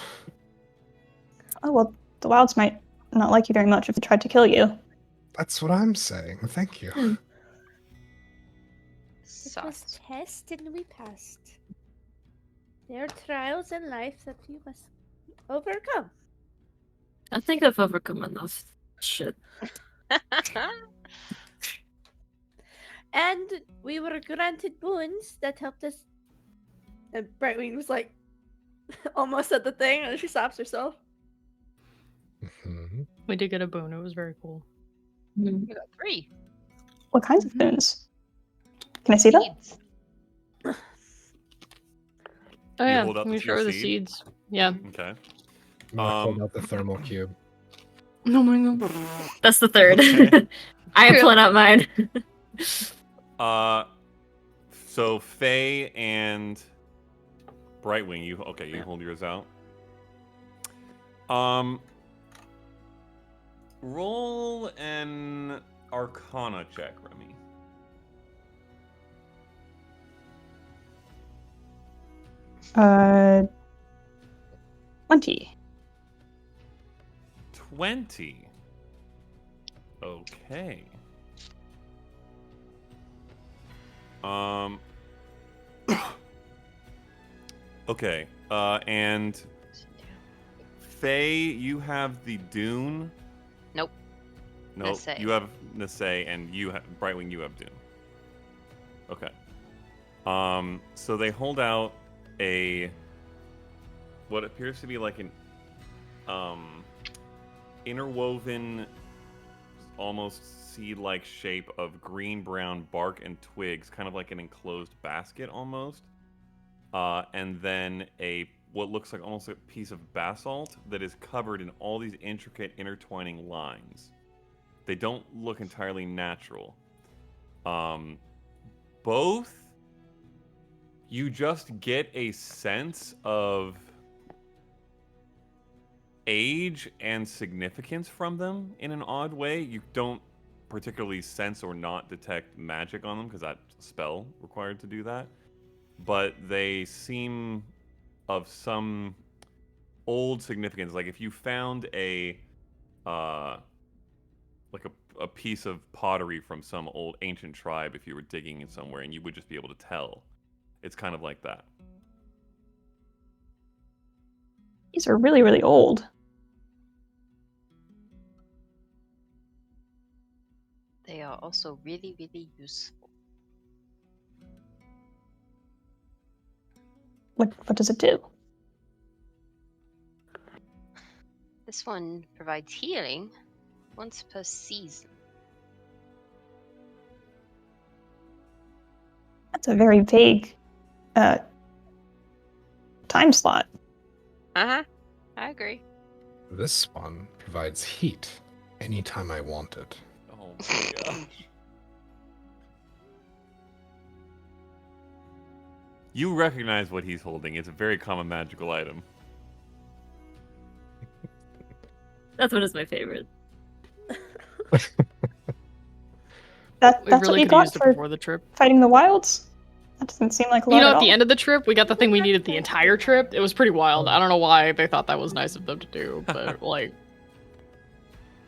H: Oh well, the wilds might not like you very much if they tried to kill you.
C: That's what I'm saying. Thank you.
E: It was
B: Sauce.
E: test, and we passed. There are trials in life that we must overcome.
D: I think I've overcome enough shit.
E: And we were granted boons that helped us. And Brightwing was like, almost at the thing, and she stops herself.
C: Mhm.
F: We did get a boon. It was very cool.
D: Mm.
B: You got 3.
H: What kinds of boons? Can I see that?
B: Seeds.
F: Oh
A: You
F: yeah,
A: hold out
F: let me
A: the
F: show her the
A: seed?
F: seeds. Yeah.
A: Okay.
C: Mark pulled out the thermal cube.
F: Oh my god.
D: That's the third.
A: Okay.
D: I am pulling out mine.
A: So Faye and Brightwing, you hold yours out. Roll an Arcana check, Remy.
H: Uh, 20.
A: 20. Okay. Okay. And Faye, you have the Dune.
B: Nope.
A: Nope.
B: Nisei.
A: You have Nisei, and you have Brightwing. You have Dune. Okay. So they hold out what appears to be like an interwoven, almost seed-like shape of green-brown bark and twigs, kind of like an enclosed basket almost. And then what looks like almost a piece of basalt that is covered in all these intricate intertwining lines. They don't look entirely natural. Both, you just get a sense of age and significance from them in an odd way. You don't particularly sense or not detect magic on them because that's a spell required to do that. But they seem of some old significance. Like if you found a piece of pottery from some old ancient tribe, if you were digging in somewhere, and you would just be able to tell. It's kind of like that.
H: These are really, really old.
B: They are also really, really useful.
H: What does it do?
B: This one provides healing once per season.
H: That's a very vague time slot.
B: I agree.
C: This one provides heat anytime I want it.
A: Oh my gosh. You recognize what he's holding. It's a very common magical item.
D: That one is my favorite.
H: That's
F: We
H: what
F: really
H: you
F: could
H: got
F: use it
H: for
F: before the trip.
H: fighting the wilds? That doesn't seem like a lot
F: You know,
H: at
F: at the
H: all.
F: end of the trip, we got the thing we needed the entire trip. It was pretty wild. I don't know why they thought that was nice of them to do, but like,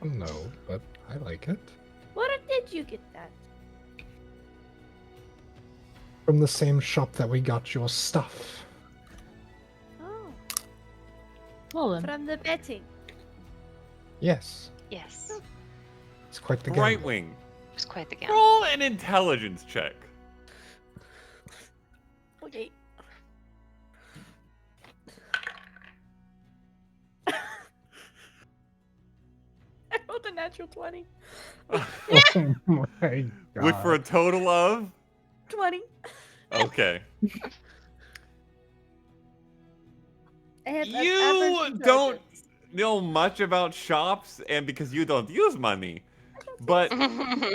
C: No, but I like it.
E: Where did you get that?
C: From the same shop that we got your stuff.
E: Oh,
F: well then.
E: from the betting.
C: Yes,
B: Yes.
C: it's quite the gamble.
A: Brightwing,
B: It was quite the gamble.
A: roll an intelligence check.
E: Okay. I rolled a natural 20.
C: Oh my god.
A: With for a total of
E: 20.
A: okay.
E: have
A: You
E: average
A: don't
E: intelligence.
A: know much about shops, and because you don't use money, but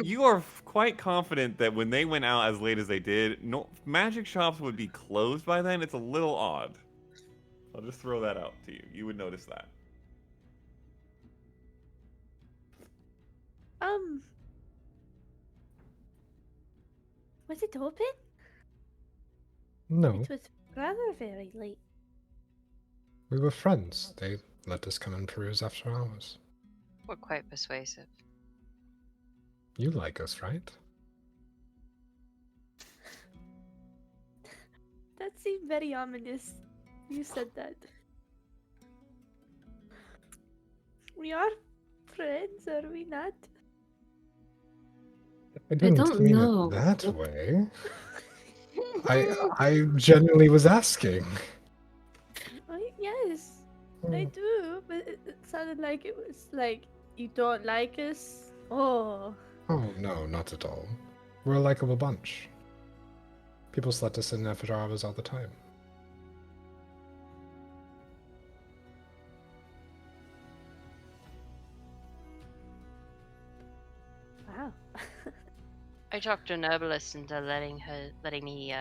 A: you are quite confident that when they went out as late as they did, no magic shops would be closed by then. It's a little odd. I'll just throw that out to you. You would notice that.
E: Was it open?
C: No,
E: It was rather very late.
C: we were friends. They let us come and peruse after hours.
B: We're quite persuasive.
C: You like us, right?
E: That seemed very ominous. You said that. We are friends, are we not?
C: I didn't
D: don't
C: mean
D: know.
C: it that way. I genuinely was asking.
E: Yes, I do, but it sounded like it was like you don't like us. Oh,
C: Oh, no, not at all. We're a likable bunch. People let us in after hours all the time.
E: wow.
B: I talked an herbalist into letting me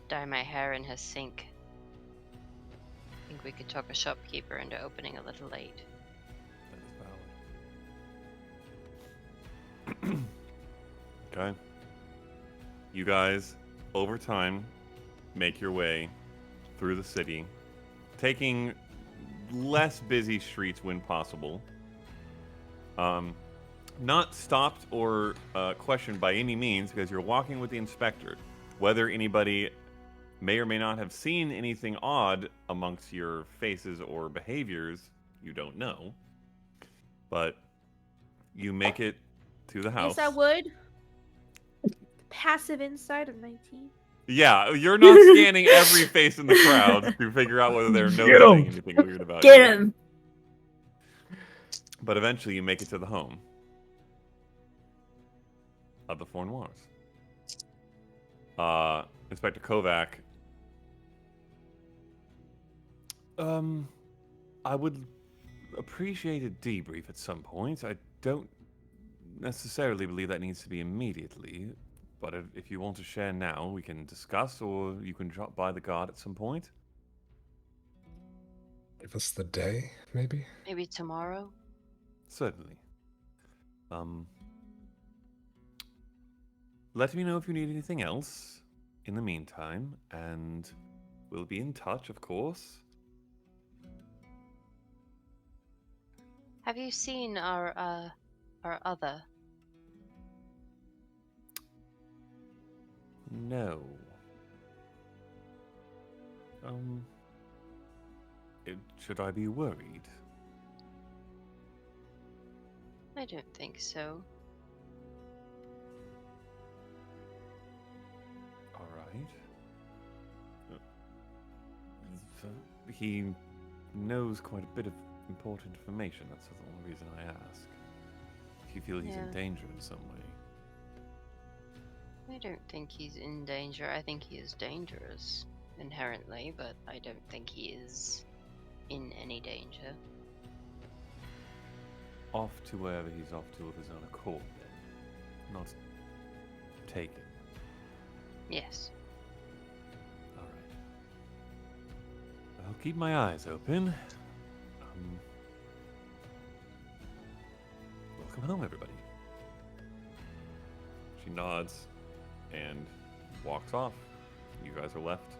B: dye my hair in her sink. I think we could talk a shopkeeper into opening a little late.
A: That is valid. Okay. You guys, over time, make your way through the city, taking less busy streets when possible. Not stopped or questioned by any means, because you're walking with the inspector. Whether anybody may or may not have seen anything odd amongst your faces or behaviors, you don't know. But you make it to the house.
E: Yes, I would. Passive insight of 19.
A: Yeah, you're not scanning every face in the crowd to figure out whether they're
D: Get
A: noticing
D: 'em.
A: anything weird about
D: Get
A: you.
D: him!
A: But eventually you make it to the home of the Four Noirs. Inspector Kovac. I would appreciate a debrief at some point. I don't necessarily believe that needs to be immediately, but if you want to share now, we can discuss, or you can drop by the guard at some point.
C: Give us the day, maybe?
B: Maybe tomorrow?
A: Certainly. Let me know if you need anything else in the meantime, and we'll be in touch, of course.
B: Have you seen our other?
A: No. Should I be worried?
B: I don't think so.
A: All right. He knows quite a bit of important information. That's the only reason I ask. If you feel he's in
B: Yeah.
A: danger in some way.
B: I don't think he's in danger. I think he is dangerous inherently, but I don't think he is in any danger.
A: Off to wherever he's off to of his own accord, then. Not taken.
B: Yes.
A: All right. I'll keep my eyes open. Welcome home, everybody. She nods and walks off. You guys are left.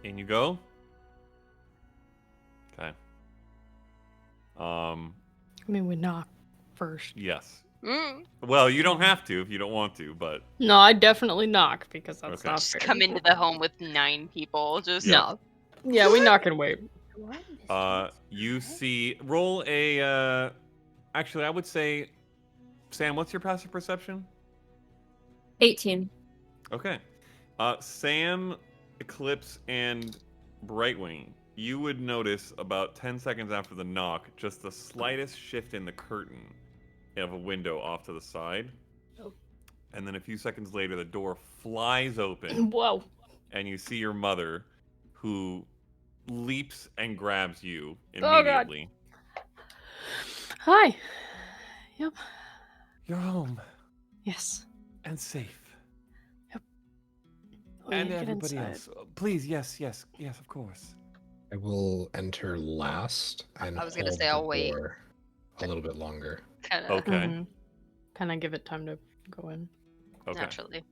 A: In you go. Okay.
F: I mean, we knock first.
A: Yes.
B: Mm.
A: Well, you don't have to if you don't want to, but
F: No, I definitely knock because that's
A: Okay.
F: not
B: Just
F: fair.
B: come into the home with 9 people. Just
F: No. Yeah, we knock and wait.
A: you see. Roll a. Actually, I would say, Sam, what's your passive perception?
D: 18.
A: Okay. Sam, Eclipse, and Brightwing, you would notice about 10 seconds after the knock just the slightest shift in the curtain of a window off to the side.
E: Oh.
A: And then a few seconds later, the door flies open,
F: Whoa.
A: and you see your mother, who leaps and grabs you
F: Oh, God.
A: immediately.
F: Hi. Yep.
A: You're home
F: Yes.
A: and safe.
F: Leah,
A: And
F: get
A: everybody
F: inside.
A: else. Please, yes, of course.
C: I will enter last and
B: I was gonna
C: hold
B: say,
C: the
B: I'll wait.
C: door a little bit longer.
B: Kind of
A: Okay.
F: Kind of give it time to go in.
A: Okay.
B: naturally.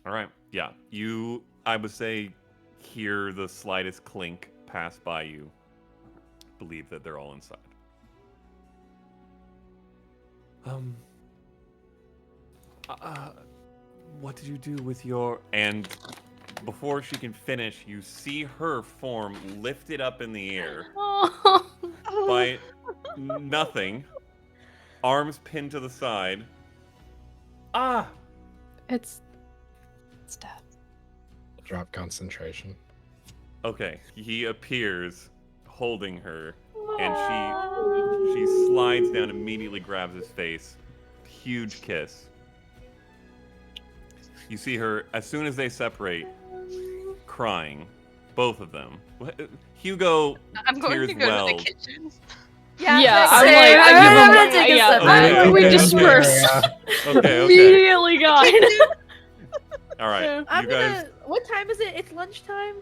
A: All right. Yeah. You, I would say, hear the slightest clink pass by you. Believe that they're all inside. What did you do with your... And before she can finish, you see her form lifted up in the air
F: Oh.
A: by nothing. Arms pinned to the side. Ah!
F: It's Dad.
C: Drop concentration.
A: Okay, he appears holding her, and she slides down, immediately grabs his face. Huge kiss. You see her, as soon as they separate, crying. Both of them. Hugo
B: I'm going
A: tears
B: to go
A: well.
B: to the kitchen.
F: Yeah,
E: I'm
F: I'm
E: like,
F: like, I
D: I'm
F: give
D: gonna
F: him,
D: take a
F: yeah,
D: step
A: back.
F: we
A: Okay,
F: disperse.
A: Okay.
F: Immediately gone.
A: All right,
E: I'm
A: you guys.
E: gonna. What time is it? It's lunchtime.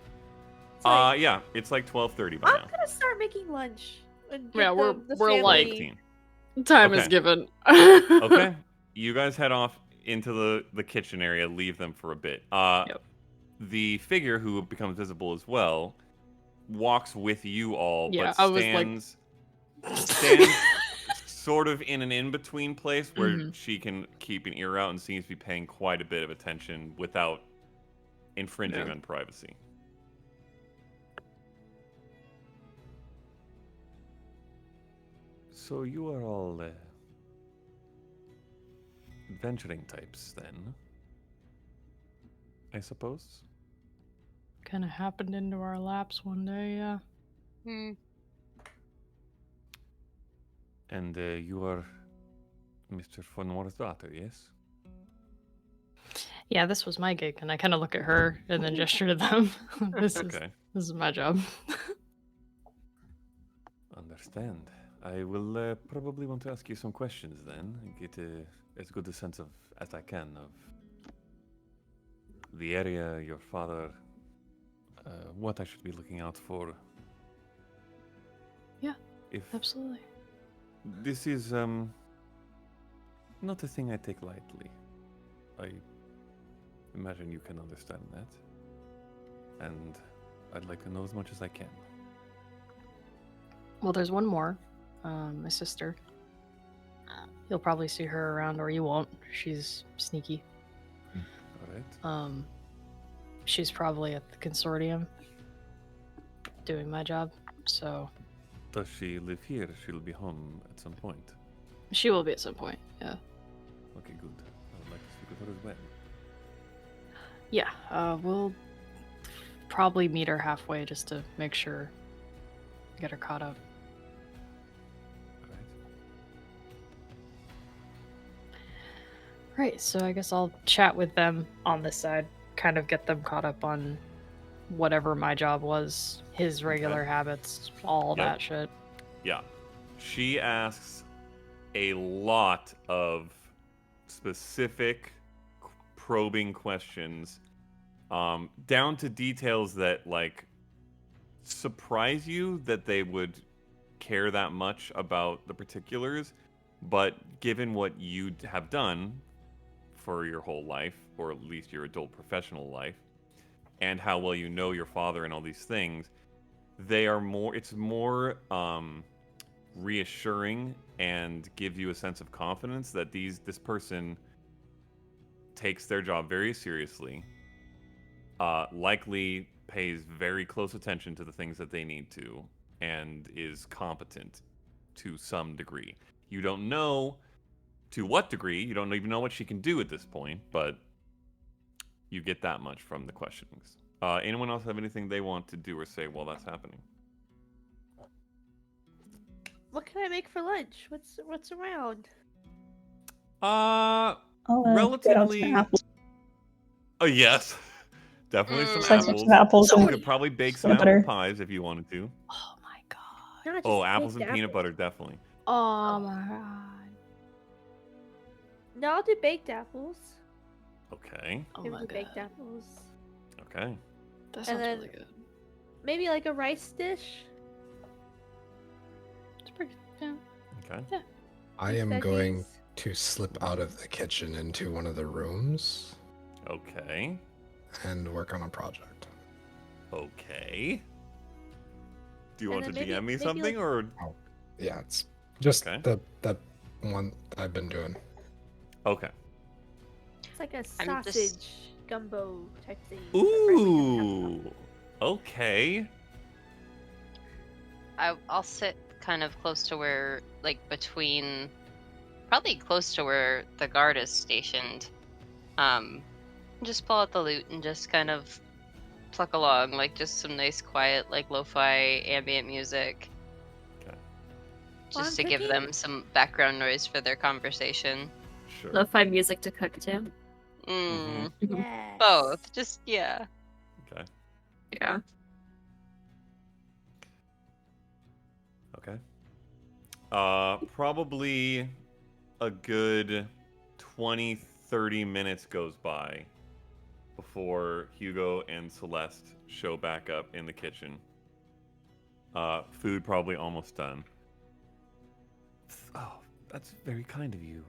E: It's like,
A: Yeah, it's like 12:30 by
E: I'm
A: now.
E: gonna start making lunch. And get
F: Yeah, we're like-
E: family-
A: 15.
F: Time
A: Okay.
F: is given.
A: Okay, you guys head off into the kitchen area. Leave them for a bit.
F: Yep.
A: The figure who becomes visible as well walks with you all,
F: Yeah,
A: but
F: I was like-
A: stands sort of in an in-between place where
F: Mhm.
A: she can keep an ear out and seems to be paying quite a bit of attention without infringing
F: Yeah.
A: on privacy. So you are all venturing types then, I suppose?
F: Kind of happened into our laps one day, yeah.
B: Hmm.
A: And you are Mr. Fenwar's daughter, yes?
F: Yeah, this was my gig, and I kind of look at her and then gesture to them. this
A: Okay,
F: is my job.
A: understand. I will probably want to ask you some questions then, and get as good a sense of as I can of the area, your father, what I should be looking out for.
F: Yeah,
A: If
F: Absolutely.
A: this is not a thing I take lightly. I imagine you can understand that. And I'd like to know as much as I can.
F: Well, there's one more. My sister. You'll probably see her around, or you won't. She's sneaky.
A: All right.
F: She's probably at the consortium doing my job, so
A: Does she live here? She'll be home at some point.
F: she will be at some point. Yeah.
A: Okay, good. I would like to speak with her as well.
F: Yeah. We'll probably meet her halfway just to make sure, get her caught up.
A: All right.
F: Right. So I guess I'll chat with them on this side, kind of get them caught up on whatever my job was, his regular habits, all
A: Yep.
F: that shit.
A: Yeah. She asks a lot of specific probing questions, down to details that like surprise you that they would care that much about the particulars, but given what you have done for your whole life, or at least your adult professional life, and how well you know your father and all these things, they are more, it's more reassuring and give you a sense of confidence that this person takes their job very seriously, likely pays very close attention to the things that they need to, and is competent to some degree. You don't know to what degree, you don't even know what she can do at this point, but you get that much from the questionings. Anyone else have anything they want to do or say while that's happening?
E: What can I make for lunch? What's around?
H: I'll get out
A: Relatively.
H: some apples.
A: Oh yes, Definitely some
B: Mm.
H: So I
A: apples.
H: took some apples
A: You
H: and
A: could probably bake some
H: peanut
A: apple
H: butter.
A: pies if you wanted to.
F: Oh my god.
E: Not
A: Oh,
E: just
A: apples and
E: baked
A: peanut
E: apples.
A: butter, definitely.
F: Oh my god.
E: No, I'll do baked apples.
A: Okay.
F: Oh
E: Give
F: my
E: me
F: god.
E: baked apples.
A: Okay.
F: That sounds
E: then-
F: really good.
E: Maybe like a rice dish.
F: It's pretty. Yeah.
A: Okay.
C: I
E: with
C: am going
E: veggies.
C: to slip out of the kitchen into one of the rooms
A: Okay.
C: and work on a project.
A: Okay. Do you
E: And
A: want to
E: then
A: DM me
E: maybe
A: something
E: like-
A: or?
C: Yeah, it's just
A: Okay.
C: the one I've been doing.
A: Okay.
E: It's like a
B: I'm
E: sausage
B: just-
E: gumbo type thing. but right wing and
A: Ooh. Okay.
B: I'll sit kind of close to where, like, probably close to where the guard is stationed. Just pull out the lute and just kind of pluck along, like just some nice, quiet, like lo-fi ambient music.
A: Okay.
E: While
B: Just
E: I'm
B: to give
E: cooking?
B: them some background noise for their conversation.
A: Sure.
D: Lo-fi music to cook too.
A: Mhm.
E: Yes.
B: Both. Just, yeah.
A: Okay.
D: Yeah.
A: Okay. Probably a good 20, 30 minutes goes by before Hugo and Celeste show back up in the kitchen. Food probably almost done. Oh, that's very kind of you.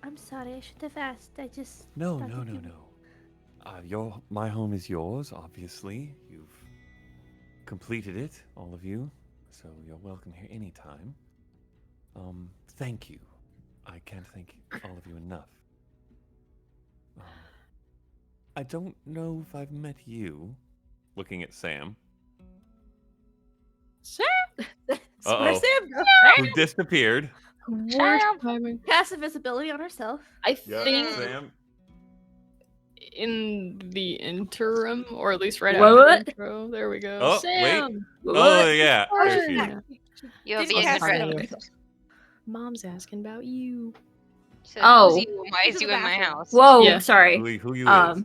E: I'm sorry, I should have asked. I just.
A: No,
E: thought
A: no,
E: that
A: no,
E: you-
A: no. My home is yours, obviously. You've completed it, all of you. So you're welcome here anytime. Thank you. I can't thank all of you enough. I don't know if I've met you. Looking at Sam,
F: Sam.
E: Where's
A: Uh-oh.
E: Sam go?
A: who disappeared.
F: Worst timing.
E: Passive visibility on herself.
F: I
A: Yeah,
F: think
A: Sam.
F: in the interim, or at least right
D: What?
F: after the intro. There we go.
A: Oh, wait.
F: Sam.
A: Oh yeah, there
F: What?
A: she is.
B: You have
E: Didn't
B: Ian
E: cast
B: Grimm.
E: it.
F: Mom's asking about you.
B: So
D: Oh.
B: who's you? Why
E: Who's
B: is
E: in
B: you
E: the
B: in my
E: bathroom?
B: house?
D: Whoa,
F: Yeah.
D: sorry.
A: Who you is?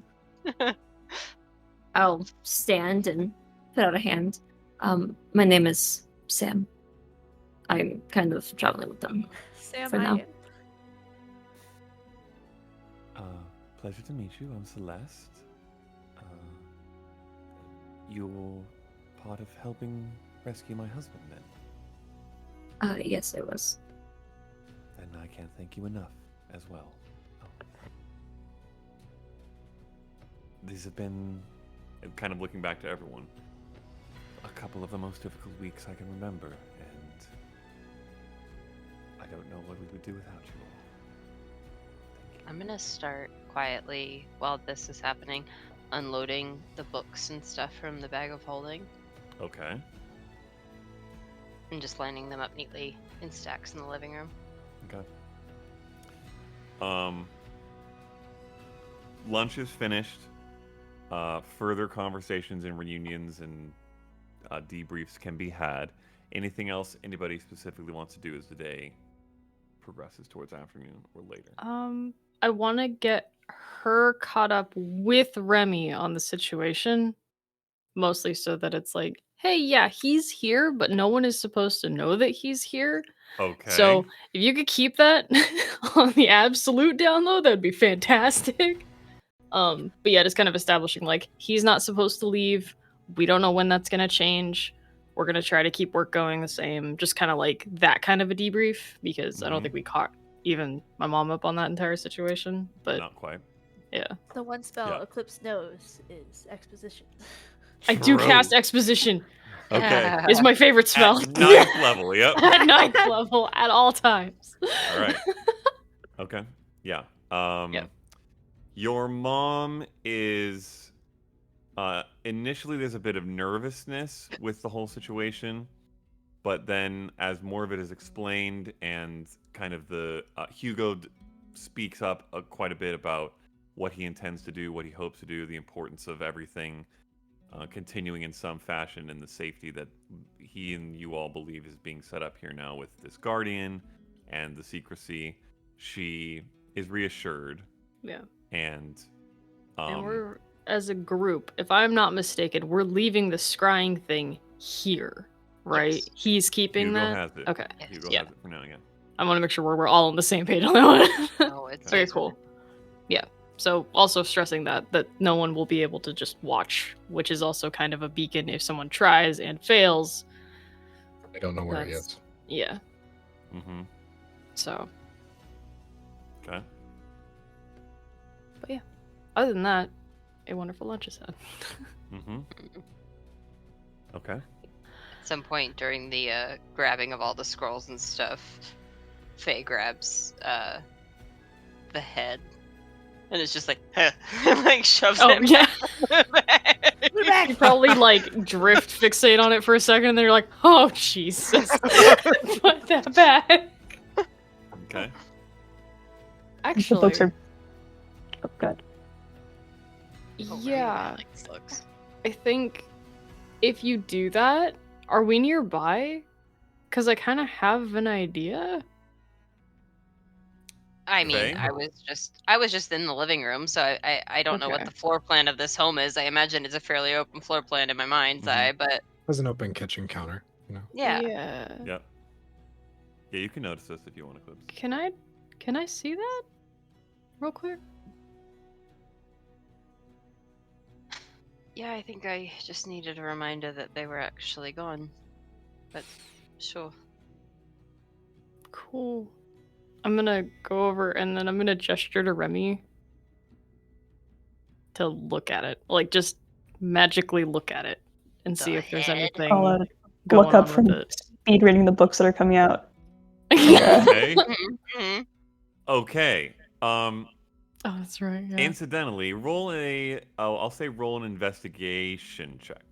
D: I'll stand and put out a hand. My name is Sam. I'm kind of traveling with them.
E: Sam,
D: For now.
E: I
A: Pleasure to meet you. I'm Celeste. You're part of helping rescue my husband, then.
D: Yes, I was.
A: And I can't thank you enough as well. These have been, kind of looking back to everyone, a couple of the most difficult weeks I can remember, and I don't know what we would do without you all. Thank you.
B: I'm gonna start quietly while this is happening, unloading the books and stuff from the bag of holding
A: Okay.
B: and just lining them up neatly in stacks in the living room.
A: Okay. Lunch is finished. Further conversations and reunions and debriefs can be had. Anything else anybody specifically wants to do as the day progresses towards afternoon or later?
F: I want to get her caught up with Remy on the situation, mostly so that it's like, hey, yeah, he's here, but no one is supposed to know that he's here.
A: Okay.
F: So if you could keep that on the absolute down low, that'd be fantastic. But yeah, just kind of establishing like he's not supposed to leave. We don't know when that's gonna change. We're gonna try to keep work going the same. Just kind of like that kind of a debrief because I don't
A: Mhm.
F: think we caught even my mom up on that entire situation. But
A: Not quite.
F: yeah,
E: the one spell
A: Yeah.
E: Eclipse knows is exposition.
F: I do
A: True.
F: cast exposition.
A: Okay.
F: It's my favorite spell.
A: At ninth level, yep.
F: At ninth level at all times.
A: All right. Okay. Yeah.
F: Yep.
A: Your mom is initially there's a bit of nervousness with the whole situation, but then as more of it is explained and kind of the Hugo speaks up quite a bit about what he intends to do, what he hopes to do, the importance of everything continuing in some fashion, and the safety that he and you all believe is being set up here now with this guardian and the secrecy. She is reassured,
F: Yeah.
A: and
F: And we're as a group, if I'm not mistaken, we're leaving the scrying thing here, right?
B: Yes.
F: He's keeping
A: Hugo
F: that?
A: has it.
F: Okay.
A: Hugo
F: Yeah.
A: has it for now, yeah.
F: I want to make sure we're all on the same page on that one.
B: Oh, it's
F: Very cool. Yeah. So also stressing that no one will be able to just watch, which is also kind of a beacon if someone tries and fails.
C: I don't know where he
F: That's-
C: is.
F: Yeah.
A: Mm-hmm.
F: So,
A: Okay.
F: but yeah. Other than that, a wonderful lunch is had.
A: Mm-hmm. Okay.
B: At some point during the grabbing of all the scrolls and stuff, Faye grabs the head, and it's just like, like shoves
F: Oh,
B: it
F: yeah.
B: back.
F: You probably like drift fixate on it for a second, and then you're like, "Oh Jesus, put that back."
A: Okay.
F: Actually,
H: The books are good.
B: Oh, right,
F: yeah,
B: I like the books.
F: I think if you do that, are we nearby? Because I kind of have an idea.
B: I mean,
A: Faye?
B: I was just in the living room, so I don't know what
F: Okay.
B: the floor plan of this home is. I imagine it's a fairly open floor plan in my mind's
A: Mhm.
B: eye, but
C: There's an open kitchen counter, you know.
B: yeah.
A: Yep. Yeah, you can notice this if you want to, Clips.
F: Can I see that real quick?
B: Yeah, I think I just needed a reminder that they were actually gone. But sure.
F: Cool. I'm gonna go over and then I'm gonna gesture to Remy to look at it. Like, just magically look at it and see
B: The
F: if there's
B: head?
F: anything
H: I'll
F: going
H: look up
F: on
H: from
F: with it.
H: speed reading the books that are coming out.
A: Okay.
B: Mhm.
A: Okay.
F: Oh, that's right. Yeah.
A: Incidentally, roll I'll say roll an investigation check.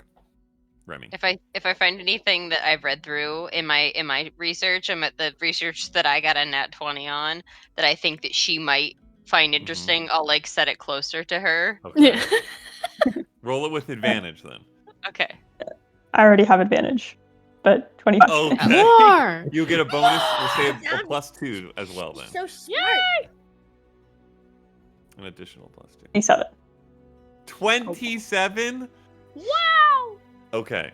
A: Remy.
B: If I find anything that I've read through in my research, I'm at the research that I got a nat 20 on that I think that she might find interesting, I'll like set it closer to her.
A: Okay.
F: Yeah.
A: Roll it with advantage then.
B: Okay.
H: I already have advantage, but 25.
A: Okay.
F: More.
A: You get a bonus, we'll say a +2 as well then.
E: So smart.
A: An additional +2.
H: 27.
A: 27?
F: Wow.
A: Okay.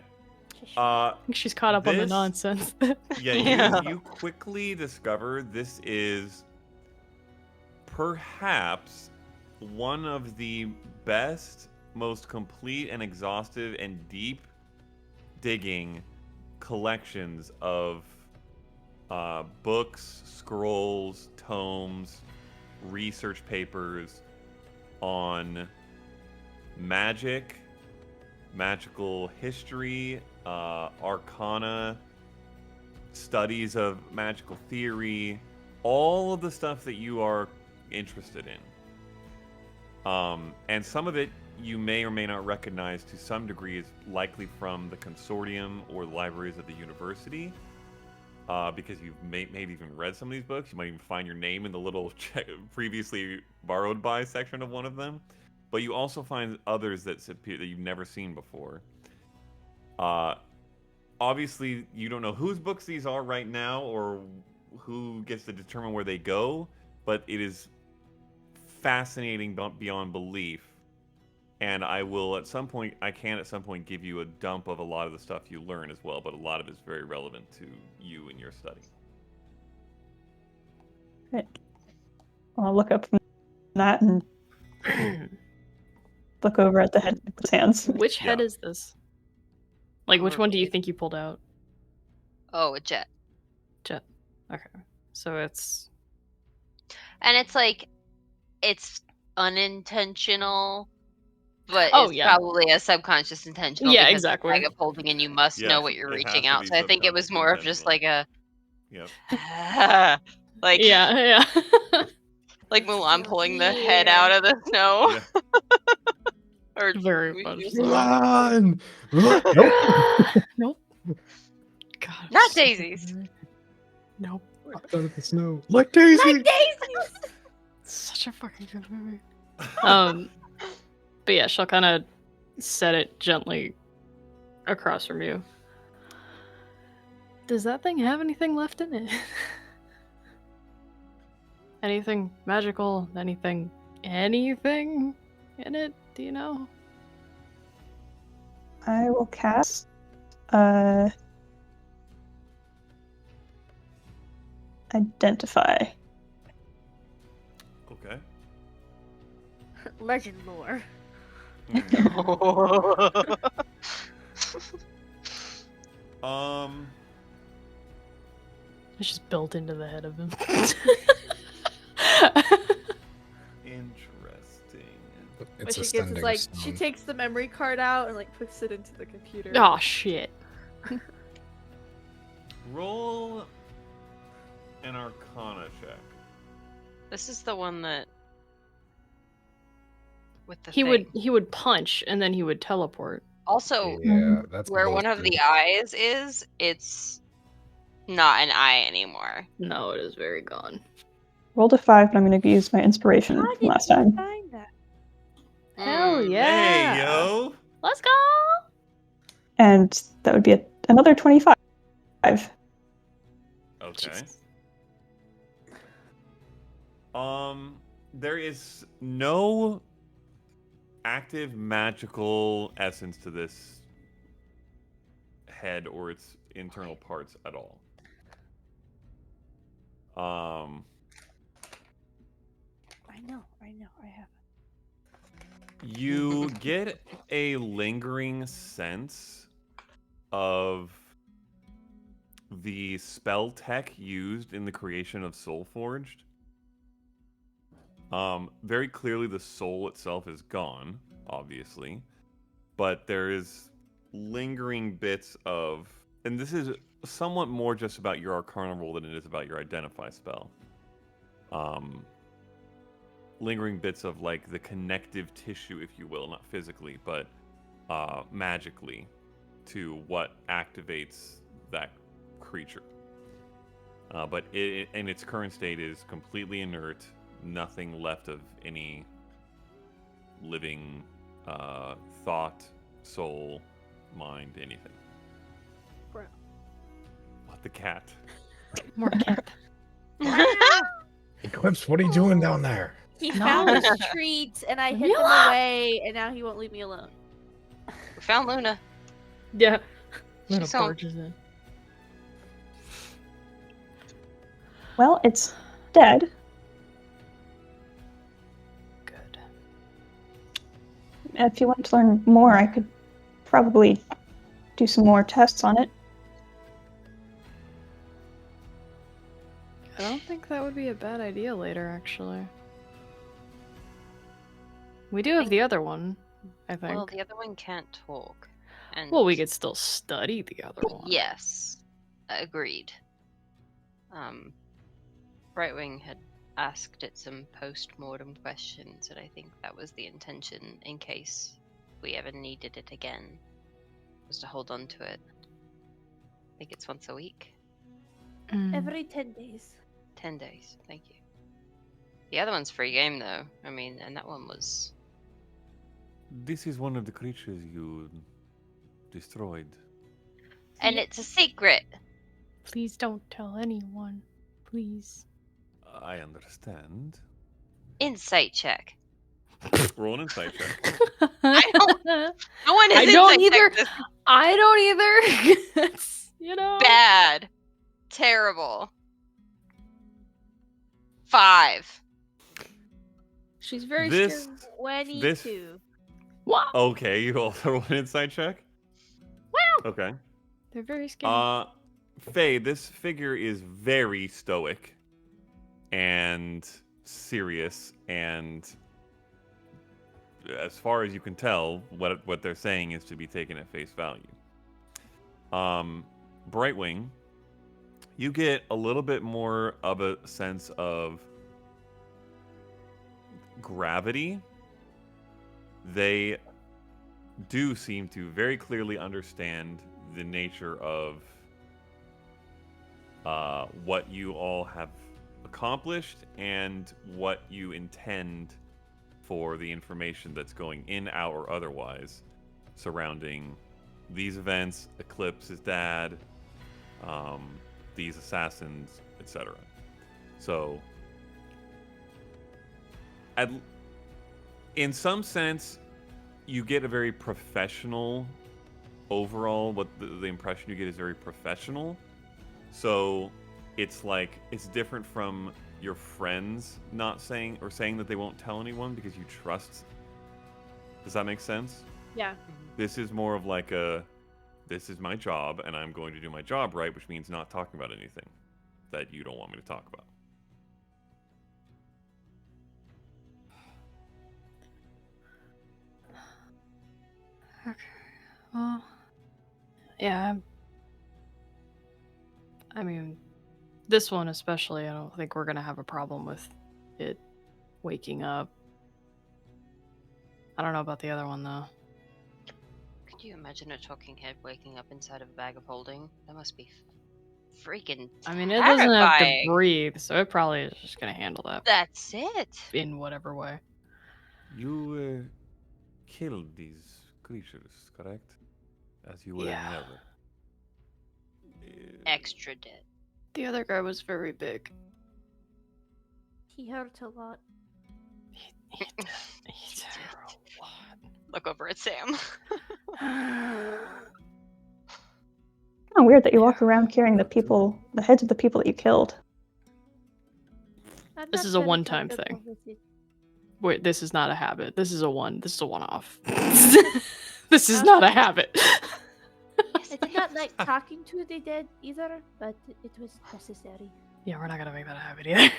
F: I think she's caught up on the
A: This-
F: nonsense.
A: Yeah,
B: Yeah.
A: you quickly discover this is perhaps one of the best, most complete and exhaustive and deep digging collections of books, scrolls, tomes, research papers on magic, magical history, arcana, studies of magical theory, all of the stuff that you are interested in. And some of it you may or may not recognize to some degree is likely from the consortium or the libraries of the university. Because you've maybe even read some of these books. You might even find your name in the little previously borrowed by section of one of them. But you also find others that appear that you've never seen before. Obviously, you don't know whose books these are right now or who gets to determine where they go, but it is fascinating beyond belief. And I will at some point give you a dump of a lot of the stuff you learn as well, but a lot of it is very relevant to you and your study.
H: Right. I'll look up from that and look over at the head with his hands.
F: Which head
A: Yeah.
F: is this? Like, which one do you think you pulled out?
B: Oh, a jet.
F: Jet. Okay. So it's
B: And it's like it's unintentional, but
F: Oh,
B: it's
F: yeah.
B: probably a subconscious intentional.
F: Yeah,
B: because
F: exactly.
B: It's a bag of holding, and you must know
A: Yes,
B: what you're
A: it has
B: reaching
A: to
B: out.
A: be
B: So I think it was
A: subconscious
B: more of just like a
A: Yep.
B: like
F: yeah.
B: like Mulan pulling the head out of the snow.
A: Yeah.
B: Or
F: Very much so.
C: Run! Nope.
F: Nope. God.
B: Not
F: so
B: daisies.
F: weird. Nope.
C: Out of the snow. Like Daisy!
B: Like daisies.
F: Such a fucking good movie. But yeah, she'll kind of set it gently across from you. Does that thing have anything left in it? Anything magical? Anything in it? Do you know?
H: I will cast Identify.
A: Okay.
E: Legend lore.
F: It's just built into the head of him.
A: Interesting.
C: It's
E: What
C: a
E: she gets is
C: sending
E: like
C: stone.
E: she takes the memory card out and like puts it into the computer.
F: Oh shit.
A: Roll an Arcana check.
B: This is the one that with the
F: He
B: thing.
F: would punch and then he would teleport.
B: Also,
C: Yeah, that's
B: where one of
C: bullshit.
B: the eyes is, it's not an eye anymore.
F: No, it is very gone.
H: Rolled a 5, but I'm going to use my inspiration
E: How
H: from
E: did
H: last
E: you
H: time.
E: find that?
F: Hell
B: Mm.
F: yeah!
A: Hey, yo!
F: Let's go!
H: And that would be another 25.
A: Okay.
F: Jesus.
A: There is no active magical essence to this head or its internal parts at all.
E: I know, I have.
A: You get a lingering sense of the spell tech used in the creation of Soulforged. Very clearly the soul itself is gone, obviously, but there is lingering bits of, and this is somewhat more just about your Arcana roll than it is about your Identify spell. Lingering bits of like the connective tissue, if you will, not physically, but magically, to what activates that creature. But it, in its current state, is completely inert. Nothing left of any living thought, soul, mind, anything.
E: Bro.
A: What, the cat?
F: More cat.
C: Eclipse, what are you doing down there?
E: He
F: No.
E: found his treat and I hid them away and now he won't leave me alone.
B: We found Luna.
F: Yeah.
B: She's
F: Little
B: home.
F: barges in.
H: Well, it's dead.
F: Good.
H: If you want to learn more, I could probably do some more tests on it.
F: I don't think that would be a bad idea later, actually. We do have the other one, I think.
B: Well, the other one can't talk. And
F: Well, we could still study the other one.
B: Yes, agreed. Brightwing had asked it some post-mortem questions, and I think that was the intention in case we ever needed it again, was to hold on to it. I think it's once a week.
F: Mm.
E: Every 10 days.
B: 10 days, thank you. The other one's free game, though. I mean, and that one was...
A: This is one of the creatures you destroyed.
B: And it's a secret!
F: Please don't tell anyone. Please.
A: I understand.
B: Insight check.
A: Roll an insight check.
B: I don't... No one has
F: I don't
B: insight
F: either.
B: check this
F: I don't either. It's, you know.
B: bad. Terrible. 5.
E: She's very
A: This-
E: scared. 22.
A: this-
F: Wow.
A: Okay, you also roll an insight check?
F: Wow.
A: Okay.
F: They're very scary.
A: Faye, this figure is very stoic and serious, and as far as you can tell, what they're saying is to be taken at face value. Brightwing, you get a little bit more of a sense of gravity. They do seem to very clearly understand the nature of what you all have accomplished and what you intend for the information that's going in, out, or otherwise surrounding these events, Eclipse's dad, these assassins, etc. So, in some sense, you get a very professional overall. What the impression you get is very professional. So it's like it's different from your friends not saying or saying that they won't tell anyone because you trust. Does that make sense?
E: Yeah.
A: This is more of like this is my job and I'm going to do my job right, which means not talking about anything that you don't want me to talk about.
F: Okay. Well, yeah. I mean, this one especially, I don't think we're gonna have a problem with it waking up. I don't know about the other one though.
B: Could you imagine a talking head waking up inside of a bag of holding? That must be freaking
F: I mean, it doesn't have to
B: terrifying.
F: breathe, so it probably is just gonna handle that
B: That's it.
F: in whatever way.
A: You killed these creatures, correct? As you were
F: Yeah.
A: never.
B: Extra dead.
F: The other guy was very big.
E: He hurt a lot.
F: He did a lot.
B: Look over at Sam.
H: Oh, weird that you walk around carrying the heads of the people that you killed.
E: I'm
F: This
E: not
F: is a
E: gonna
F: one-time
E: talk
F: thing.
E: about it.
F: Wait, this is not a habit. This is a one-off. This is not a habit.
E: I did not like talking to the dead either, but it was necessary.
F: Yeah, we're not gonna make that a habit either.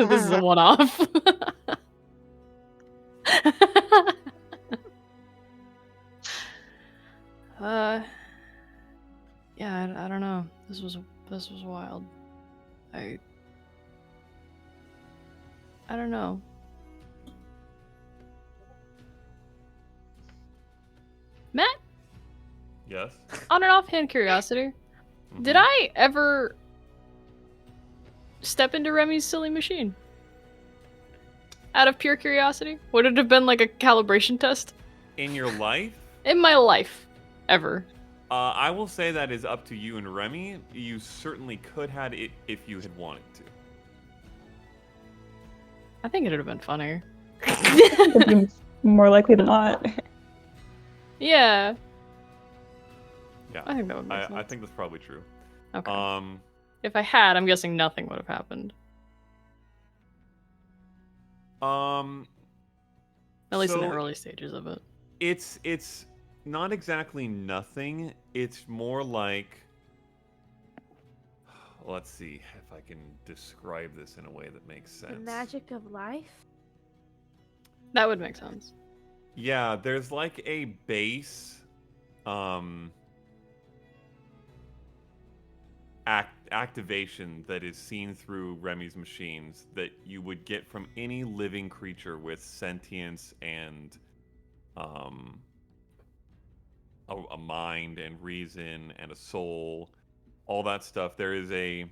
F: This is a one-off. Yeah, I don't know. This was wild. I don't know. Matt,
A: Yes.
F: on an offhand curiosity, did
A: Mhm.
F: I ever step into Remy's silly machine? Out of pure curiosity? Would it have been like a calibration test?
A: In your life?
F: In my life. Ever.
A: I will say that is up to you and Remy. You certainly could have it if you had wanted to.
F: I think it would have been funnier.
H: It'd be more likely than not.
F: Yeah.
A: Yeah.
F: I think that would make sense.
A: I think that's probably true.
F: Okay. If I had, I'm guessing nothing would have happened. At least in the
A: So
F: early stages of it.
A: It's not exactly nothing. It's more like, let's see if I can describe this in a way that makes sense.
E: The magic of life?
F: That would make sense.
A: Yeah, there's like a base activation that is seen through Remy's machines that you would get from any living creature with sentience and a mind and reason and a soul, all that stuff. There is a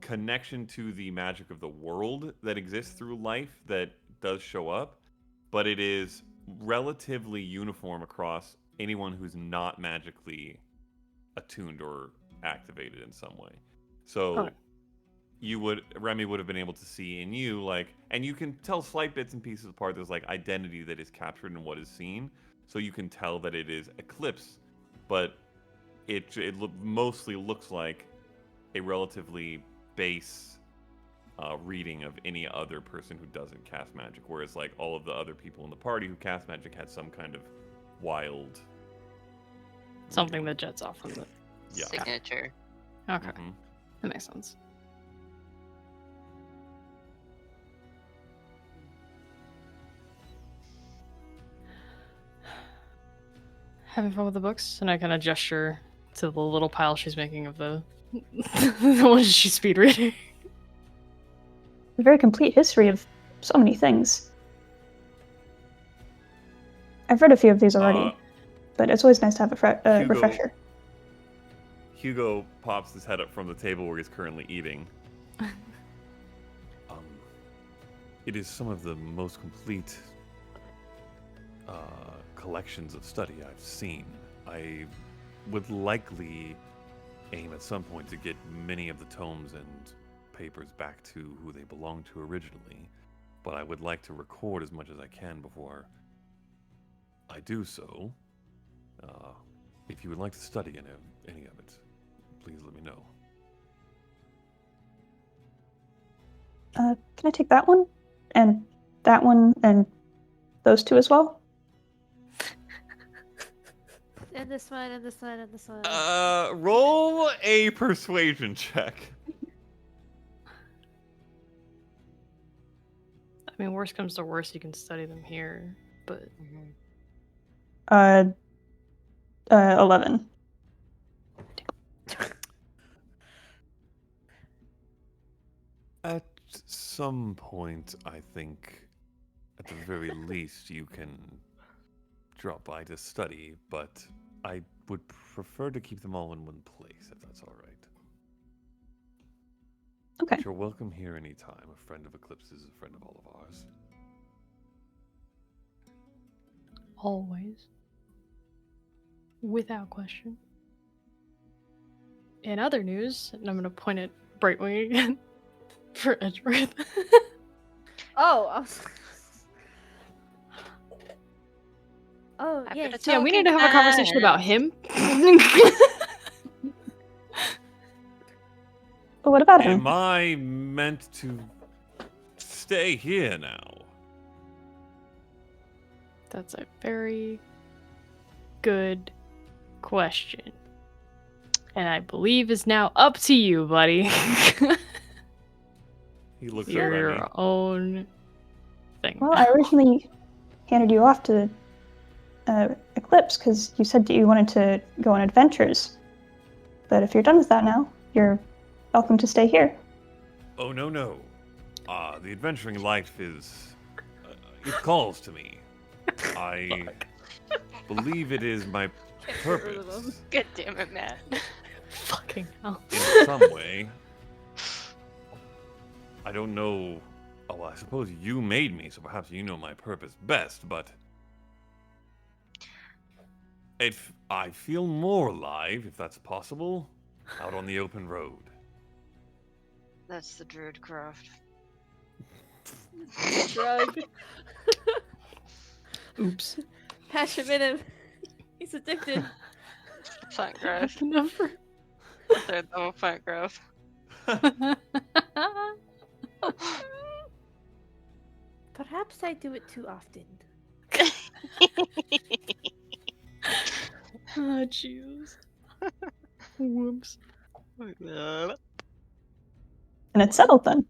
A: connection to the magic of the world that exists through life that does show up, but it is relatively uniform across anyone who's not magically attuned or activated in some way. So
F: Okay.
A: Remy would have been able to see in you, like, and you can tell slight bits and pieces apart. There's like identity that is captured in what is seen, so you can tell that it is Eclipse, but it mostly looks like a relatively base reading of any other person who doesn't cast magic, whereas like all of the other people in the party who cast magic had some kind of wild
F: Something that jets off from the...
A: Yeah.
B: Signature.
F: Okay.
A: Mhm.
F: That makes sense. Having fun with the books? And I kind of gesture to the little pile she's making of the the ones she's speed reading.
H: A very complete history of so many things. I've read a few of these already, but it's always nice to have a
A: Hugo-
H: refresher.
A: Hugo pops his head up from the table where he's currently eating. It is some of the most complete collections of study I've seen. I would likely aim at some point to get many of the tomes and papers back to who they belonged to originally, but I would like to record as much as I can before I do so. If you would like to study any of it, please let me know.
H: Can I take that one? And that one, and those two as well?
E: And this one, and this one, and this one.
A: Roll a persuasion check.
F: I mean, worst comes to worst, you can study them here, but
H: 11.
A: At some point, I think, at the very least, you can drop by to study, but I would prefer to keep them all in one place, if that's all right.
H: Okay.
A: But you're welcome here anytime. A friend of Eclipse is a friend of all of ours.
F: always. Without question. In other news, and I'm going to point at Brightwing again for Edgeworth.
E: Oh, I was... oh
B: I've
E: yeah.
B: got a
F: Yeah, we need to have a
B: token
F: conversation about him.
H: But what about him?
A: Am I meant to stay here now?
F: That's a very good question. And I believe is now up to you, buddy.
A: He looks at
F: Your
A: Remy.
F: own thing.
H: Well, I originally handed you off to Eclipse because you said that you wanted to go on adventures. But if you're done with that now, you're welcome to stay here.
A: Oh, no, no. The adventuring life is... it calls to me. I believe it is my purpose.
B: God damn it, Matt.
F: Fucking hell.
A: In some way. I don't know... Oh, I suppose you made me, so perhaps you know my purpose best, but... I feel more alive, if that's possible, out on the open road.
B: That's the druid craft.
E: Drug.
F: Oops.
E: Patch him in him. He's addicted.
B: Plant growth.
F: Number.
B: Third level plant growth.
E: Perhaps I do it too often.
F: Oh, jeez. Whoops.
H: And it's settled then.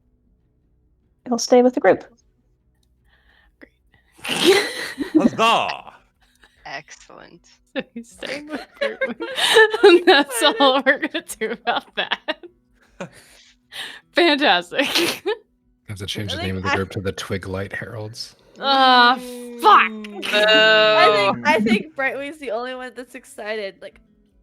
H: You'll stay with the group.
A: Huzzah!
B: Excellent.
F: So he's staying with Brightwing. That's all we're gonna do about that. Fantastic.
C: Have to change the
E: I
C: name of
E: think
C: the group to the Twilight Heralds.
F: Ah, fuck.
E: I think Brightwing's the only one that's excited. Like,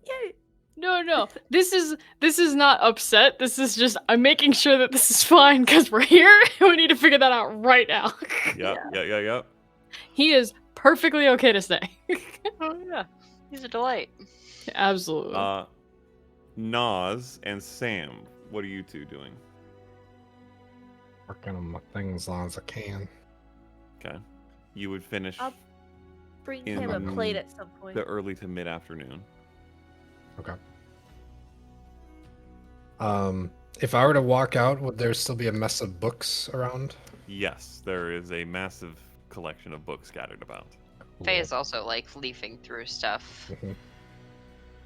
E: yay!
F: No. This is not upset. This is just I'm making sure that this is fine because we're here and we need to figure that out right now.
A: Yeah.
F: He is perfectly okay to stay.
B: Oh yeah, he's a delight.
F: Absolutely.
A: Nas and Sam, what are you two doing?
C: Working on my things as long as I can.
A: Okay. You would finish
E: I'll bring
A: in
E: him a plate at some point.
A: the early to mid-afternoon.
C: Okay. If I were to walk out, would there still be a mess of books around?
A: Yes, there is a massive collection of books scattered about.
B: Faye is also like leafing through stuff.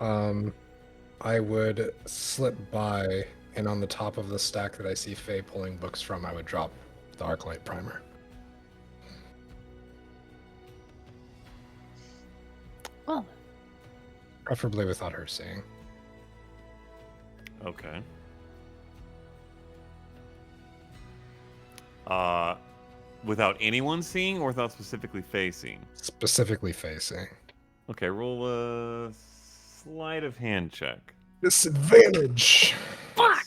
C: I would slip by, and on the top of the stack that I see Faye pulling books from, I would drop the Arclight Primer.
F: Well,
C: Preferably without her seeing.
A: Okay. Without anyone seeing or without specifically Faye seeing?
C: Specifically Faye seeing.
A: Okay, roll a sleight of hand check.
C: Disadvantage!
F: fuck.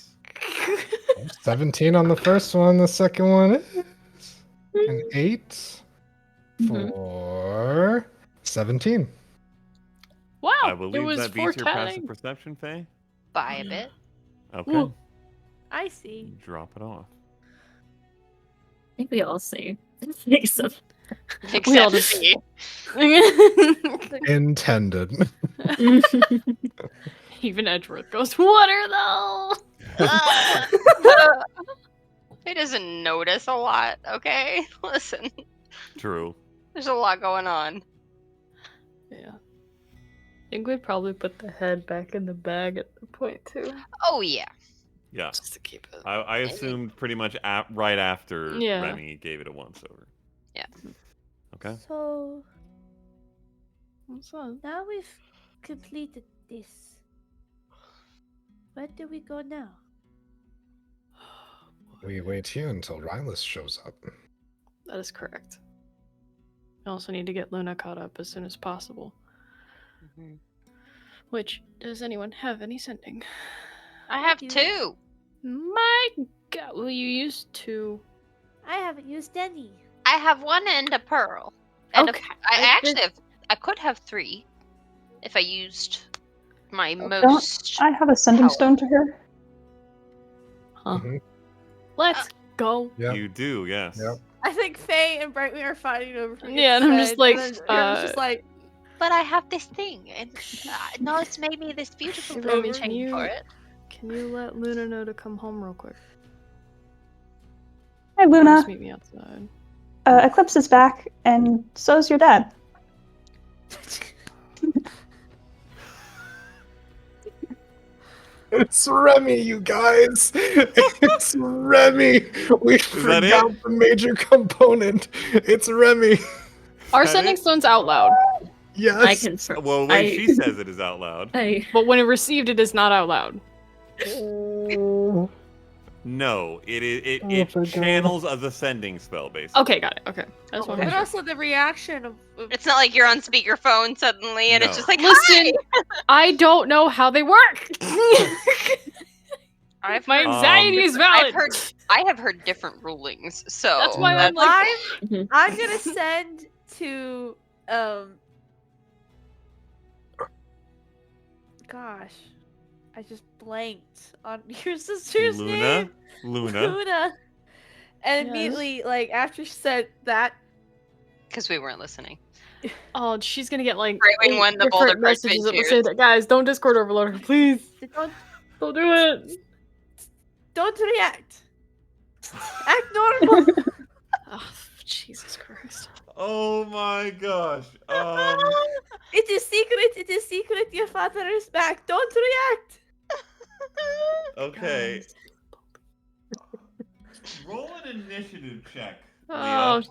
C: 17 on the first one, the second one is an 8 for 17.
F: Wow.
A: I
F: it
A: believe
F: was
A: that beats your passive
F: foretelling.
A: perception, Faye.
B: By a bit.
A: Okay.
F: Ooh.
E: I see.
A: Drop it off.
D: I think we all see the face of
F: We all
B: Except
F: just-
B: me.
C: Intended.
F: Even Edgeworth goes, water though!
B: He doesn't notice a lot, okay? Listen,
A: True.
B: there's a lot going on.
F: Yeah. I think we'd probably put the head back in the bag at the point too.
B: Oh, yeah.
A: Yeah.
F: Just to keep it.
A: I assumed pretty much right after
F: Yeah.
A: Remy gave it a once over.
B: Yeah.
A: Okay.
E: So
F: What's that?
E: now we've completed this. Where do we go now?
C: We wait here until Rylus shows up.
F: That is correct. We also need to get Luna caught up as soon as possible. Which, does anyone have any sending?
B: I have
E: You-
B: 2.
F: My god, well, you used to.
E: I haven't used any.
B: I have 1 and a pearl. And
F: Okay.
B: I
E: I
B: actually have. I could have 3 if I used my
H: Don't
B: most.
H: I have a sending
B: How?
H: stone to her?
F: Huh.
C: Mhm.
F: Let's go.
C: Yep.
A: You do, yes.
C: Yep.
E: I think Faye and Brightwing are fighting over. who
F: Yeah,
E: gets
F: and I'm just
E: fed,
F: like,
E: and then Grim's just like,
B: But I have this thing, and no, it's made me this beautiful
F: Hey,
B: thing.
F: Remy,
B: Check
F: can you-
B: for it.
F: Can you let Luna know to come home real quick?
H: Hi,
F: Or
H: Luna.
F: just meet me outside.
H: Eclipse is back, and so's your dad.
C: It's Remy, you guys! It's Remy! We
A: that
C: forgot
A: it?
C: the major component. It's Remy.
F: Our
A: That
F: sending
A: it?
F: stone's out loud,
C: Yes.
D: I confirm.
A: Well, the way she says it is out loud.
F: but when it received, it is not out loud.
C: Oh.
A: No, it
C: Oh, for God.
A: channels as a sending spell, basically.
F: Okay, got it. Okay. I just want to
E: but
F: make sure.
E: also the reaction of
B: It's not like you're on speakerphone suddenly, and it's
A: No.
B: just like,
F: Listen,
B: hi!
F: I don't know how they work.
B: I've
F: My
B: heard,
F: anxiety is valid.
B: I have heard different rulings, so
F: That's why I'm like,
E: I'm gonna send to gosh, I just blanked on your sister's
A: Luna?
E: name.
A: Luna.
E: Luna. And
F: Yes.
E: immediately, like after she said that,
B: because we weren't listening.
F: oh, she's gonna get like
B: Right wing
F: 8
B: won the
F: different
B: Boulder Park
F: messages that will say
B: Cheers.
F: that, guys, don't Discord overload her, please. Don't do it.
E: don't react. Act normal.
F: Oh, Jesus Christ.
A: Oh my gosh.
E: It is secret. It is secret. Your father is back. Don't react.
A: Okay.
F: Guys.
A: Roll an initiative check.
F: Oh,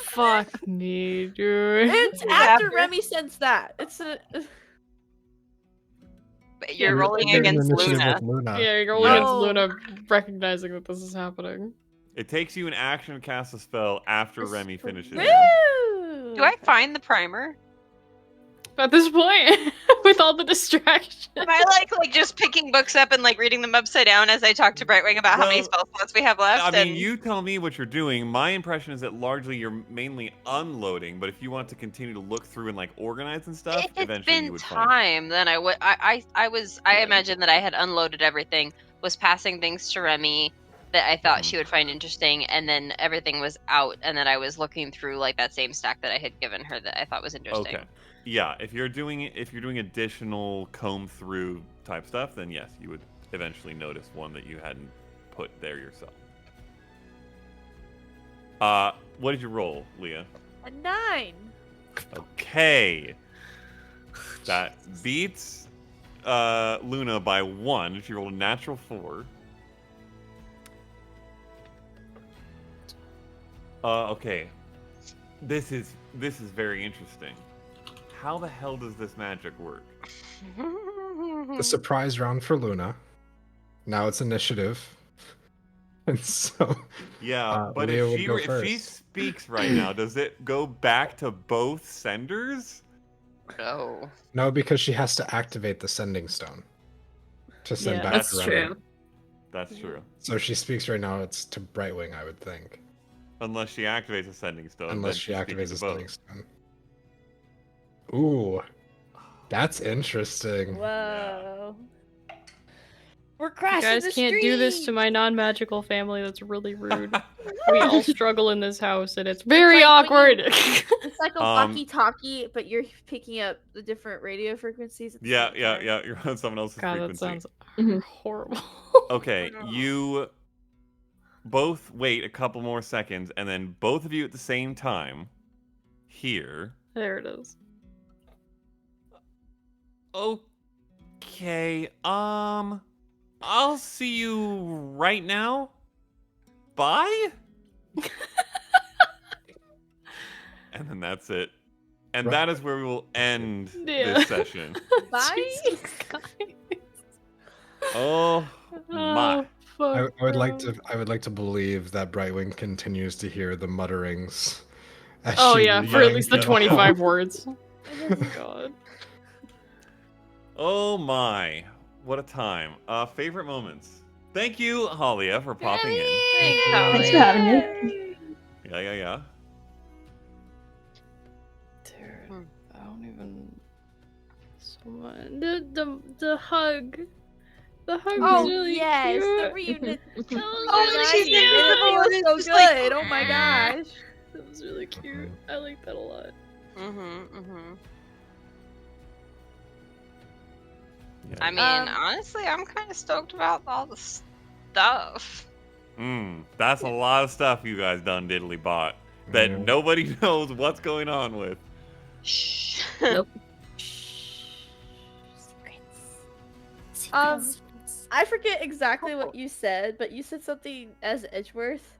F: fuck me, dude.
E: It's
B: Yeah.
E: after Remy sends that. It's a.
B: But you're
F: Yeah,
B: rolling
C: There's an
B: against
C: initiative
B: Luna.
C: with Luna.
F: Yeah, you're rolling
A: Yeah.
F: against
E: No.
F: Luna, recognizing that this is happening.
A: It takes you an action to cast a spell after Remy finishes.
E: Woo!
B: Do I find the primer?
F: At this point, with all the distractions.
B: Am I like just picking books up and like reading them upside down as I talk to Brightwing about how many
A: Well,
B: spell slots we have left?
A: I mean,
B: and
A: you tell me what you're doing. My impression is that largely you're mainly unloading, but if you want to continue to look through and like organize and stuff,
B: if it's
A: eventually you
B: been
A: would find.
B: time, then I would. I imagine that I had unloaded everything, was passing things to Remy that I thought
A: Mhm.
B: she would find interesting, and then everything was out, and then I was looking through like that same stack that I had given her that I thought was interesting.
A: Okay. Yeah, if you're doing additional comb through type stuff, then yes, you would eventually notice one that you hadn't put there yourself. What did you roll, Leah?
E: A 9.
A: Okay. That beats Luna by 1. She rolled a natural 4. Okay. This is very interesting. How the hell does this magic work?
C: The surprise round for Luna. Now it's initiative. And so
A: Yeah, but
C: Leah
A: if
C: would
A: she
C: go
A: if she
C: first.
A: speaks right now, does it go back to both senders?
B: Oh.
C: no, because she has to activate the sending stone to send
F: Yeah,
C: back
D: That's
C: to Remy.
D: true.
A: That's true.
C: So if she speaks right now, it's to Brightwing, I would think.
A: Unless she activates a sending stone.
C: Unless
A: then
C: she
A: she's speaking
C: activates
A: to
C: the
A: both.
C: sending stone. Ooh. That's interesting.
E: Whoa. We're
F: You
E: crashing
F: guys
E: the
F: can't do this to
E: street!
F: my non-magical family. That's really rude. We all struggle in this house, and it's very
E: like when
F: awkward.
E: It's like a walkie-talkie, but you're picking up the different radio frequencies at the
A: Yeah,
E: same
A: yeah,
E: time.
A: yeah. You're on someone else's
F: God, that
A: frequency.
F: sounds horrible.
A: Okay, you both wait a couple more seconds, and then both of you at the same time here.
F: There it is.
A: Okay, I'll see you right now. Bye? And then that's it. And that is where we will end this session.
E: Bye.
A: Oh my.
F: Fuck,
C: I would like to believe that Brightwing continues to hear the mutterings. As
F: Oh
C: she
F: yeah, for at least the
C: yanks
F: 25 words. Oh god.
A: Oh my. What a time. Favorite moments. Thank you, Ooo-lleah, for popping in.
B: Thanks,
H: Thanks
B: Holly.
H: for having me.
A: Yeah.
F: Dude, I don't even. So much. The hug. The hug was really
E: yes,
F: cute.
E: the reunion.
B: Oh,
E: she's
B: she's
E: invisible. It was so good. Oh my gosh.
F: That was really cute. I like that a lot.
A: Yeah.
B: I mean, honestly, I'm kind of stoked about all the stuff.
A: That's a lot of stuff you guys done diddly bot that nobody knows what's going on with.
B: Shh.
D: Nope.
E: I forget exactly what you said, but you said something as Edgeworth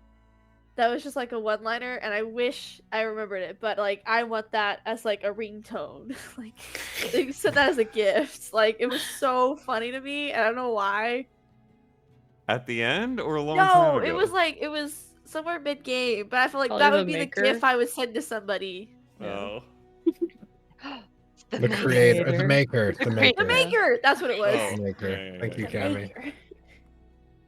E: that was just like a one-liner, and I wish I remembered it, but like I want that as like a ringtone. Like you said that as a gift. Like it was so funny to me, and I don't know why.
A: At the end or a long time
E: No,
A: ago?
E: it was somewhere mid-game, but I feel like
F: Probably
E: that
F: the
E: would be
F: maker.
E: the gift I would send to somebody.
A: Oh.
C: The creator, the maker, the
E: The
C: maker.
E: maker! That's what it was.
A: Oh.
C: The maker.
A: Yeah.
C: Thank you,
E: The
C: Cammy.
E: maker.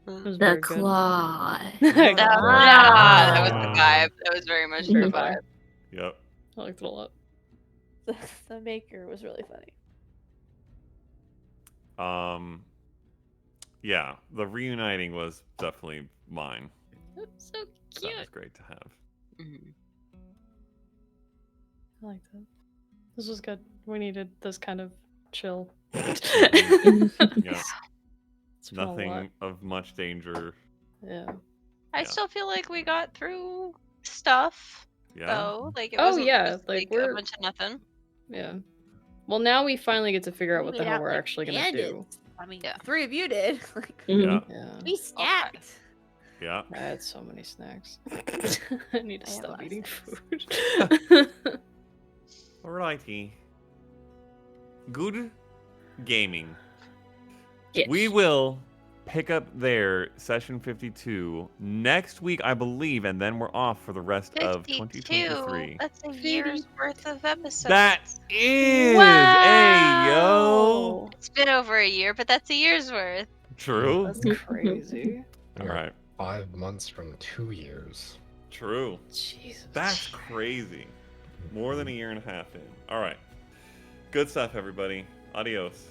D: The claw.
B: That was the vibe. That was very much the
F: Very
B: vibe.
F: fun.
A: Yep.
F: I liked it a lot.
E: The maker was really funny.
A: Yeah, the reuniting was definitely mine.
F: That's so
A: That
F: cute.
A: was great to have.
F: I like that. This was good. We needed this kind of chill.
A: Yeah.
F: It's been a lot.
A: Nothing of much danger.
F: Yeah.
B: I still feel like we got through stuff,
A: Yeah.
B: though. Like it
F: Oh,
B: wasn't
F: yeah,
B: just,
F: like,
B: a
F: we're-
B: bunch of nothing.
F: Yeah. Well, now we finally get to figure out what
E: We
F: the hell
E: have,
F: we're
E: like,
F: actually gonna do.
E: bandits. I mean,
B: Yeah.
E: 3 of you did. Like,
A: Yeah.
F: Yeah.
E: we stacked.
A: Yeah.
F: I had so many snacks. I need to
E: I had a
F: stop
E: lot of
F: eating
E: snacks.
F: food.
A: Alrighty. Good gaming.
D: Yes.
A: We will pick up there, session 52, next week, I believe, and then we're off for the rest of 2023.
B: That's a year's worth of episodes.
A: That is a yo.
B: It's been over a year, but that's a year's worth.
A: True.
F: That's crazy.
C: We
A: All
C: are
A: right.
C: 5 months from 2 years.
A: True.
F: Jesus.
A: That's crazy. More than a year and a half in. All right. Good stuff, everybody. Adios.